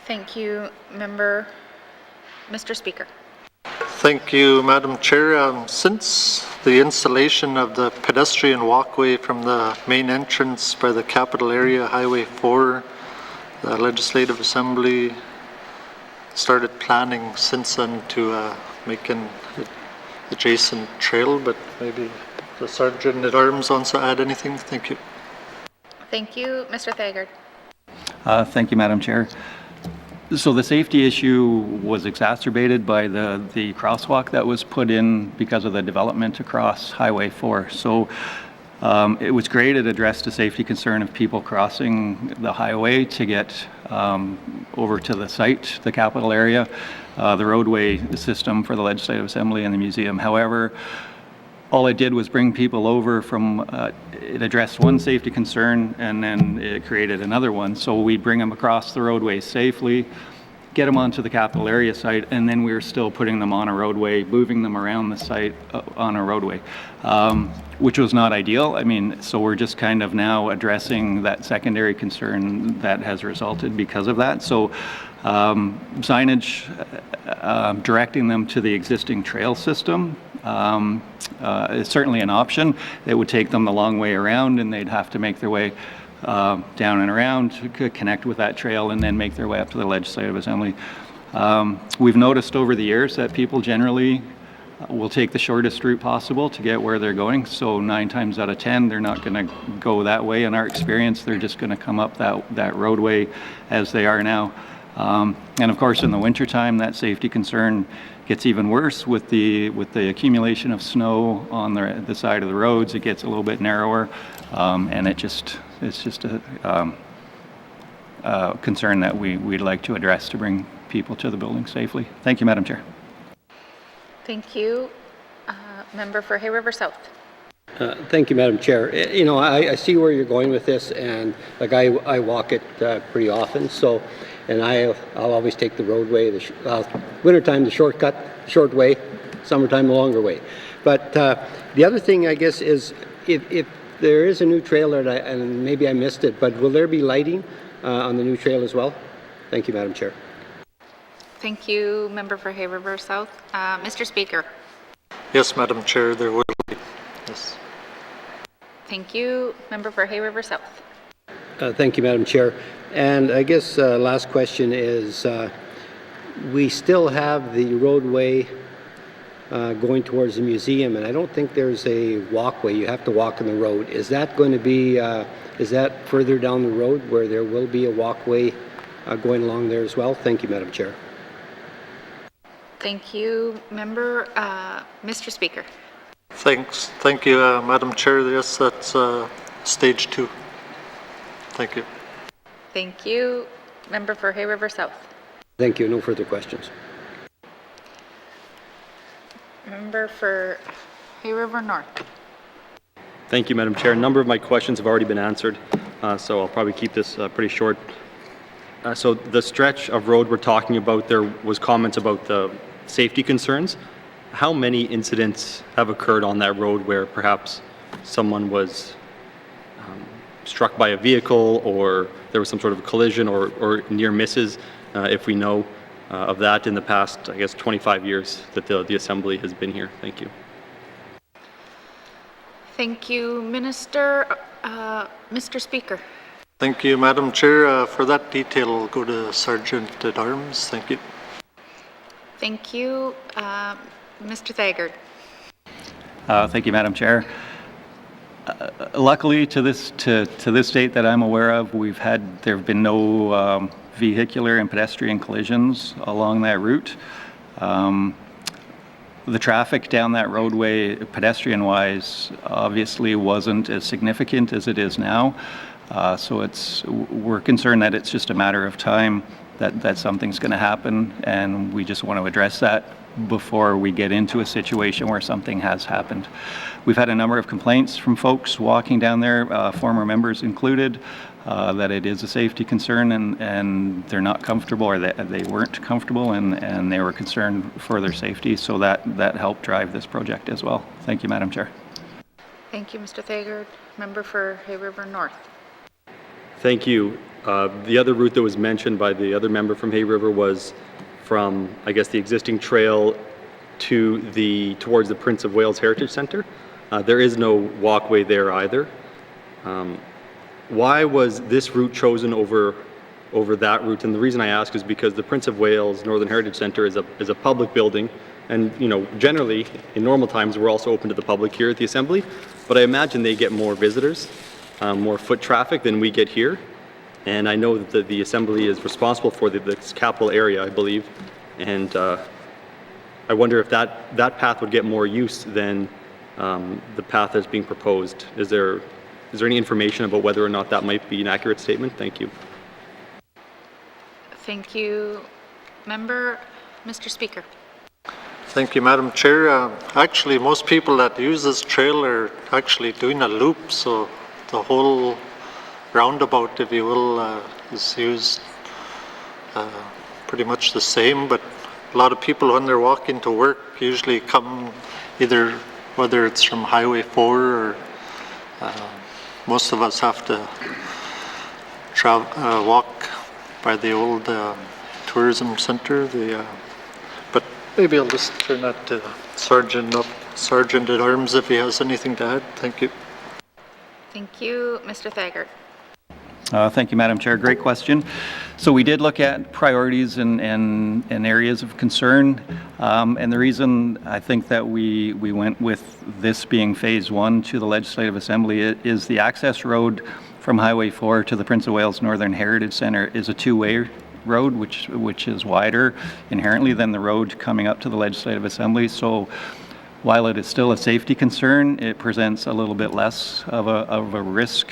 Thank you, Member. Mr. Speaker. Thank you, Madam Chair. Since the installation of the pedestrian walkway from the main entrance by the capital area, Highway 4, the Legislative Assembly started planning since then to make an adjacent trail, but maybe the Sergeant at Arms wants to add anything. Thank you. Thank you, Mr. Thagard. Thank you, Madam Chair. So the safety issue was exacerbated by the crosswalk that was put in because of the development across Highway 4. So it was great. It addressed a safety concern of people crossing the highway to get over to the site, the capital area, the roadway system for the Legislative Assembly and the museum. However, all it did was bring people over from, it addressed one safety concern and then it created another one. So we'd bring them across the roadway safely, get them onto the capital area site, and then we were still putting them on a roadway, moving them around the site on a roadway, which was not ideal. I mean, so we're just kind of now addressing that secondary concern that has resulted because of that. So signage directing them to the existing trail system is certainly an option. It would take them the long way around and they'd have to make their way down and around to connect with that trail and then make their way up to the Legislative Assembly. We've noticed over the years that people generally will take the shortest route possible to get where they're going. So 9 times out of 10, they're not going to go that way. In our experience, they're just going to come up that roadway as they are now. And of course, in the wintertime, that safety concern gets even worse with the accumulation of snow on the side of the roads. It gets a little bit narrower, and it's just a concern that we'd like to address to bring people to the building safely. Thank you, Madam Chair. Thank you. Member for Hay River South. Thank you, Madam Chair. You know, I see where you're going with this, and like I walk it pretty often, so, and I'll always take the roadway, wintertime the shortcut, short way, summertime the longer way. But the other thing, I guess, is if there is a new trail, and maybe I missed it, but will there be lighting on the new trail as well? Thank you, Madam Chair. Thank you, Member for Hay River South. Mr. Speaker. Yes, Madam Chair, there will be. Yes. Thank you, Member for Hay River South. Thank you, Madam Chair. And I guess last question is, we still have the roadway going towards the museum, and I don't think there's a walkway. You have to walk in the road. Is that going to be, is that further down the road where there will be a walkway going along there as well? Thank you, Madam Chair. Thank you, Member. Mr. Speaker. Thanks. Thank you, Madam Chair. Yes, that's stage 2. Thank you. Thank you, Member for Hay River South. Thank you. No further questions. Member for Hay River North. Thank you, Madam Chair. A number of my questions have already been answered, so I'll probably keep this pretty short. So the stretch of road we're talking about, there was comments about the safety concerns. How many incidents have occurred on that road where perhaps someone was struck by a vehicle, or there was some sort of collision or near misses, if we know of that in the past, I guess, 25 years that the Assembly has been here? Thank you. Thank you, Minister. Mr. Speaker. Thank you, Madam Chair. For that detail, I'll go to Sergeant at Arms. Thank you. Thank you. Mr. Thagard. Thank you, Madam Chair. Luckily, to this date that I'm aware of, there have been no vehicular and pedestrian collisions along that route. The traffic down that roadway, pedestrian-wise, obviously wasn't as significant as it is now. So we're concerned that it's just a matter of time that something's going to happen, and we just want to address that before we get into a situation where something has happened. We've had a number of complaints from folks walking down there, former members included, that it is a safety concern and they're not comfortable, or they weren't comfortable, and they were concerned for their safety. So that helped drive this project as well. Thank you, Madam Chair. Thank you, Mr. Thagard. Member for Hay River North. Thank you. The other route that was mentioned by the other member from Hay River was from, I guess, the existing trail towards the Prince of Wales Heritage Centre. There is no walkway there either. Why was this route chosen over that route? And the reason I ask is because the Prince of Wales Northern Heritage Centre is a public building, and generally in normal times we're also open to the public here at the Assembly, but I imagine they get more visitors, more foot traffic than we get here. And I know that the Assembly is responsible for this capital area, I believe, and I wonder if that path would get more use than the path that's being proposed. Is there any information about whether or not that might be an accurate statement? Thank you. Thank you, Member. Mr. Speaker. Thank you, Madam Chair. Actually, most people that use this trail are actually doing a loop, so the whole roundabout, if you will, is used pretty much the same, but a lot of people when they're walking to work usually come either, whether it's from Highway 4 or most of us have to walk by the old tourism center. But maybe I'll just turn that to Sergeant at Arms if he has anything to add. Thank you. Thank you, Mr. Thagard. Thank you, Madam Chair. Great question. So we did look at priorities and areas of concern, and the reason I think that we went with this being Phase 1 to the Legislative Assembly is the access road from Highway 4 to the Prince of Wales Northern Heritage Centre is a two-way road, which is wider inherently than the road coming up to the Legislative Assembly. So while it is still a safety concern, it presents a little bit less of a risk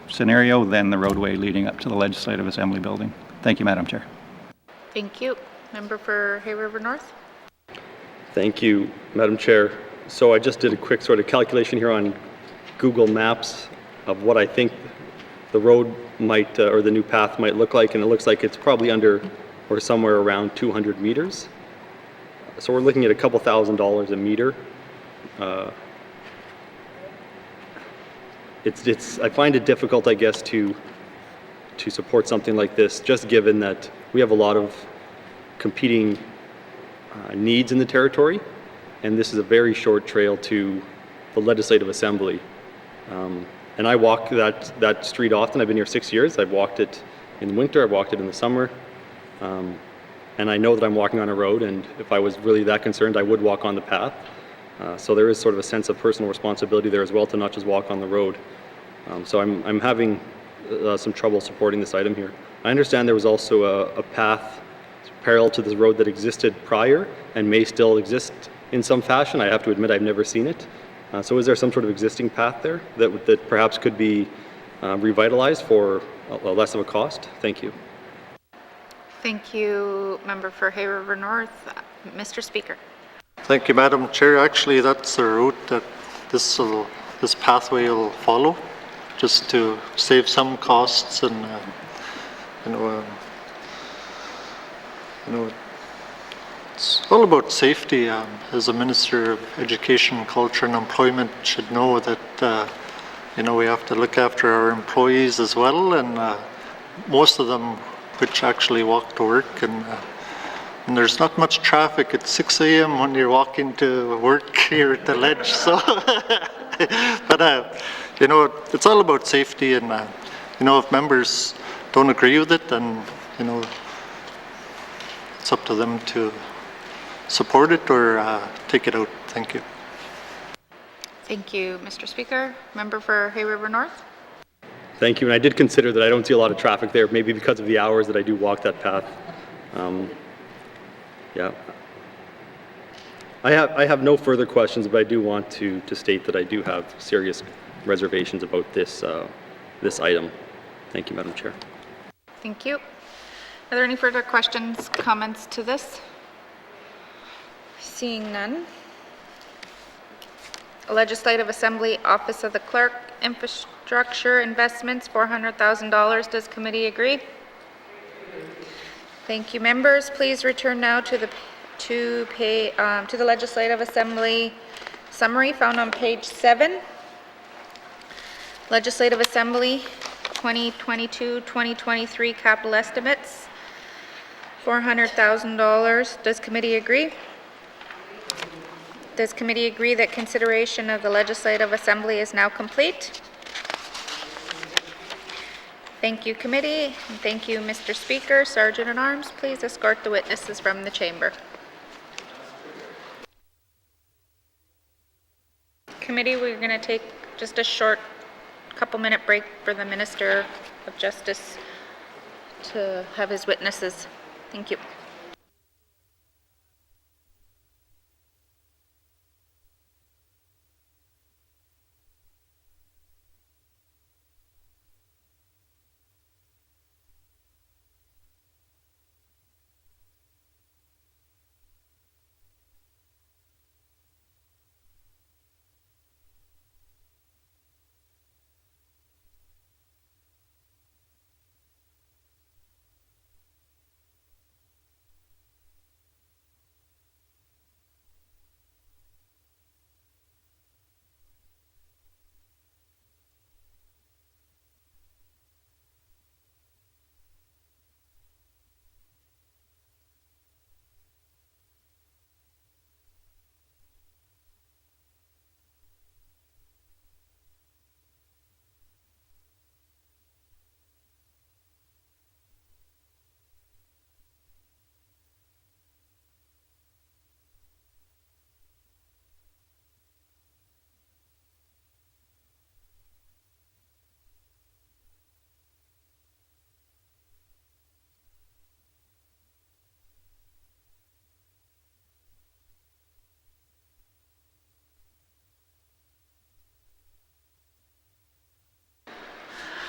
scenario than the roadway leading up to the Legislative Assembly building. Thank you, Madam Chair. Thank you. Member for Hay River North. Thank you, Madam Chair. So I just did a quick sort of calculation here on Google Maps of what I think the road might, or the new path might look like, and it looks like it's probably under or somewhere around 200 meters. So we're looking at a couple $1,000s a meter. I find it difficult, I guess, to support something like this, just given that we have a lot of competing needs in the territory, and this is a very short trail to the Legislative Assembly. And I walk that street often. I've been here 6 years. I've walked it in winter, I've walked it in the summer, and I know that I'm walking on a road, and if I was really that concerned, I would walk on the path. So there is sort of a sense of personal responsibility there as well to not just walk on the road. So I'm having some trouble supporting this item here. I understand there was also a path parallel to this road that existed prior and may still exist in some fashion. I have to admit I've never seen it. So is there some sort of existing path there that perhaps could be revitalized for less of a cost? Thank you. Thank you, Member for Hay River North. Mr. Speaker. Thank you, Madam Chair. Actually, that's the route that this pathway will follow, just to save some costs and it's all about safety. As a Minister of Education, Culture and Employment should know that we have to look after our employees as well, and most of them which actually walk to work, and there's not much traffic at 6 a.m. when you're walking to work here at the Ledge. So, but it's all about safety, and if members don't agree with it, then it's up to them to support it or take it out. Thank you. Thank you, Mr. Speaker. Member for Hay River North. Thank you, and I did consider that I don't see a lot of traffic there, maybe because of the hours that I do walk that path. Yeah. I have no further questions, but I do want to state that I do have serious reservations about this item. Thank you, Madam Chair. Thank you. Are there any further questions, comments to this? Seeing none. Legislative Assembly, Office of the Clerk, Infrastructure Investments, $400,000. Does committee agree? Thank you, members. Please return now to the Legislative Assembly summary found on page 7. Legislative Assembly 2022-2023 capital estimates, $400,000. Does committee agree? Does committee agree that consideration of the Legislative Assembly is now complete? Thank you, committee, and thank you, Mr. Speaker. Sergeant at Arms, please escort the witnesses from the chamber. Committee, we're going to take just a short couple-minute break for the Minister of Justice to have his witnesses. Thank you.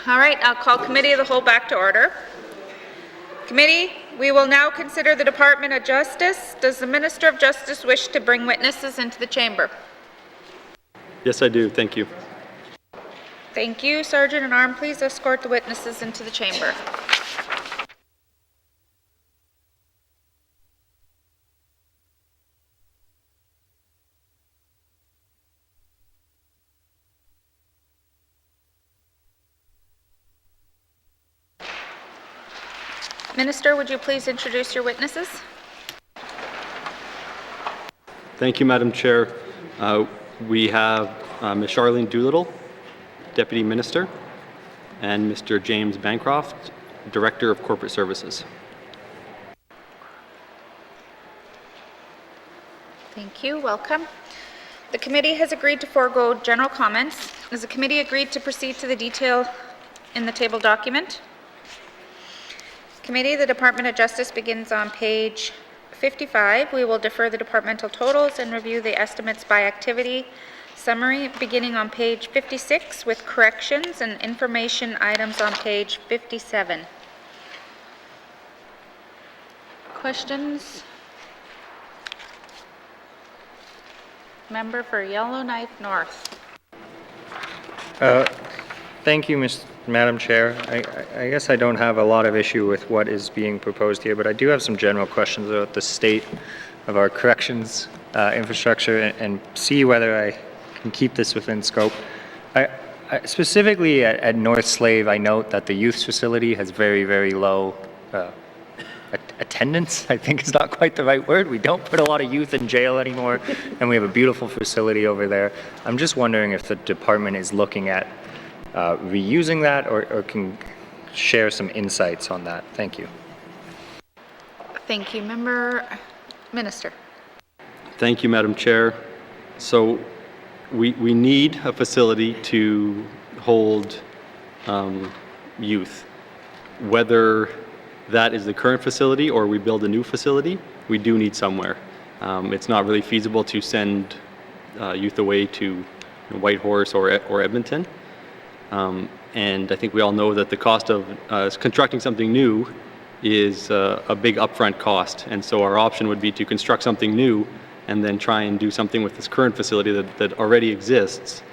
All right, I'll call Committee of the Whole back to order. Committee, we will now consider the Department of Justice. Does the Minister of Justice wish to bring witnesses into the chamber? Yes, I do. Thank you. Thank you. Sergeant at Arms, please escort the witnesses into the chamber. Minister, would you please introduce your witnesses? Thank you, Madam Chair. We have Ms. Charlene Doolittle, Deputy Minister, and Mr. James Bancroft, Director of Corporate Services. Thank you. Welcome. The committee has agreed to forego general comments. Has the committee agreed to proceed to the detail in the table document? Committee, the Department of Justice begins on page 55. We will defer the departmental totals and review the estimates by activity summary beginning on page 56 with corrections and information items on page 57. Questions? Member for Yellowknife North. Thank you, Madam Chair. I guess I don't have a lot of issue with what is being proposed here, but I do have some general questions about the state of our corrections infrastructure and see whether I can keep this within scope. Specifically at North Slave, I note that the youth facility has very, very low attendance. I think is not quite the right word. We don't put a lot of youth in jail anymore, and we have a beautiful facility over there. I'm just wondering if the department is looking at reusing that or can share some insights on that. Thank you. Thank you. Member Minister. Thank you, Madam Chair. So we need a facility to hold youth. Whether that is the current facility or we build a new facility, we do need somewhere. It's not really feasible to send youth away to Whitehorse or Edmonton. And I think we all know that the cost of constructing something new is a big upfront cost. And so our option would be to construct something new and then try and do something with this current facility that already exists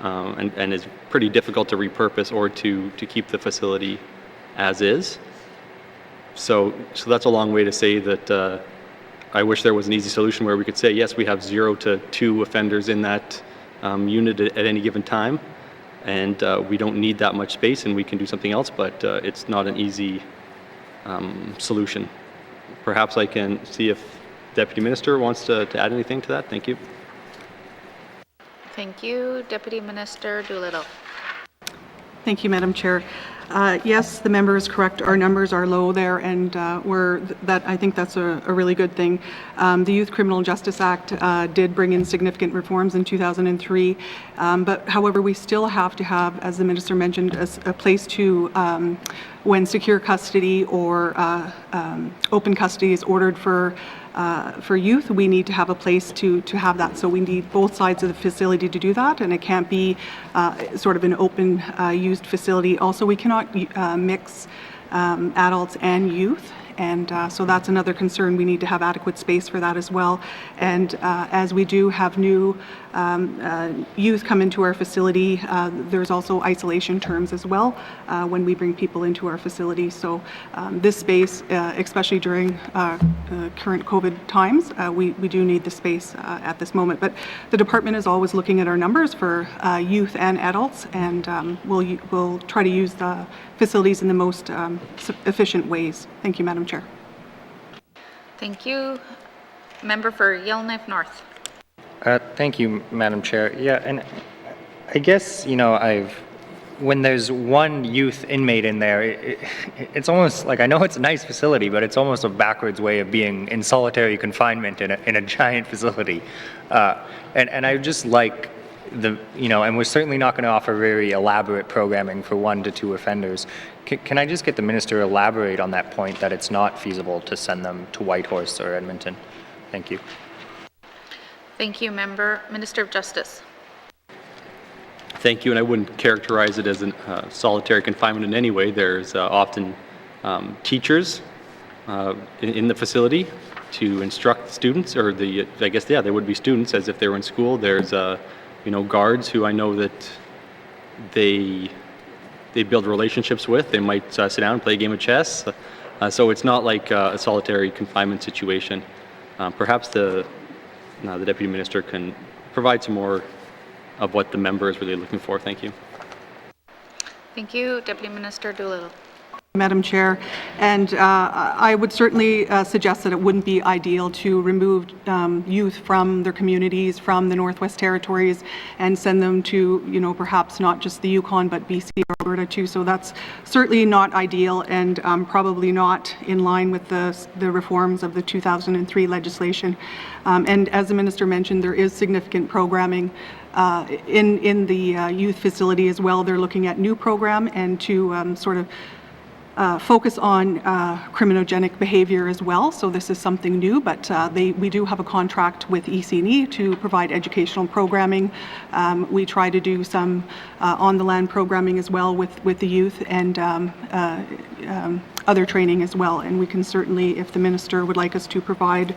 and is pretty difficult to repurpose or to keep the facility as is. So that's a long way to say that I wish there was an easy solution where we could say, yes, we have 0 to 2 offenders in that unit at any given time. And we don't need that much space and we can do something else, but it's not an easy solution. Perhaps I can see if Deputy Minister wants to add anything to that. Thank you. Thank you. Deputy Minister Doolittle. Thank you, Madam Chair. Yes, the member is correct. Our numbers are low there, and I think that's a really good thing. The Youth Criminal Justice Act did bring in significant reforms in 2003, but however, we still have to have, as the Minister mentioned, a place to, when secure custody or open custody is ordered for youth, we need to have a place to have that. So we need both sides of the facility to do that, and it can't be sort of an open used facility. Also, we cannot mix adults and youth. And so that's another concern. We need to have adequate space for that as well. And as we do have new youth come into our facility, there's also isolation terms as well when we bring people into our facility. So this space, especially during current COVID times, we do need the space at this moment. But the department is always looking at our numbers for youth and adults, and we'll try to use the facilities in the most efficient ways. Thank you, Madam Chair. Thank you. Member for Yellowknife North. Thank you, Madam Chair. Yeah, and I guess, when there's one youth inmate in there, it's almost like, I know it's a nice facility, but it's almost a backwards way of being in solitary confinement in a giant facility. And I just like and we're certainly not going to offer very elaborate programming for 1 to 2 offenders. Can I just get the Minister to elaborate on that point, that it's not feasible to send them to Whitehorse or Edmonton? Thank you. Thank you, Member. Minister of Justice. Thank you, and I wouldn't characterize it as a solitary confinement in any way. There's often teachers in the facility to instruct students, or I guess, yeah, there would be students as if they were in school. There's, guards who I know that they build relationships with. They might sit down and play a game of chess. So it's not like a solitary confinement situation. Perhaps the Deputy Minister can provide some more of what the member is really looking for. Thank you. Thank you. Deputy Minister Doolittle. Madam Chair, and I would certainly suggest that it wouldn't be ideal to remove youth from their communities, from the Northwest Territories, and send them to, perhaps not just the Yukon, but BC or Alberta too. So that's certainly not ideal, and probably not in line with the reforms of the 2003 legislation. And as the Minister mentioned, there is significant programming in the youth facility as well. They're looking at new program and to sort of focus on criminogenic behavior as well. So this is something new, but we do have a contract with EC&E to provide educational programming. We try to do some on-the-land programming as well with the youth, and other training as well. And we can certainly, if the Minister would like us to provide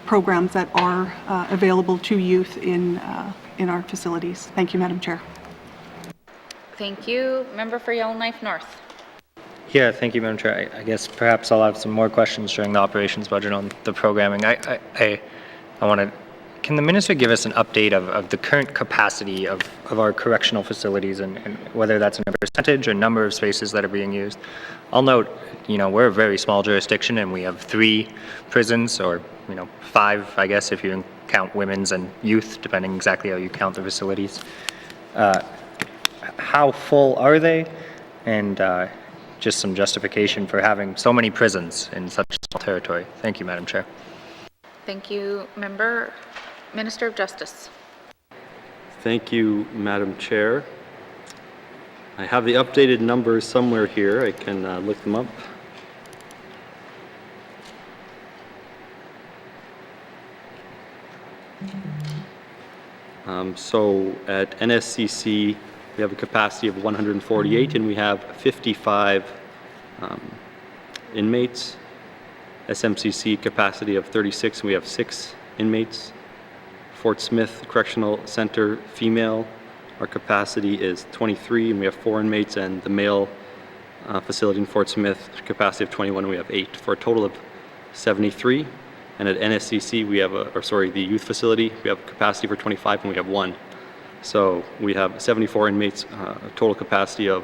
programs that are available to youth in our facilities. Thank you, Madam Chair. Thank you. Member for Yellowknife North. Yeah, thank you, Madam Chair. I guess perhaps I'll have some more questions during the operations budget on the programming. I want to, can the Minister give us an update of the current capacity of our correctional facilities, and whether that's in a percentage or number of spaces that are being used? I'll note, we're a very small jurisdiction, and we have 3 prisons, or 5, I guess, if you count women's and youth, depending exactly how you count the facilities. How full are they? And just some justification for having so many prisons in such a small territory. Thank you, Madam Chair. Thank you, Member. Minister of Justice. Thank you, Madam Chair. I have the updated numbers somewhere here. I can look them up. So at NSCC, we have a capacity of 148, and we have 55 inmates. SMCC capacity of 36, and we have 6 inmates. Fort Smith Correctional Center female, our capacity is 23, and we have 4 inmates, and the male facility in Fort Smith, capacity of 21, and we have 8, for a total of 73. And at NSCC, we have the youth facility, we have capacity for 25, and we have 1. So we have 74 inmates, a total capacity of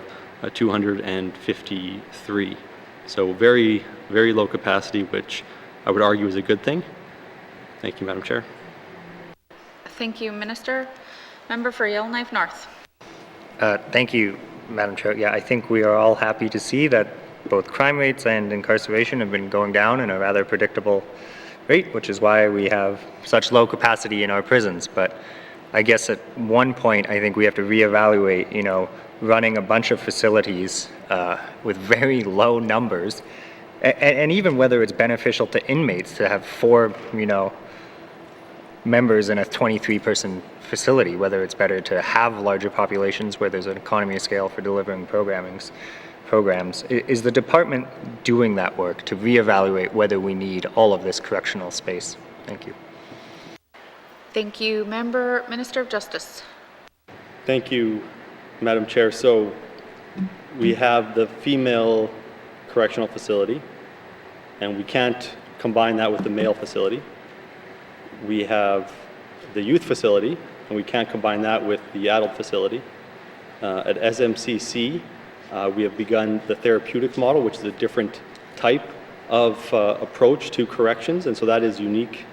253. So very, very low capacity, which I would argue is a good thing. Thank you, Madam Chair. Thank you, Minister. Member for Yellowknife North. Thank you, Madam Chair. Yeah, I think we are all happy to see that both crime rates and incarceration have been going down in a rather predictable rate, which is why we have such low capacity in our prisons. But I guess at one point, I think we have to reevaluate, running a bunch of facilities with very low numbers, and even whether it's beneficial to inmates to have 4, members in a 23-person facility, whether it's better to have larger populations where there's an economy of scale for delivering programs. Is the department doing that work to reevaluate whether we need all of this correctional space? Thank you. Thank you, Member. Minister of Justice. Thank you, Madam Chair. So we have the female correctional facility, and we can't combine that with the male facility. We have the youth facility, and we can't combine that with the adult facility. At SMCC, we have begun the therapeutic model, which is a different type of approach to corrections, and so that is unique.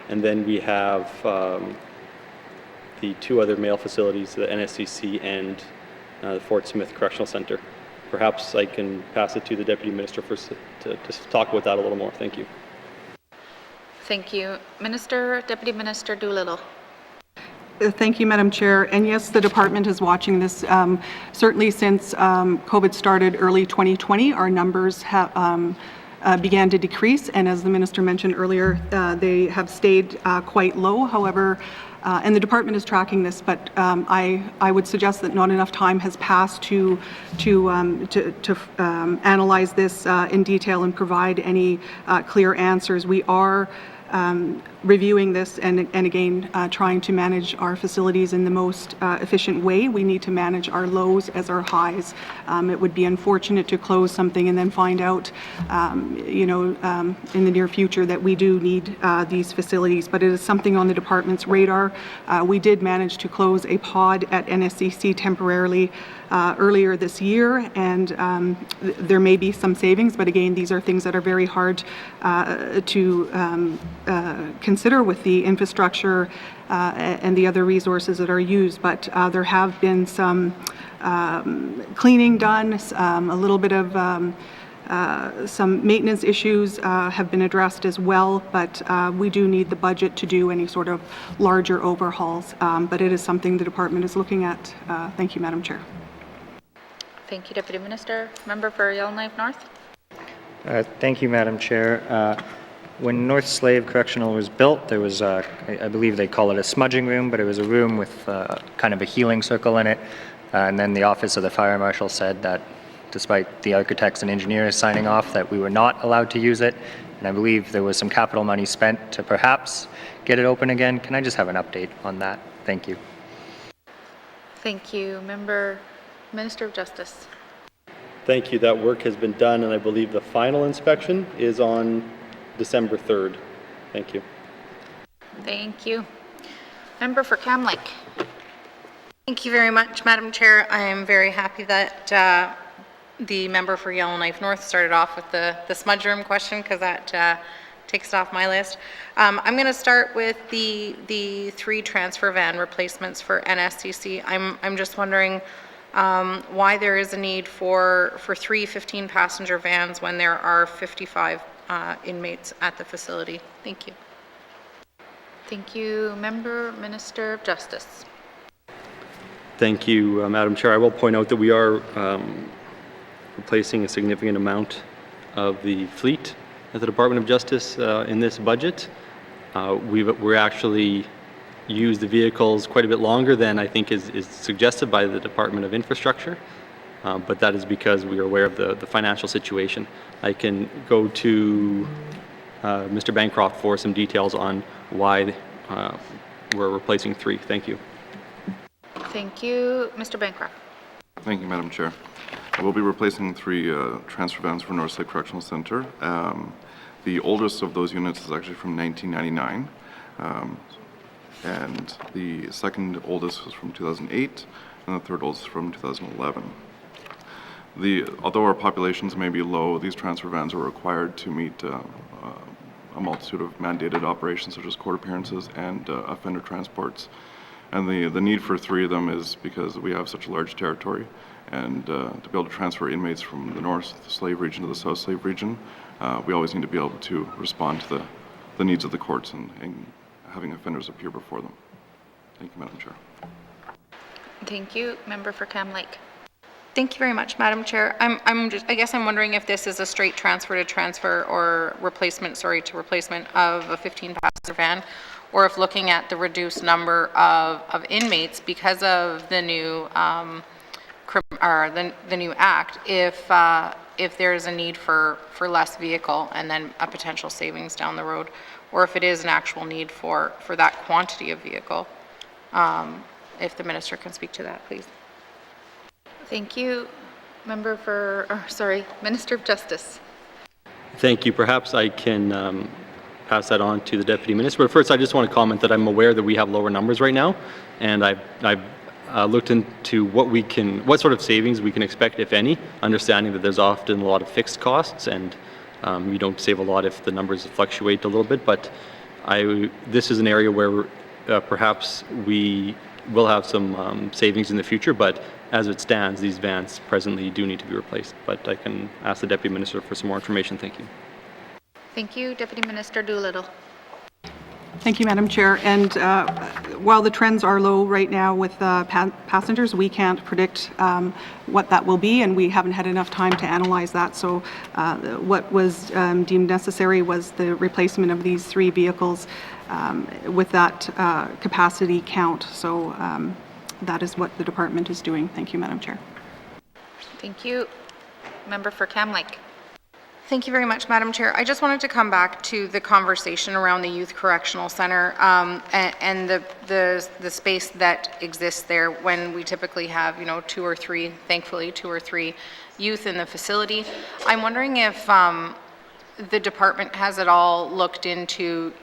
And then we have the 2 other male facilities, the NSCC and the Fort Smith Correctional Center. Perhaps I can pass it to the Deputy Minister to talk about that a little more. Thank you. Thank you. Deputy Minister Doolittle. Thank you, Madam Chair. And yes, the department is watching this. Certainly since COVID started early 2020, our numbers have began to decrease, and as the Minister mentioned earlier, they have stayed quite low. However, And the department is tracking this, but I would suggest that not enough time has passed to analyze this in detail and provide any clear answers. We are reviewing this and again trying to manage our facilities in the most efficient way. We need to manage our lows as our highs. It would be unfortunate to close something and then find out, in the near future that we do need these facilities, but it is something on the department's radar. We did manage to close a pod at NSCC temporarily earlier this year, and there may be some savings, but again, these are things that are very hard to consider with the infrastructure and the other resources that are used. But there have been some cleaning done, a little bit of some maintenance issues have been addressed as well, but we do need the budget to do any sort of larger overhauls. But it is something the department is looking at. Thank you, Madam Chair. Thank you, Deputy Minister. Member for Yellowknife North. Thank you, Madam Chair. When North Slave Correctional was built, there was, I believe they call it a smudging room, but it was a room with kind of a healing circle in it. And then the Office of the Fire Marshal said that despite the architects and engineers signing off that we were not allowed to use it. And I believe there was some capital money spent to perhaps get it open again. Can I just have an update on that? Thank you. Thank you. Minister of Justice. Thank you. That work has been done, and I believe the final inspection is on December 3rd. Thank you. Thank you. Member for Cam Lake. Thank you very much, Madam Chair. I am very happy that the member for Yellowknife North started off with the smudge room question, because that takes it off my list. I'm going to start with the 3 transfer van replacements for NSCC. I'm just wondering why there is a need for 3 15-passenger vans when there are 55 inmates at the facility. Thank you. Thank you. Minister of Justice. Thank you, Madam Chair. I will point out that we are replacing a significant amount of the fleet at the Department of Justice in this budget. We're actually use the vehicles quite a bit longer than I think is suggested by the Department of Infrastructure, but that is because we are aware of the financial situation. I can go to Mr. Bancroft for some details on why we're replacing 3. Thank you. Thank you. Mr. Bancroft. Thank you, Madam Chair. We'll be replacing 3 transfer vans for North Slave Correctional Centre. The oldest of those units is actually from 1999. And the second oldest was from 2008, and the third oldest from 2011. Although our populations may be low, these transfer vans are required to meet a multitude of mandated operations such as court appearances and offender transports. And the need for 3 of them is because we have such a large territory, and to be able to transfer inmates from the North Slave region to the South Slave region, we always need to be able to respond to the needs of the courts and having offenders appear before them. Thank you, Madam Chair. Thank you. Member for Cam Lake. Thank you very much, Madam Chair. I guess I'm wondering if this is a straight transfer to transfer or replacement to replacement of a 15-passenger van, or if looking at the reduced number of inmates because of the new the new act, if there is a need for less vehicle and then a potential savings down the road, or if it is an actual need for that quantity of vehicle. If the minister can speak to that, please. Thank you. Minister of Justice. Thank you. Perhaps I can pass that on to the Deputy Minister. But first, I just want to comment that I'm aware that we have lower numbers right now, and I've looked into what sort of savings we can expect, if any, understanding that there's often a lot of fixed costs, and you don't save a lot if the numbers fluctuate a little bit. But this is an area where perhaps we will have some savings in the future, but as it stands, these vans presently do need to be replaced. But I can ask the Deputy Minister for some more information. Thank you. Thank you. Deputy Minister Doolittle. Thank you, Madam Chair. And while the trends are low right now with passengers, we can't predict what that will be, and we haven't had enough time to analyze that. So what was deemed necessary was the replacement of these 3 vehicles. with that capacity count. So that is what the department is doing. Thank you, Madam Chair. Thank you. Member for Cam Lake. Thank you very much, Madam Chair. I just wanted to come back to the conversation around the Youth Correctional Center and the space that exists there when we typically have, 2 or 3, thankfully, 2 or 3 youth in the facility. I'm wondering if the department has at all looked into,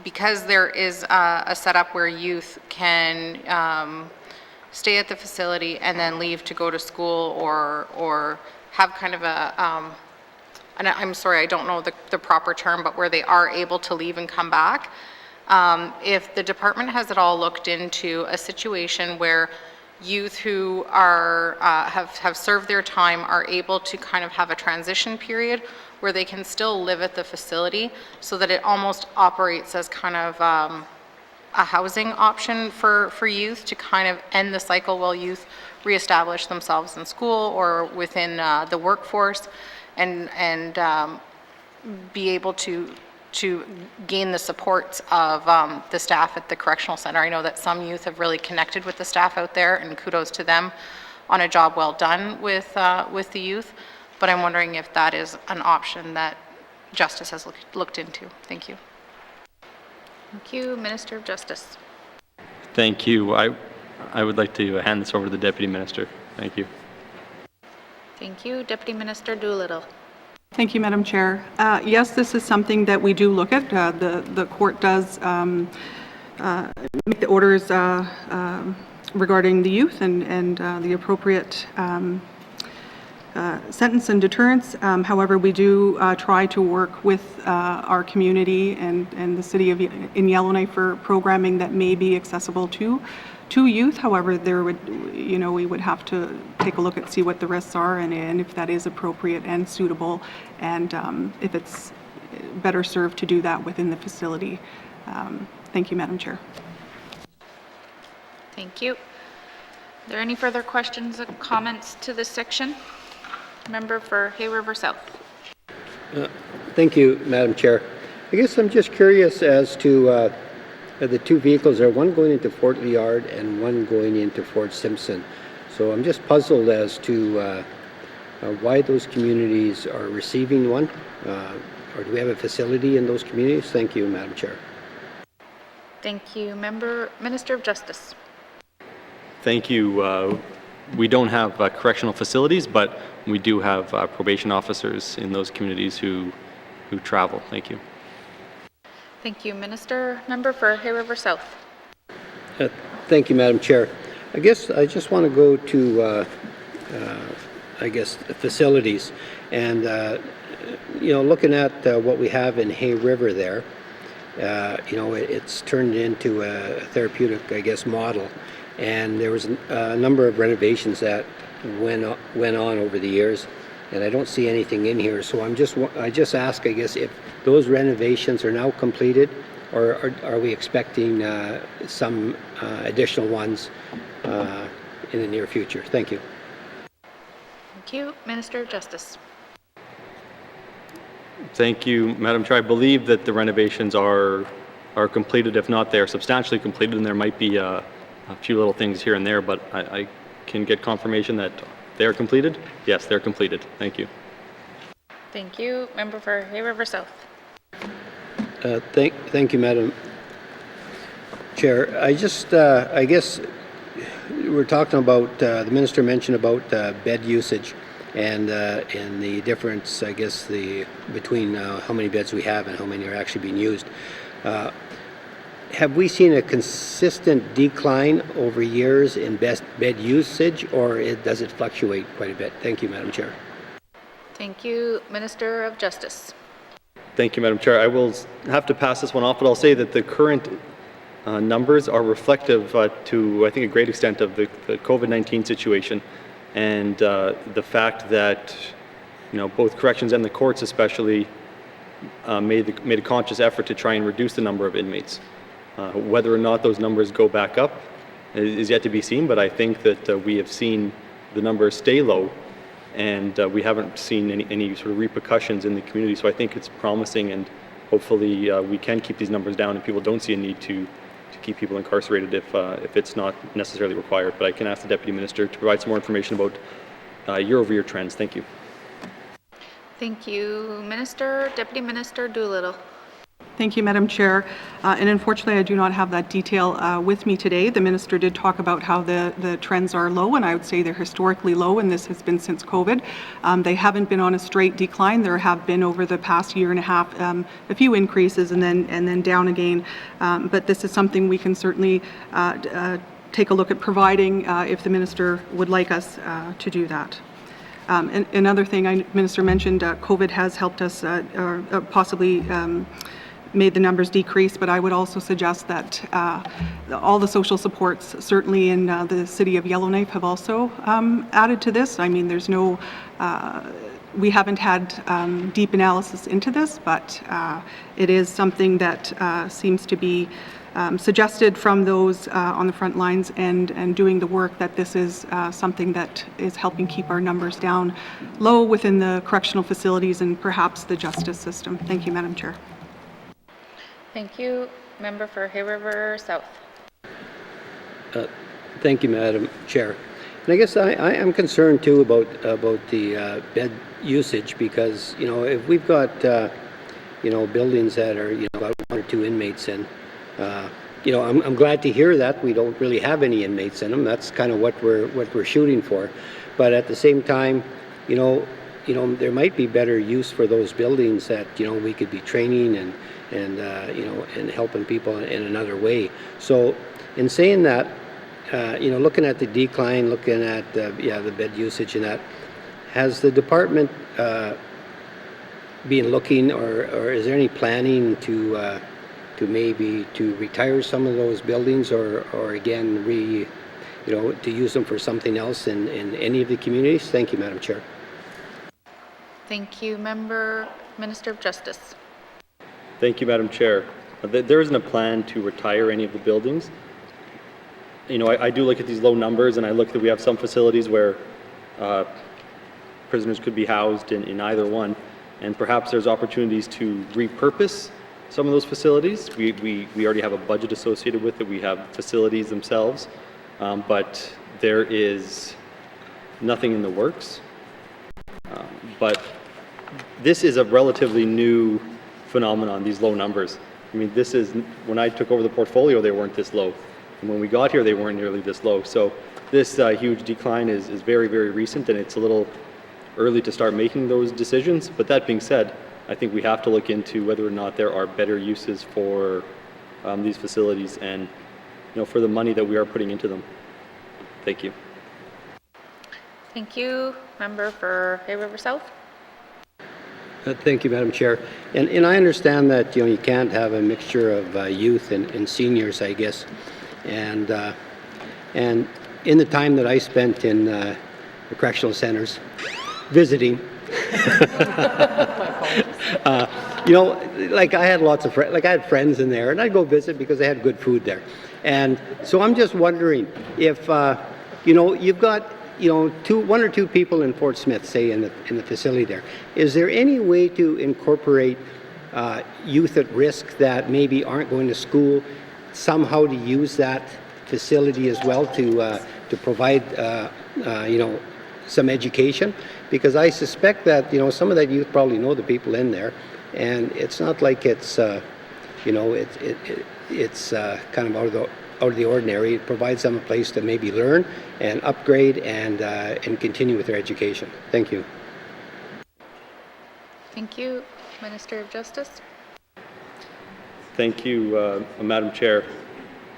because there is a setup where youth can stay at the facility and then leave to go to school or have kind of a, and I'm sorry, I don't know the proper term, but where they are able to leave and come back. If the department has at all looked into a situation where youth who are have served their time are able to kind of have a transition period where they can still live at the facility, so that it almost operates as kind of a housing option for youth to kind of end the cycle while youth reestablish themselves in school or within the workforce, and be able to gain the supports of the staff at the correctional center. I know that some youth have really connected with the staff out there, and kudos to them on a job well done with the youth. But I'm wondering if that is an option that Justice has looked into. Thank you. Thank you, Minister of Justice. Thank you. I would like to hand this over to the Deputy Minister. Thank you. Thank you, Deputy Minister Doolittle. Thank you, Madam Chair. Yes, this is something that we do look at. The court does make the orders regarding the youth and the appropriate sentence and deterrence. However, we do try to work with our community and the city of in Yellowknife for programming that may be accessible to youth. However, there would, we would have to take a look at see what the risks are and if that is appropriate and suitable, and if it's better served to do that within the facility. Thank you, Madam Chair. Thank you. Are there any further questions or comments to this section? Member for Hay River South. Thank you, Madam Chair. I guess I'm just curious as to the 2 vehicles are one going into Fort Liard and one going into Fort Simpson. So I'm just puzzled as to why those communities are receiving one, or do we have a facility in those communities? Thank you, Madam Chair. Thank you. Minister of Justice. Thank you. We don't have correctional facilities, but we do have probation officers in those communities who travel. Thank you. Thank you, Minister. Member for Hay River South. Thank you, Madam Chair. I guess I just want to go to, facilities. And, looking at what we have in Hay River there, it's turned into a therapeutic, model. And there was a number of renovations that went on over the years, and I don't see anything in here. So I just ask, if those renovations are now completed, or are we expecting some additional ones in the near future? Thank you. Thank you. Minister of Justice. Thank you, Madam Chair. I believe that the renovations are completed. If not, they are substantially completed, and there might be a few little things here and there, but I can get confirmation that they are completed. Yes, they're completed. Thank you. Thank you. Member for Hay River South. Thank you, Madam Chair. I guess we're talking about, the Minister mentioned about bed usage and the difference, between how many beds we have and how many are actually being used. Have we seen a consistent decline over years in bed usage, or does it fluctuate quite a bit? Thank you, Madam Chair. Thank you. Minister of Justice. Thank you, Madam Chair. I will have to pass this one off, but I'll say that the current numbers are reflective to, I think, a great extent of the COVID-19 situation, and the fact that, both corrections and the courts especially made a conscious effort to try and reduce the number of inmates. Whether or not those numbers go back up is yet to be seen, but I think that we have seen the numbers stay low, and we haven't seen any sort of repercussions in the community. So I think it's promising, and hopefully we can keep these numbers down and people don't see a need to keep people incarcerated if it's not necessarily required. But I can ask the Deputy Minister to provide some more information about year-over-year trends. Thank you. Thank you, Minister. Deputy Minister Doolittle. Thank you, Madam Chair. And unfortunately, I do not have that detail with me today. The Minister did talk about how the trends are low, and I would say they're historically low, and this has been since COVID. They haven't been on a straight decline. There have been over the past year and a half a few increases and then down again. But this is something we can certainly take a look at providing if the Minister would like us to do that. And another thing, Minister mentioned, COVID has helped us possibly made the numbers decrease, but I would also suggest that all the social supports, certainly in the city of Yellowknife, have also added to this. I mean, there's no, we haven't had deep analysis into this, but it is something that seems to be suggested from those on the front lines and doing the work, that this is something that is helping keep our numbers down low within the correctional facilities and perhaps the justice system. Thank you, Madam Chair. Thank you. Member for Hay River South. Thank you, Madam Chair. And I guess I am concerned too about the bed usage, because if we've got buildings that are about 1 or 2 inmates in, I'm glad to hear that we don't really have any inmates in them. That's kind of what we're shooting for. But at the same time, there might be better use for those buildings that we could be training and helping people in another way. So in saying that, looking at the decline, looking at the bed usage and that, has the department been looking, or is there any planning to maybe to retire some of those buildings, or again to use them for something else in any of the communities? Thank you, Madam Chair. Thank you, Minister of Justice. Thank you, Madam Chair. There isn't a plan to retire any of the buildings. I do look at these low numbers, and I look that we have some facilities where prisoners could be housed in either one, and perhaps there's opportunities to repurpose some of those facilities. We already have a budget associated with it. We have facilities themselves, but there is nothing in the works. But this is a relatively new phenomenon, these low numbers. I mean, this is, when I took over the portfolio, they weren't this low. And when we got here, they weren't nearly this low. So this huge decline is very, very recent, and it's a little early to start making those decisions. But that being said, I think we have to look into whether or not there are better uses for these facilities and for the money that we are putting into them. Thank you. Thank you. Member for Hay River South. Thank you, Madam Chair. And I understand that you can't have a mixture of youth and seniors, I guess. And in the time that I spent in the correctional centers visiting, like I had lots of friends, like I had friends in there, and I'd go visit because they had good food there. And so I'm just wondering if you've got 1 or 2 people in Fort Smith, say in the facility there. Is there any way to incorporate youth at risk that maybe aren't going to school somehow to use that facility as well to provide some education? Because I suspect that some of that youth probably know the people in there, and it's not like it's it's kind of out of the ordinary. It provides them a place to maybe learn and upgrade and continue with their education. Thank you. Thank you. Minister of Justice. Thank you, Madam Chair.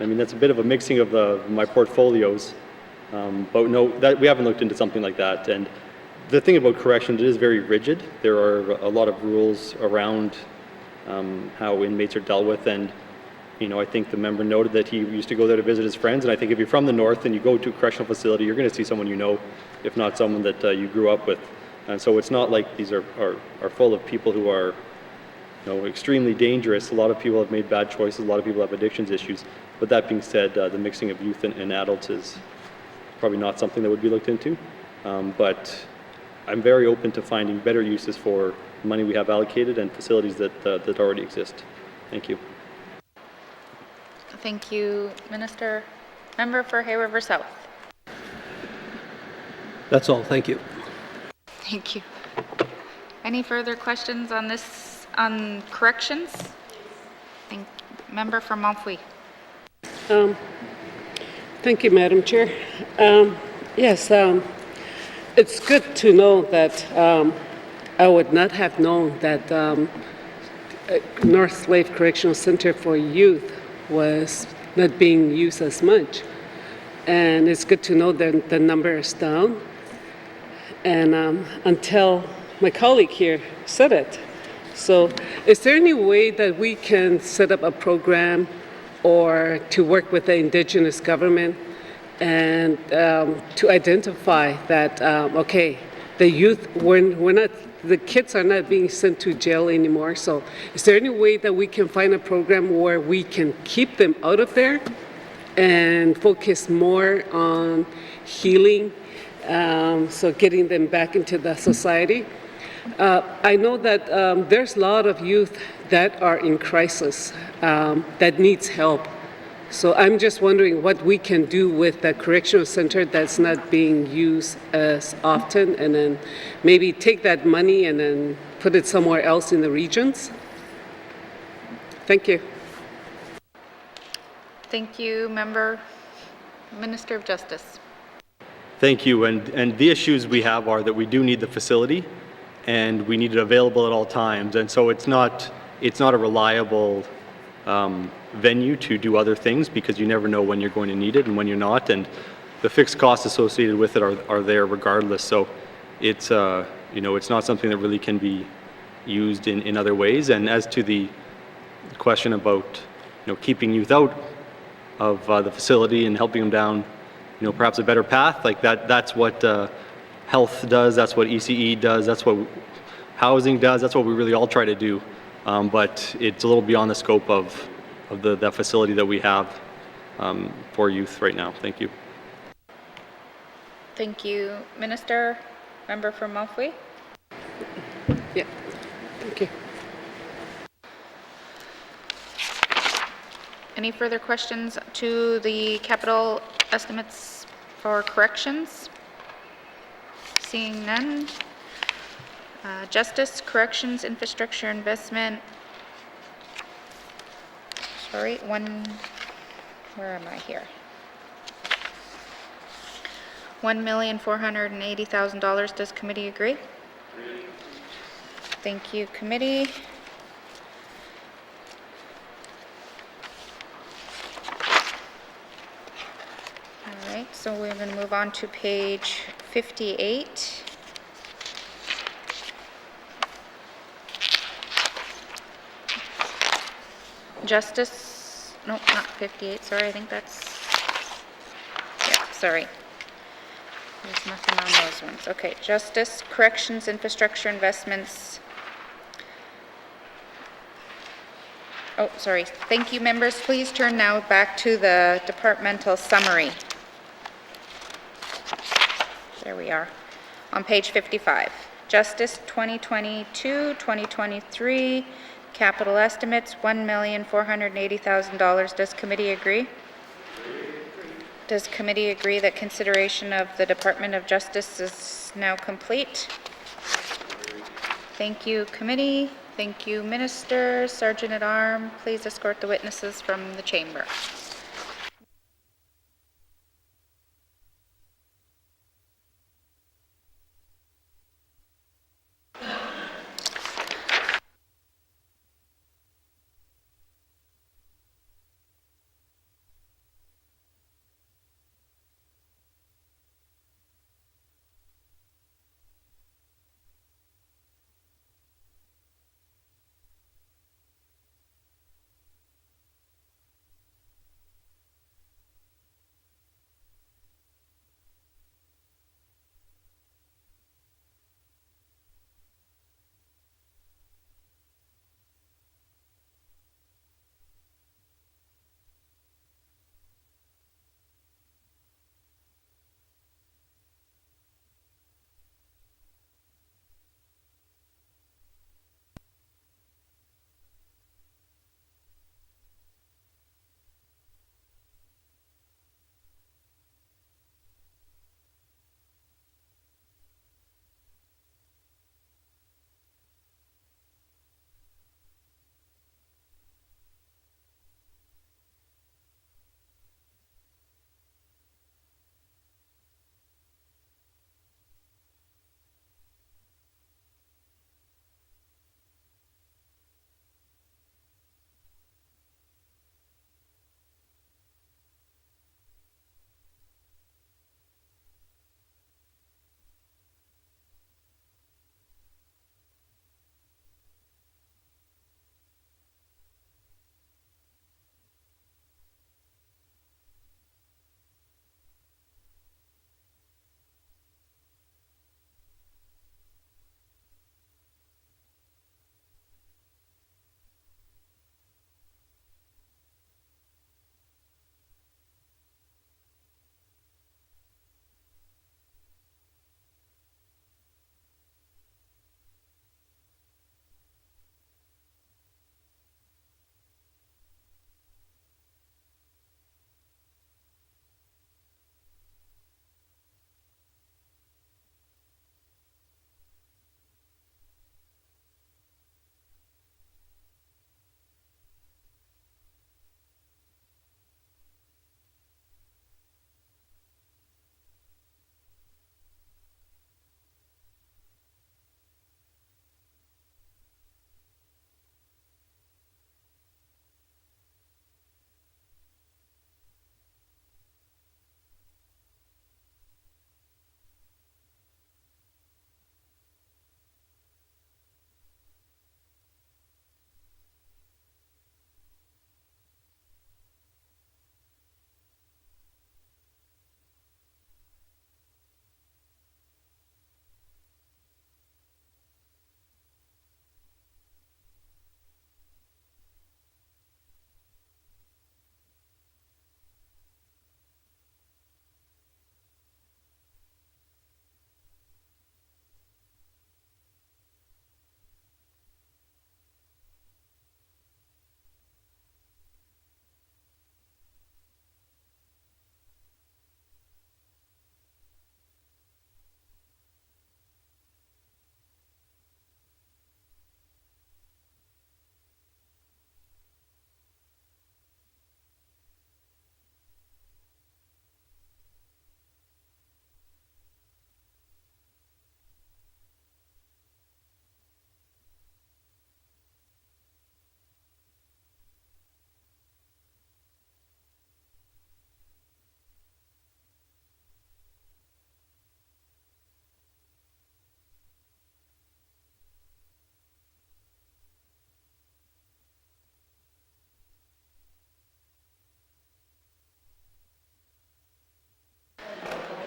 I mean, that's a bit of a mixing of my portfolios, but no, we haven't looked into something like that. And the thing about corrections, it is very rigid. There are a lot of rules around how inmates are dealt with, and I think the member noted that he used to go there to visit his friends, and I think if you're from the north and you go to a correctional facility, you're going to see someone if not someone that you grew up with. And so it's not like these are full of people who are extremely dangerous. A lot of people have made bad choices, a lot of people have addictions issues. But that being said, the mixing of youth and adults is probably not something that would be looked into. But I'm very open to finding better uses for money we have allocated and facilities that already exist. Thank you. Thank you, Minister. Member for Hay River South. That's all. Thank you. Thank you. Any further questions on this, on corrections? Member from Montfouille. Thank you, Madam Chair. Yes, it's good to know that I would not have known that North Slave Correctional Center for Youth was not being used as much. And it's good to know that the number is down. And until my colleague here said it. So is there any way that we can set up a program or to work with the Indigenous government and to identify that, okay, the youth, the kids are not being sent to jail anymore. So is there any way that we can find a program where we can keep them out of there and focus more on healing, so getting them back into the society? I know that there's a lot of youth that are in crisis that needs help. So I'm just wondering what we can do with the correctional center that's not being used as often, and then maybe take that money and then put it somewhere else in the regions. Thank you. Thank you, Member. Minister of Justice. Thank you. And the issues we have are that we do need the facility, and we need it available at all times. And so it's not a reliable venue to do other things, because you never know when you're going to need it and when you're not. And the fixed costs associated with it are there regardless. So it's it's not something that really can be used in other ways. And as to the question about keeping youth out of the facility and helping them down perhaps a better path, like that's what health does, that's what ECE does, that's what housing does, that's what we really all try to do. But it's a little beyond the scope of the facility that we have for youth right now. Thank you. Thank you, Minister. Member from Montfouille. Yeah, thank you. Any further questions to the capital estimates for corrections? Seeing none. Justice, Corrections, Infrastructure Investment. Sorry, where am I here? $1,480,000. Does committee agree? Thank you, committee. All right, so we're going to move on to page 58. Justice, no, not 58, sorry, I think that's, yeah, sorry. There's nothing on those ones. Okay, Justice, Corrections, Infrastructure Investments. Oh, sorry. Thank you, members. Please turn now back to the departmental summary. There we are. On page 55. Justice 2022-2023. Capital estimates, $1,480,000. Does committee agree? Does committee agree that consideration of the Department of Justice is now complete? Thank you, committee. Thank you, Minister. Sergeant at Arms, please escort the witnesses from the chamber.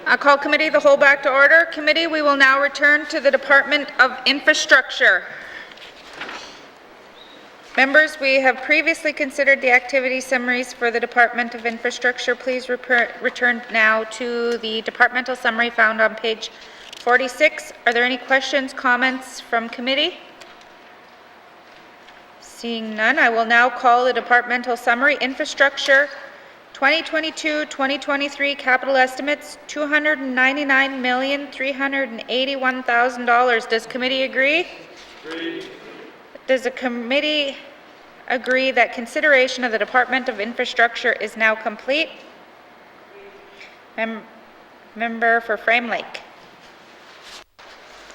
I call Committee of the Whole back to order. Committee, we will now return to the Department of Infrastructure. Members, we have previously considered the activity summaries for the Department of Infrastructure. Please return now to the departmental summary found on page 46. Are there any questions, comments from committee? Seeing none, I will now call the departmental summary. Infrastructure 2022-2023 capital estimates $299,381,000. Does committee agree? Agree. Does the committee agree that consideration of the Department of Infrastructure is now complete? Member for Frame Lake.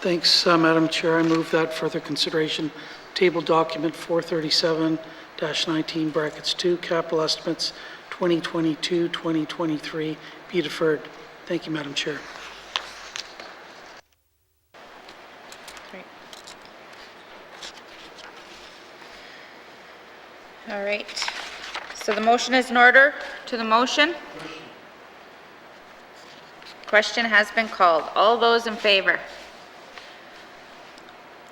Thanks, Madam Chair. I move that further consideration table document 437-19 brackets 2 capital estimates 2022-2023 be deferred. Thank you, Madam Chair. All right. So the motion is in order. To the motion. Question has been called. All those in favor?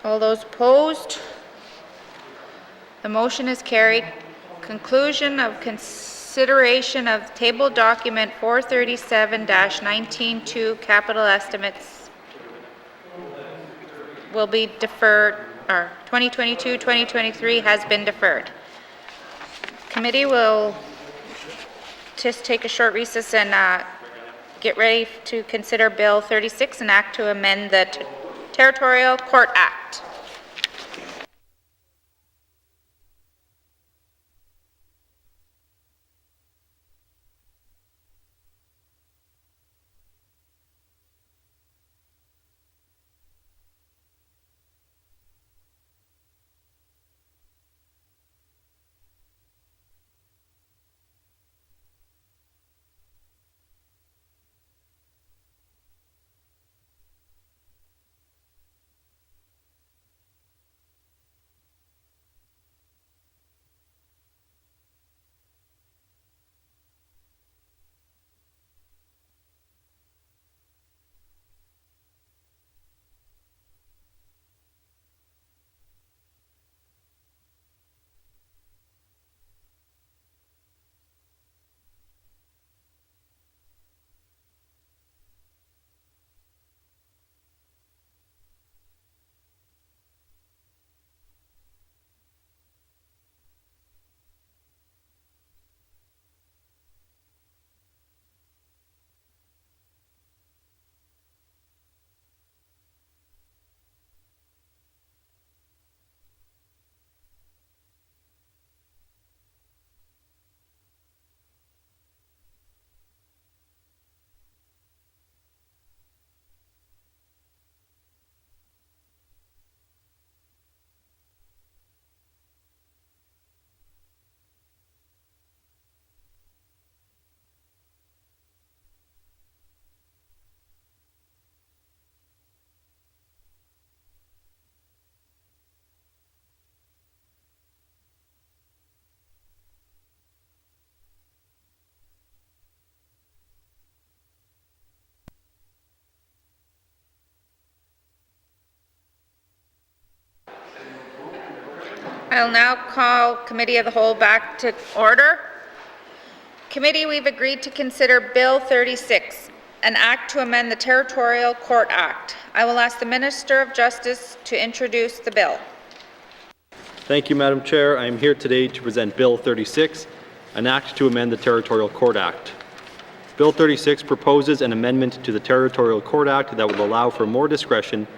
All those opposed? The motion is carried. Conclusion of consideration of table document 437-19-2 capital estimates will be deferred, or 2022-2023 has been deferred. Committee will just take a short recess and get ready to consider Bill 36, an act to amend the Territorial Court Act. I'll now call Committee of the Whole back to order. Committee, we've agreed to consider Bill 36, an act to amend the Territorial Court Act. I will ask the Minister of Justice to introduce the bill. Thank you, Madam Chair. I am here today to present Bill 36, an act to amend the Territorial Court Act. Bill 36 proposes an amendment to the Territorial Court Act that will allow for more discretion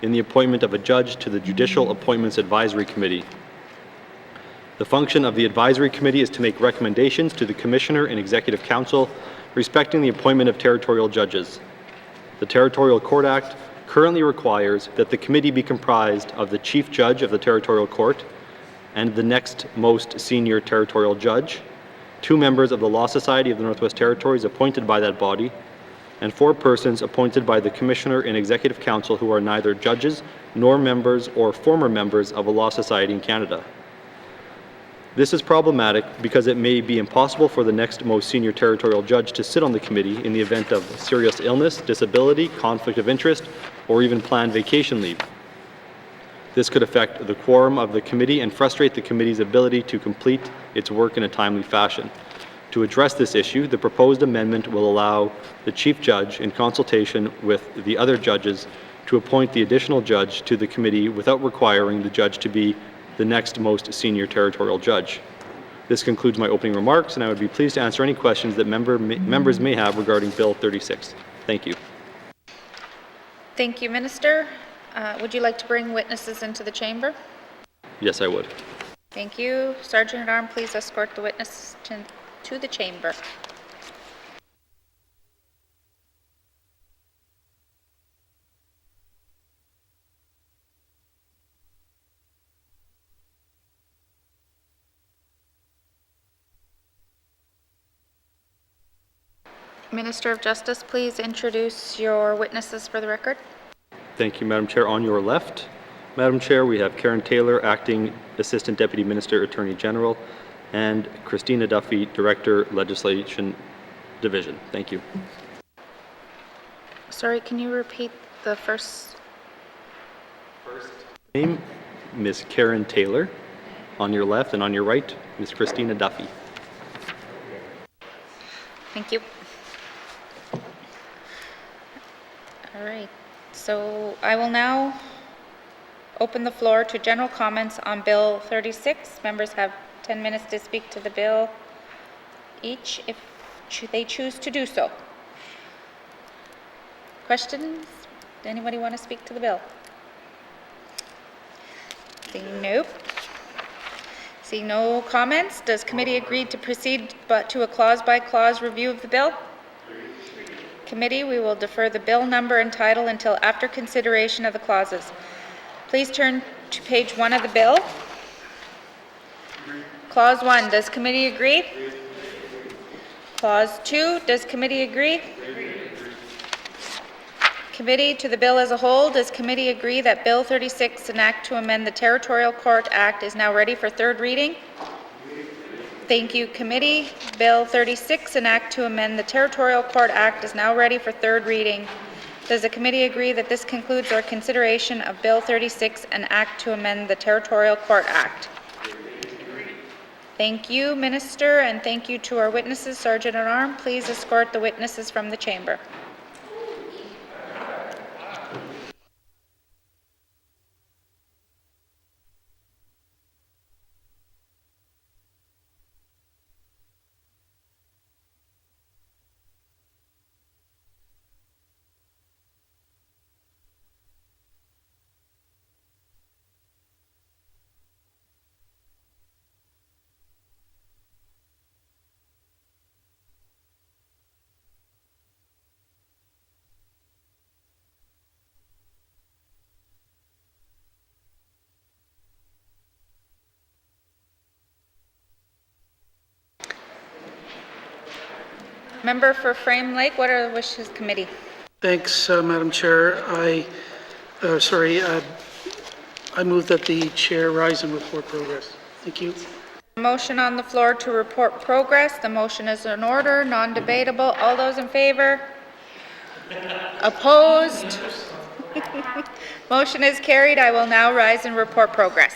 in the appointment of a judge to the Judicial Appointments Advisory Committee. The function of the Advisory Committee is to make recommendations to the Commissioner and Executive Council respecting the appointment of territorial judges. The Territorial Court Act currently requires that the committee be comprised of the Chief Judge of the Territorial Court and the next most senior territorial judge, 2 members of the Law Society of the Northwest Territories appointed by that body, and 4 persons appointed by the Commissioner and Executive Council who are neither judges nor members or former members of a law society in Canada. This is problematic because it may be impossible for the next most senior territorial judge to sit on the committee in the event of serious illness, disability, conflict of interest, or even planned vacation leave. This could affect the quorum of the committee and frustrate the committee's ability to complete its work in a timely fashion. To address this issue, the proposed amendment will allow the chief judge, in consultation with the other judges, to appoint the additional judge to the committee without requiring the judge to be the next most senior territorial judge. This concludes my opening remarks, and I would be pleased to answer any questions that members may have regarding Bill 36. Thank you. Thank you, Minister. Would you like to bring witnesses into the chamber? Yes, I would. Thank you. Sergeant at Arms, please escort the witness to the chamber. Minister of Justice, please introduce your witnesses for the record. Thank you, Madam Chair. On your left, Madam Chair, we have Karen Taylor, Acting Assistant Deputy Minister, Attorney General, and Christina Duffy, Director, Legislation Division. Thank you. Sorry, can you repeat the first? Name, Ms. Karen Taylor, on your left, and on your right, Ms. Christina Duffy. Thank you. All right, so I will now open the floor to general comments on Bill 36. Members have 10 minutes to speak to the bill each if they choose to do so. Questions? Anybody want to speak to the bill? Seeing nope. Seeing no comments, does committee agree to proceed but to a clause-by-clause review of the bill? Committee, we will defer the bill number and title until after consideration of the clauses. Please turn to page 1 of the bill. Clause 1, does committee agree? Clause 2, does committee agree? Committee, to the bill as a whole, does committee agree that Bill 36, an act to amend the Territorial Court Act, is now ready for third reading? Thank you, committee. Bill 36, an act to amend the Territorial Court Act, is now ready for third reading. Does the committee agree that this concludes our consideration of Bill 36, an act to amend the Territorial Court Act? Thank you, Minister, and thank you to our witnesses. Sergeant at Arms, please escort the witnesses from the chamber. Member for Frame Lake, what are the wishes of the committee? Thanks, Madam Chair. I move that the chair rise and report progress. Thank you. Motion on the floor to report progress. The motion is in order, non-debatable. All those in favor? Opposed? Motion is carried. I will now rise and report progress.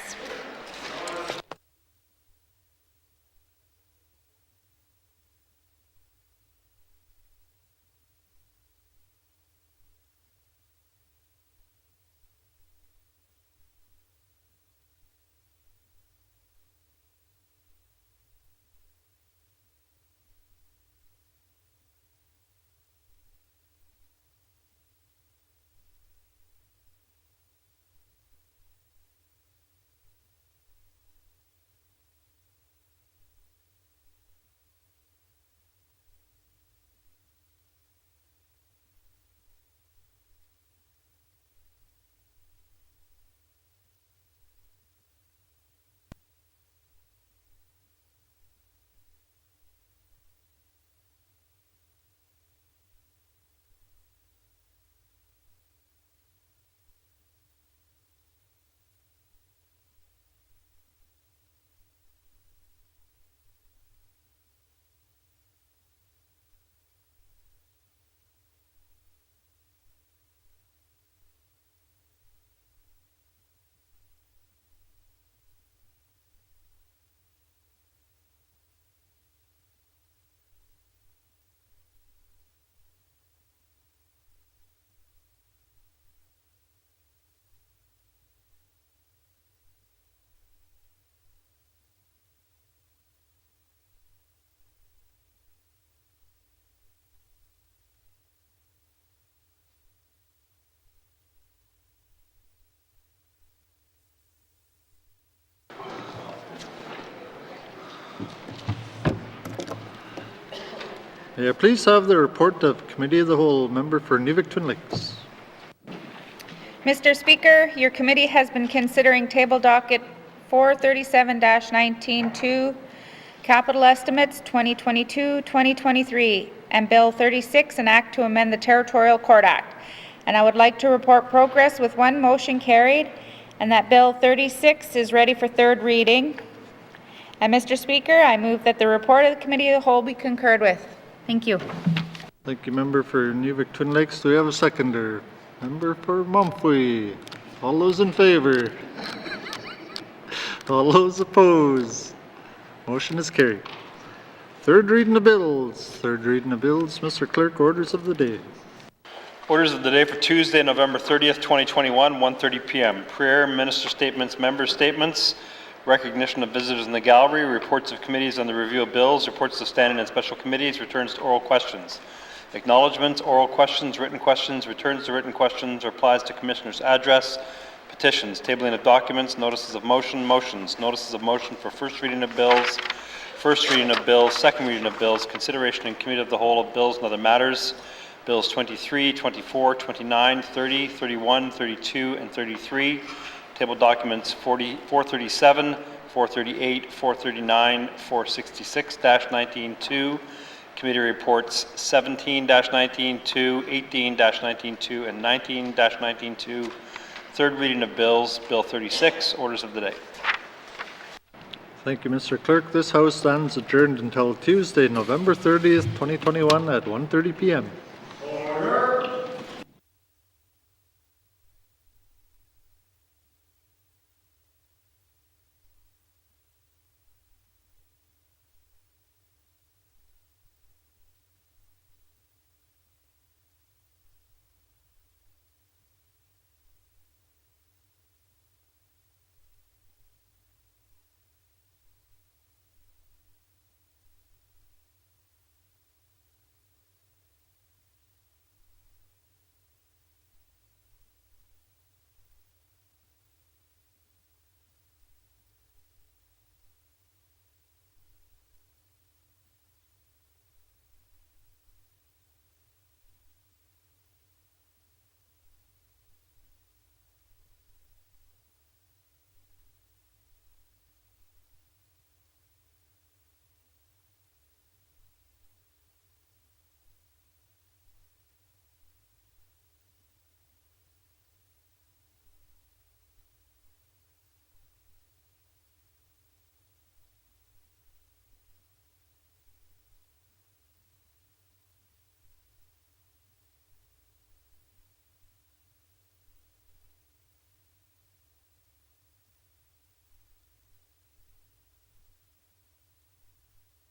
May I please have the report of Committee of the Whole, member for New-Vic-Twin Lakes. Mr. Speaker, your committee has been considering table docket 437-19-2, capital estimates 2022-2023, and Bill 36, an act to amend the Territorial Court Act. And I would like to report progress with one motion carried, and that Bill 36 is ready for third reading. And Mr. Speaker, I move that the report of the Committee of the Whole be concurred with. Thank you. Thank you, member for New-Vic-Twin Lakes. Do we have a seconder? Member for Mumphy. All those in favor? All those opposed? Motion is carried. Third reading of bills. Third reading of bills. Mr. Clerk, orders of the day. Orders of the day for Tuesday, November 30th, 2021, 1:30 p.m. Prayer, minister statements, member statements, recognition of visitors in the gallery, reports of committees on the review of bills, reports of standing and special committees, returns to oral questions. Acknowledgements, oral questions, returns to written questions, replies to commissioner's address, petitions, tabling of documents, notices of motion, motions, notices of motion for first reading of bills, second reading of bills, consideration in committee of the whole of bills and other matters, bills 23, 24, 29, 30, 31, 32, and 33, table documents 437, 438, 439, 466-19-2, committee reports 17-19-2, 18-19-2, and 19-19-2, third reading of bills, Bill 36, orders of the day. Thank you, Mr. Clerk. This House stands adjourned until Tuesday, November 30th, 2021 at 1:30 p.m.